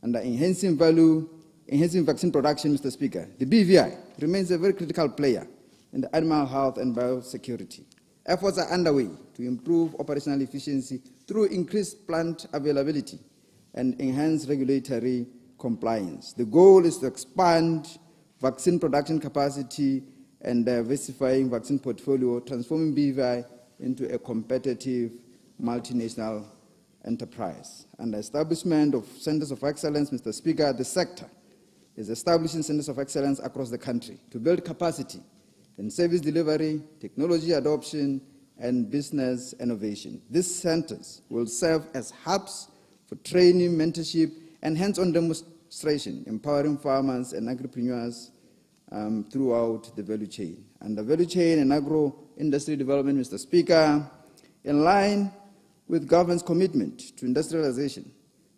Under enhancing vaccine production, Mr. Speaker, the BVI remains a very critical player in the animal health and biosecurity. Efforts are underway to improve operational efficiency through increased plant availability and enhanced regulatory compliance. The goal is to expand vaccine production capacity and diversifying vaccine portfolio, transforming BVI into a competitive multinational enterprise. And the establishment of centers of excellence, Mr. Speaker, the sector is establishing centers of excellence across the country to build capacity in service delivery, technology adoption, and business innovation. These centers will serve as hubs for training, mentorship, and hands-on demonstration, empowering farmers and agripreneurs throughout the value chain. And the value chain and agro-industry development, Mr. Speaker, in line with government's commitment to industrialization,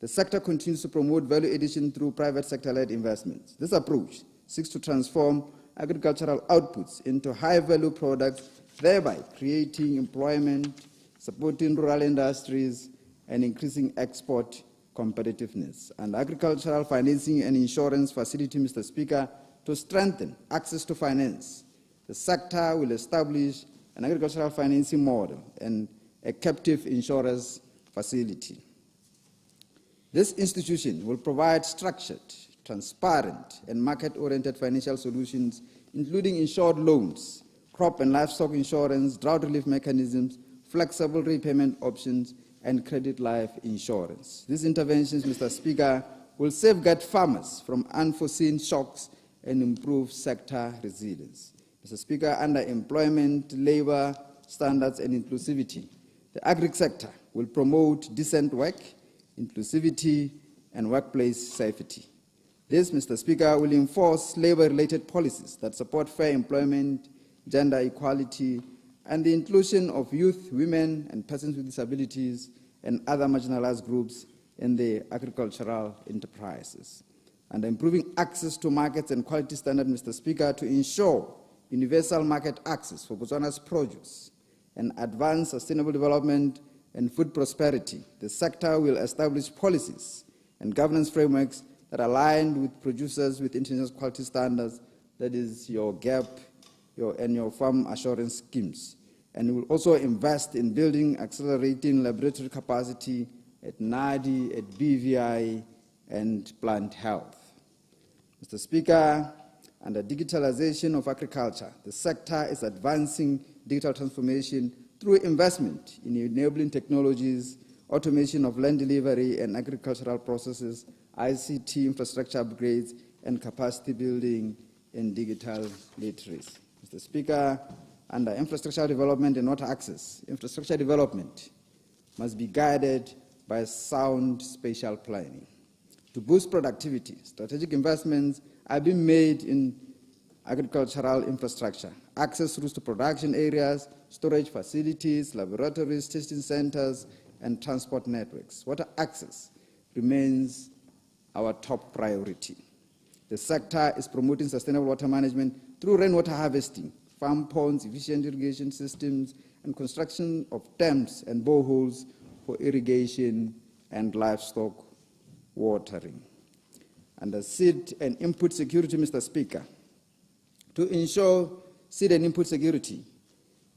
the sector continues to promote value addition through private sector-led investments. This approach seeks to transform agricultural outputs into high-value products, thereby creating employment, supporting rural industries, and increasing export competitiveness. And agricultural financing and insurance facility, Mr. Speaker, to strengthen access to finance. The sector will establish an agricultural financing model and a captive insurance facility. This institution will provide structured, transparent, and market-oriented financial solutions, including insured loans, crop and livestock insurance, drought relief mechanisms, flexible repayment options, and credit life insurance. These interventions, Mr. Speaker, will safeguard farmers from unforeseen shocks and improve sector resilience. Mr. Speaker, under employment, labor standards, and inclusivity, the agri sector will promote decent work, inclusivity, and workplace safety. This, Mr. Speaker, will enforce labor-related policies that support fair employment, gender equality, and the inclusion of youth, women, and persons with disabilities and other marginalized groups in the agricultural enterprises. And improving access to markets and quality standards, Mr. Speaker, to ensure universal market access for Botswana's produce and advance sustainable development and food prosperity. The sector will establish policies and governance frameworks that are aligned with producers with international quality standards, that is your GAP and your farm assurance schemes. And will also invest in building, accelerating laboratory capacity at NADI, at BVI, and plant health. Mr. Speaker, under digitalization of agriculture, the sector is advancing digital transformation through investment in enabling technologies, automation of land delivery and agricultural processes, ICT infrastructure upgrades, and capacity building in digital literacy. Mr. Speaker, under infrastructure development and water access, infrastructure development must be guided by sound spatial planning. To boost productivity, strategic investments are being made in agricultural infrastructure, access routes to production areas, storage facilities, laboratories, testing centers, and transport networks. Water access remains our top priority. The sector is promoting sustainable water management through rainwater harvesting, farm ponds, efficient irrigation systems, and construction of dams and boreholes for irrigation and livestock watering. Under seed and input security, Mr. Speaker, to ensure seed and input security,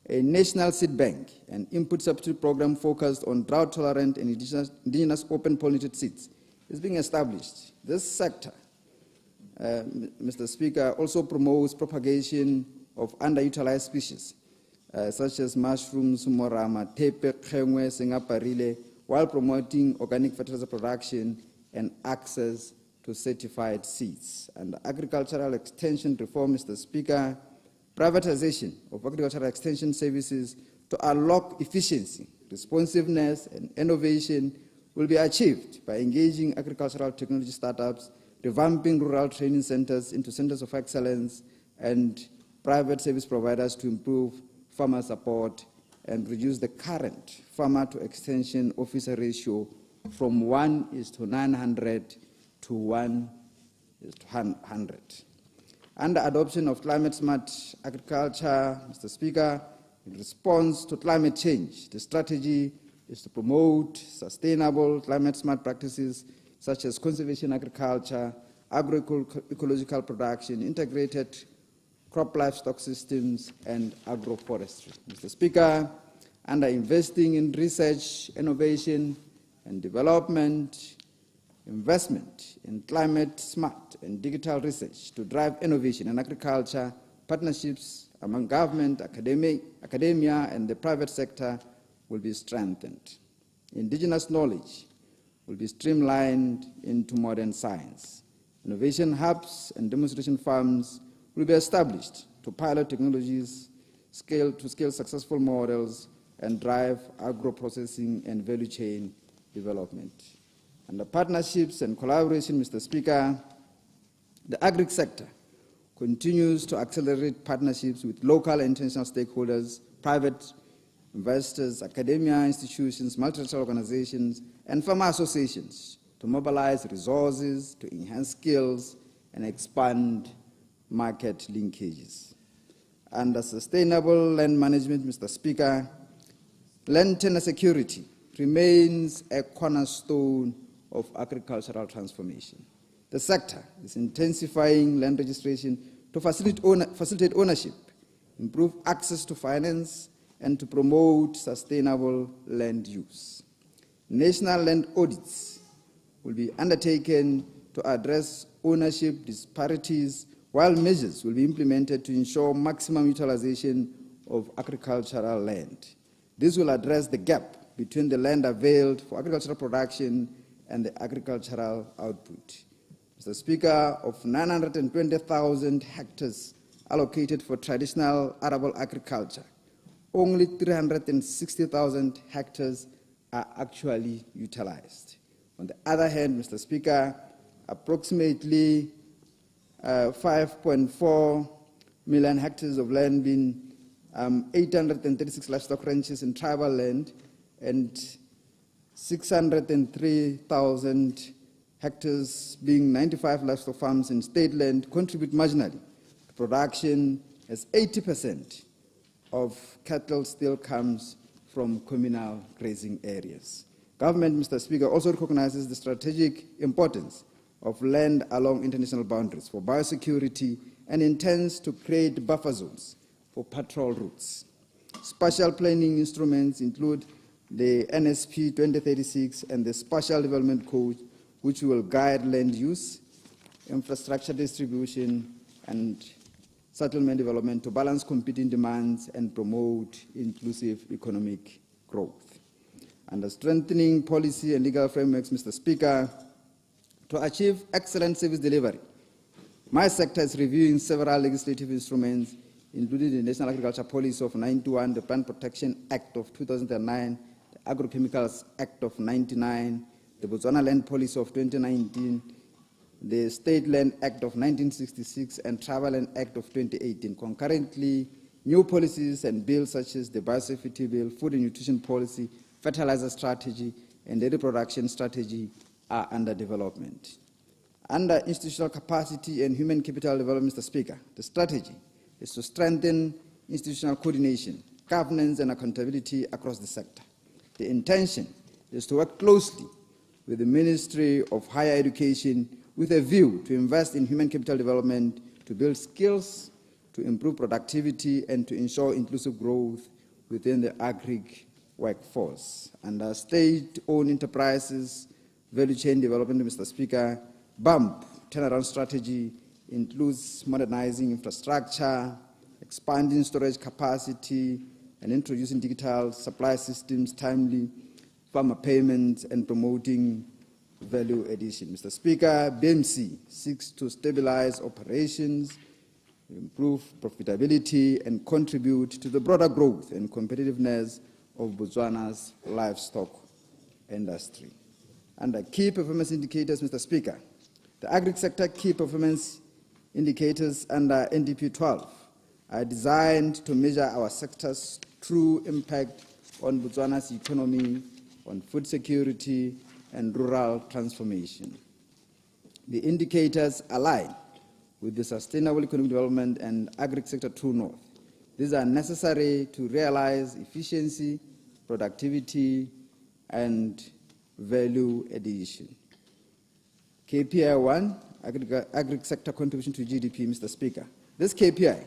a national seed bank and input subsidy program focused on drought-tolerant and indigenous open-pollinated seeds is being established. This sector, Mr. Speaker, also promotes propagation of underutilized species, such as mushrooms, morama, tepe, kgengwe, sengaparile, while promoting organic fertilizer production and access to certified seeds. And agricultural extension reform, Mr. Speaker, privatization of agricultural extension services to unlock efficiency, responsiveness, and innovation will be achieved by engaging agricultural technology startups, revamping rural training centers into centers of excellence, and private service providers to improve farmer support and reduce the current farmer to extension officer ratio from 1:900 to 1:100. Under adoption of climate smart agriculture, Mr. Speaker, in response to climate change, the strategy is to promote sustainable climate smart practices such as conservation agriculture, agroecological production, integrated crop livestock systems, and agroforestry. Mr. Speaker, under investing in research, innovation, and development, investment in climate smart and digital research to drive innovation in agriculture, partnerships among government, academia, and the private sector will be strengthened. Indigenous knowledge will be streamlined into modern science. Innovation hubs and demonstration farms will be established to pilot technologies, scale successful models, and drive agro-processing and value chain development. Under partnerships and collaboration, Mr. Speaker, the agri sector continues to accelerate partnerships with local and international stakeholders, private investors, academia, institutions, multilateral organizations, and farmer associations to mobilize resources, to enhance skills, and expand market linkages. Under sustainable land management, Mr. Speaker, land tenure security remains a cornerstone of agricultural transformation. The sector is intensifying land registration to facilitate ownership, improve access to finance, and to promote sustainable land use. National land audits will be undertaken to address ownership disparities, while measures will be implemented to ensure maximum utilization of agricultural land. This will address the gap between the land availed for agricultural production and the agricultural output. Mr. Speaker, of 920,000 hectares allocated for traditional arable agriculture, only 360,000 hectares are actually utilized. On the other hand, Mr. Speaker, approximately 5.4 million hectares of land being 836 livestock ranches in tribal land and 603,000 hectares being 95 livestock farms in state land contribute marginally to production, as 80% of cattle still comes from communal grazing areas. Government, Mr. Speaker, also recognizes the strategic importance of land along international boundaries for biosecurity and intends to create buffer zones for patrol routes. Spatial planning instruments include the NSP 2036 and the Spatial Development Code, which will guide land use, infrastructure distribution, and settlement development to balance competing demands and promote inclusive economic growth. Under strengthening policy and legal frameworks, Mr. Speaker, to achieve excellent service delivery, my sector is reviewing several legislative instruments, including the National Agriculture Policy of 1991, the Plant Protection Act of 2009, the Agrochemicals Act of 1999, the Botswana Land Policy of 2019, the State Land Act of 1966, and Tribal Land Act of 2018. Concurrently, new policies and bills such as the Biosafety Bill, Food and Nutrition Policy, Fertilizer Strategy, and Dairy Production Strategy are under development. Under institutional capacity and human capital development, Mr. Speaker, the strategy is to strengthen institutional coordination, governance, and accountability across the sector. The intention is to work closely with the Ministry of Higher Education, with a view to invest in human capital development, to build skills, to improve productivity, and to ensure inclusive growth within the agri workforce. Under state-owned enterprises, value chain development, Mr. Speaker, BUMP turnaround strategy includes modernizing infrastructure, expanding storage capacity, and introducing digital supply systems, timely farmer payments, and promoting value addition. Mr. Speaker, BMC seeks to stabilize operations, improve profitability, and contribute to the broader growth and competitiveness of Botswana's livestock industry. Under key performance indicators, Mr. Speaker, the agri-sector key performance indicators under NDP 12 are designed to measure our sector's true impact on Botswana's economy, on food security, and rural transformation. The indicators align with the Sustainable Economic Development and Agri-Sector True North. These are necessary to realize efficiency, productivity, and value addition. KPI 1, Agri-Sector Contribution to GDP, Mr. Speaker. This KPI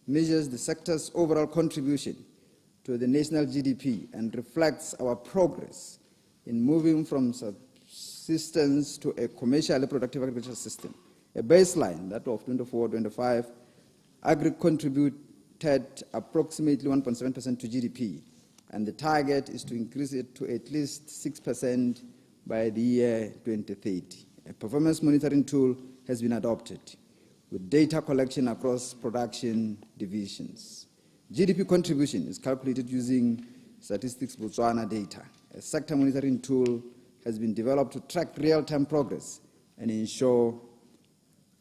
measures the sector's overall contribution to the national GDP and reflects our progress in moving from subsistence to a commercially productive agricultural system. A baseline, that of 24-25, agri contributed approximately 1.7% to GDP, and the target is to increase it to at least 6% by the year 2030. A performance monitoring tool has been adopted with data collection across production divisions. GDP contribution is calculated using Statistics Botswana data. A sector monitoring tool has been developed to track real-time progress and ensure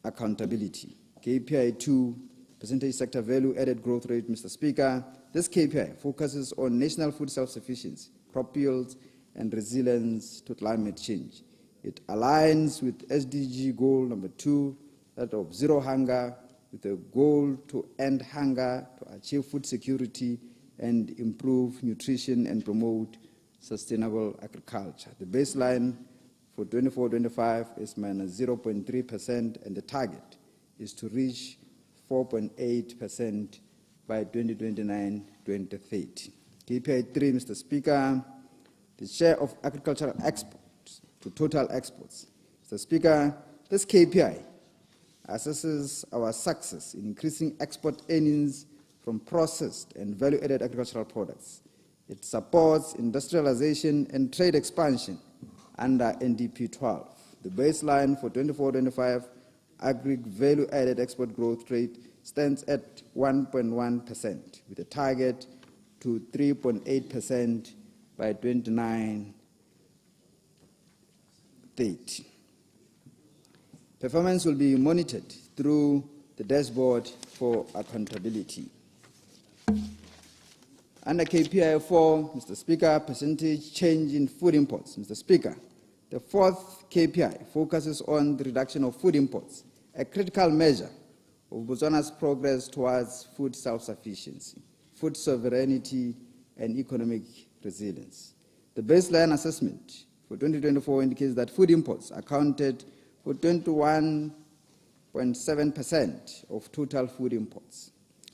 accountability. KPI 2, percentage sector value added growth rate, Mr. Speaker. This KPI focuses on national food self-sufficiency, crop yields, and resilience to climate change. It aligns with SDG goal number 2, that of zero hunger, with a goal to end hunger, to achieve food security, and improve nutrition and promote sustainable agriculture. The baseline for 24-25 is minus 0.3%, and the target is to reach 4.8% by 2029-2030. KPI 3, Mr. Speaker, the share of agricultural exports to total exports. Mr. Speaker, this KPI assesses our success in increasing export earnings from processed and value-added agricultural products. It supports industrialization and trade expansion under NDP 12. The baseline for 24-25 agri value-added export growth rate stands at 1.1%, with a target to 3.8% by 2029-30. Performance will be monitored through the dashboard for accountability. Under KPI 4, Mr. Speaker, percentage change in food imports. Mr. Speaker, the fourth KPI focuses on the reduction of food imports, a critical measure of Botswana's progress towards food self-sufficiency, food sovereignty, and economic resilience. The baseline assessment for 2024 indicates that food imports accounted for 21.7% of total food imports.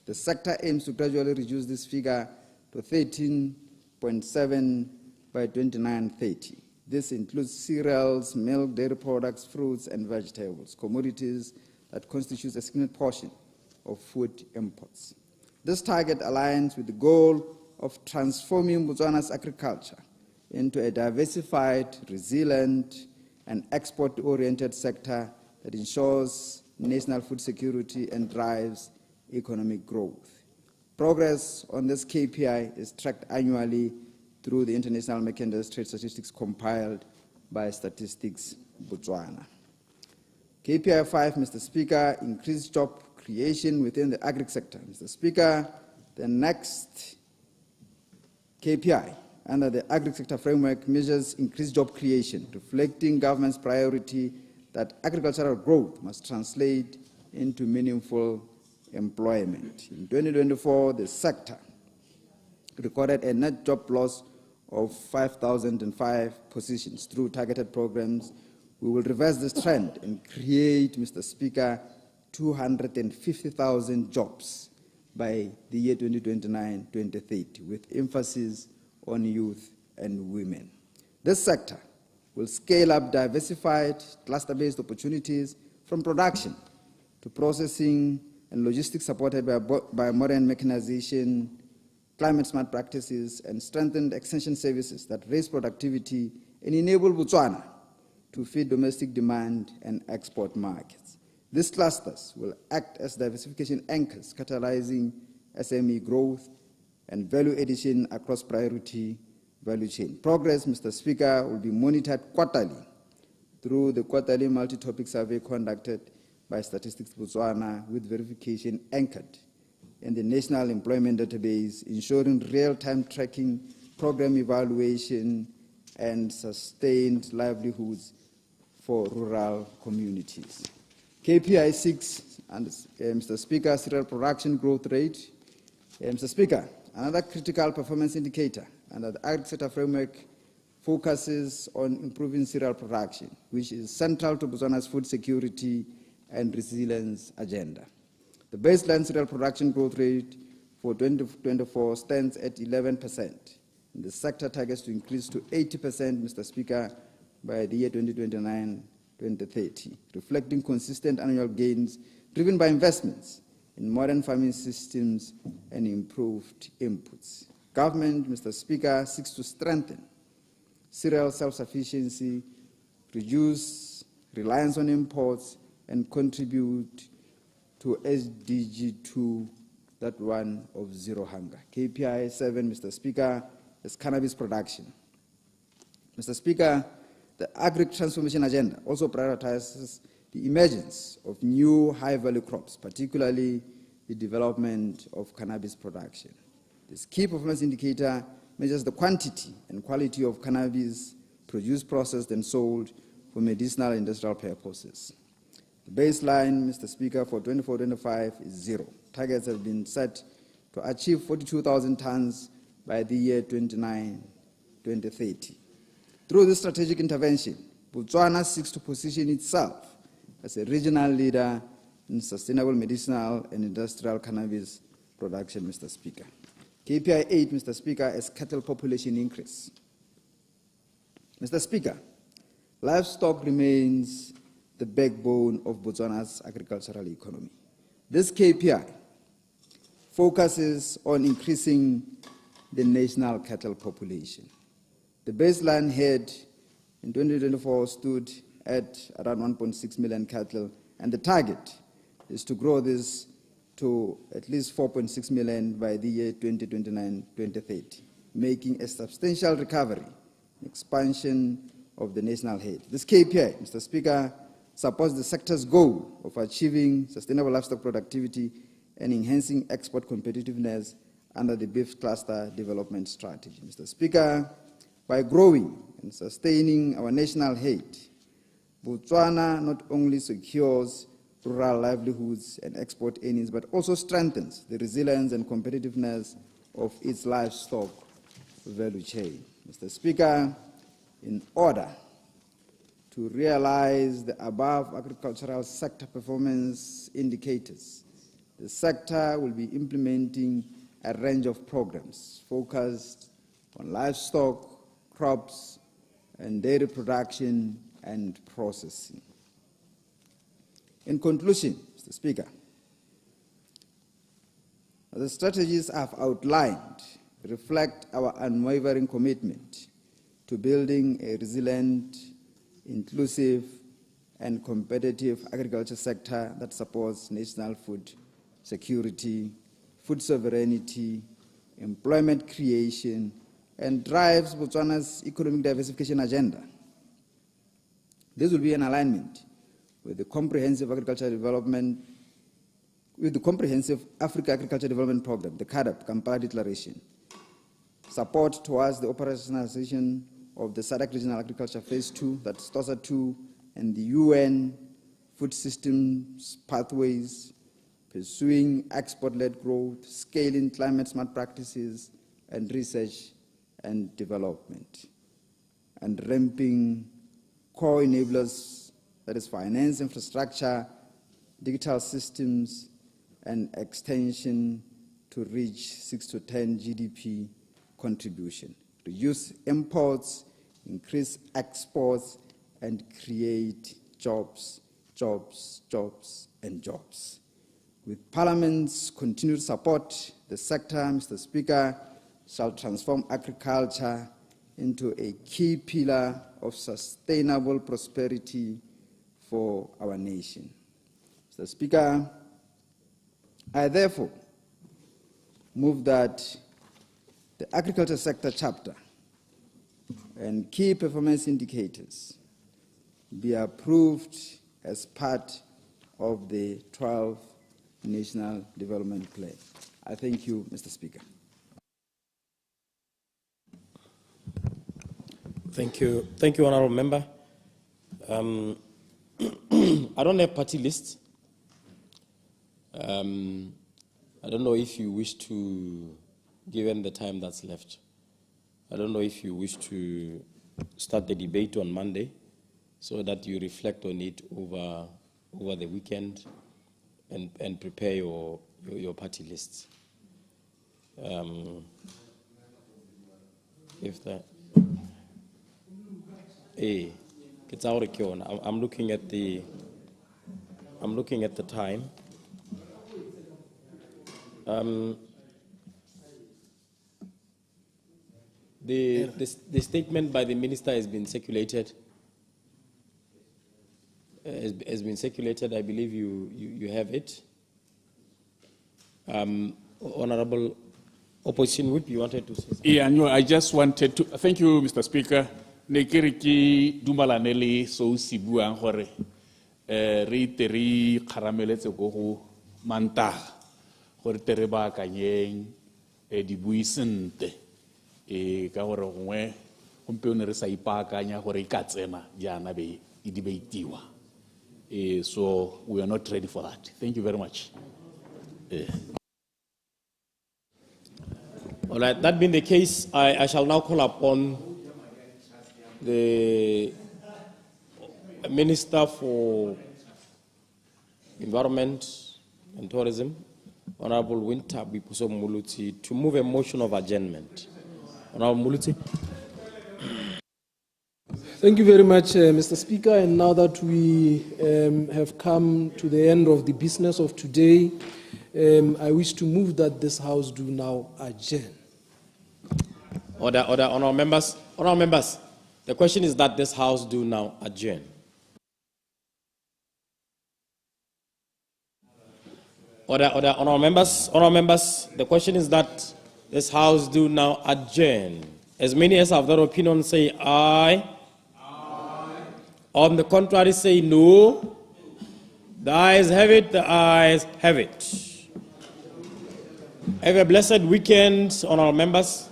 The sector aims to gradually reduce this figure to 13.7% by 2029-30. This includes cereals, milk, dairy products, fruits, and vegetables, commodities that constitute a significant portion of food imports. This target aligns with the goal of transforming Botswana's agriculture into a diversified, resilient, and export-oriented sector that ensures national food security and drives economic growth. Progress on this KPI is tracked annually through the International Mercantile Trade Statistics compiled by Statistics Botswana. KPI 5, Mr. Speaker, increased job creation within the agri sector. Mr. Speaker, the next KPI under the agri sector framework measures increased job creation, reflecting government's priority that agricultural growth must translate into meaningful employment. In 2024, the sector recorded a net job loss of 5,005 positions through targeted programs we will reverse this trend and create, Mr. Speaker, 250,000 jobs by the year 2029-2030, with emphasis on youth and women. This sector will scale up diversified, cluster-based opportunities from production to processing and logistics supported by modern mechanization, climate-smart practices, and strengthened extension services that raise productivity and enable Botswana to feed domestic demand and export markets. These clusters will act as diversification anchors, catalyzing SME growth and value addition across priority value chain. Progress, Mr. Speaker, will be monitored quarterly through the quarterly multi-topic survey conducted by Statistics Botswana, with verification anchored in the National Employment Database, ensuring real-time tracking, program evaluation, and sustained livelihoods for rural communities. KPI 6, and Mr. Speaker, cereal production growth rate. Mr. Speaker, another critical performance indicator under the Agri Sector Framework focuses on improving cereal production, which is central to Botswana's food security and resilience agenda. The baseline cereal production growth rate for 2024 stands at 11%. And the sector targets to increase to 80%, Mr. Speaker, by the year 2029-2030, reflecting consistent annual gains driven by investments in modern farming systems and improved inputs. Government, Mr. Speaker, seeks to strengthen cereal self-sufficiency, reduce reliance on imports, and contribute to SDG 2.1 of zero hunger. KPI 7, Mr. Speaker, is cannabis production. Mr. Speaker, the agri-transformation agenda also prioritizes the emergence of new high-value crops, particularly the development of cannabis production. This key performance indicator measures the quantity and quality of cannabis produced, processed, and sold for medicinal and industrial purposes. The baseline, Mr. Speaker, for 24-25 is zero. Targets have been set to achieve 42,000 tons by the year 2030. Through this strategic intervention, Botswana seeks to position itself as a regional leader in sustainable medicinal and industrial cannabis production, Mr. Speaker. KPI 8, Mr. Speaker, is cattle population increase. Mr. Speaker, livestock remains the backbone of Botswana's agricultural economy. This KPI focuses on increasing the national cattle population. The baseline herd in 2024 stood at around 1.6 million cattle, and the target is to grow this to at least 4.6 million by the year 2029-2030, making a substantial recovery and expansion of the national herd. This KPI, Mr. Speaker, supports the sector's goal of achieving sustainable livestock productivity and enhancing export competitiveness under the beef cluster development strategy. Mr. Speaker, by growing and sustaining our national herd, Botswana not only secures rural livelihoods and export earnings, but also strengthens the resilience and competitiveness of its livestock value chain. Mr. Speaker, in order to realize the above agricultural sector performance indicators, the sector will be implementing a range of programs focused on livestock, crops, and dairy production and processing. In conclusion, Mr. Speaker, the strategies I've outlined reflect our unwavering commitment to building a resilient, inclusive, and competitive agriculture sector that supports national food security, food sovereignty, employment creation, and drives Botswana's economic diversification agenda. This will be in alignment with the comprehensive agricultural development, with the comprehensive Africa Agriculture Development Program, the CAADP, Kampala Declaration, support towards the operationalization of the SADC Regional Agriculture Phase 2, that's TOSA 2, and the UN Food Systems Pathways, pursuing export-led growth, scaling climate-smart practices, and research and development, and ramping core enablers, that is finance, infrastructure, digital systems, and extension to reach 6 to 10 GDP contribution, reduce imports, increase exports, and create jobs, jobs, jobs, and jobs. With Parliament's continued support, the sector, Mr. Speaker, shall transform agriculture into a key pillar of sustainable prosperity for our nation. Mr. Speaker, I therefore move that the agriculture sector chapter and key performance indicators be approved as part of the 12th National Development Plan. I thank you, Mr. Speaker. Thank you, Honourable Member. I don't have party lists. I don't know if you wish to, given the time that's left, I don't know if you wish to start the debate on Monday so that you reflect on it over the weekend and prepare your party lists. If that, I'm looking at the time. The statement by the minister has been circulated. Has been circulated. I believe you have it. Honourable Opposition Whip, you wanted to say something? Yeah, no, I just wanted to thank you, Mr. Speaker. Ne ke re ke dumalane le so se buang gore re iteri kharameletse go go Mantaga gore tere ba kanyeng di buisente ka gore gongwe gompieno re sa ipakanya gore ka tsena jana be e debatewa. So we are not ready for that. Thank you very much. All right, that being the case, I shall now call upon the Minister for Environment and Tourism, Honorable Winter Bipuso Muluti, to move a motion of adjournment. Honorable Muluti. Thank you very much, Mr. Speaker. And now that we have come to the end of the business of today, I wish to move that this House do now adjourn. Order, honourable members. Honourable members, the question is that this House do now adjourn. Order, honourable members. Honourable members, the question is that this House do now adjourn. As many as have that opinion say aye. Aye. On the contrary say no. The ayes have it, the ayes have it. Have a blessed weekend, honourable members.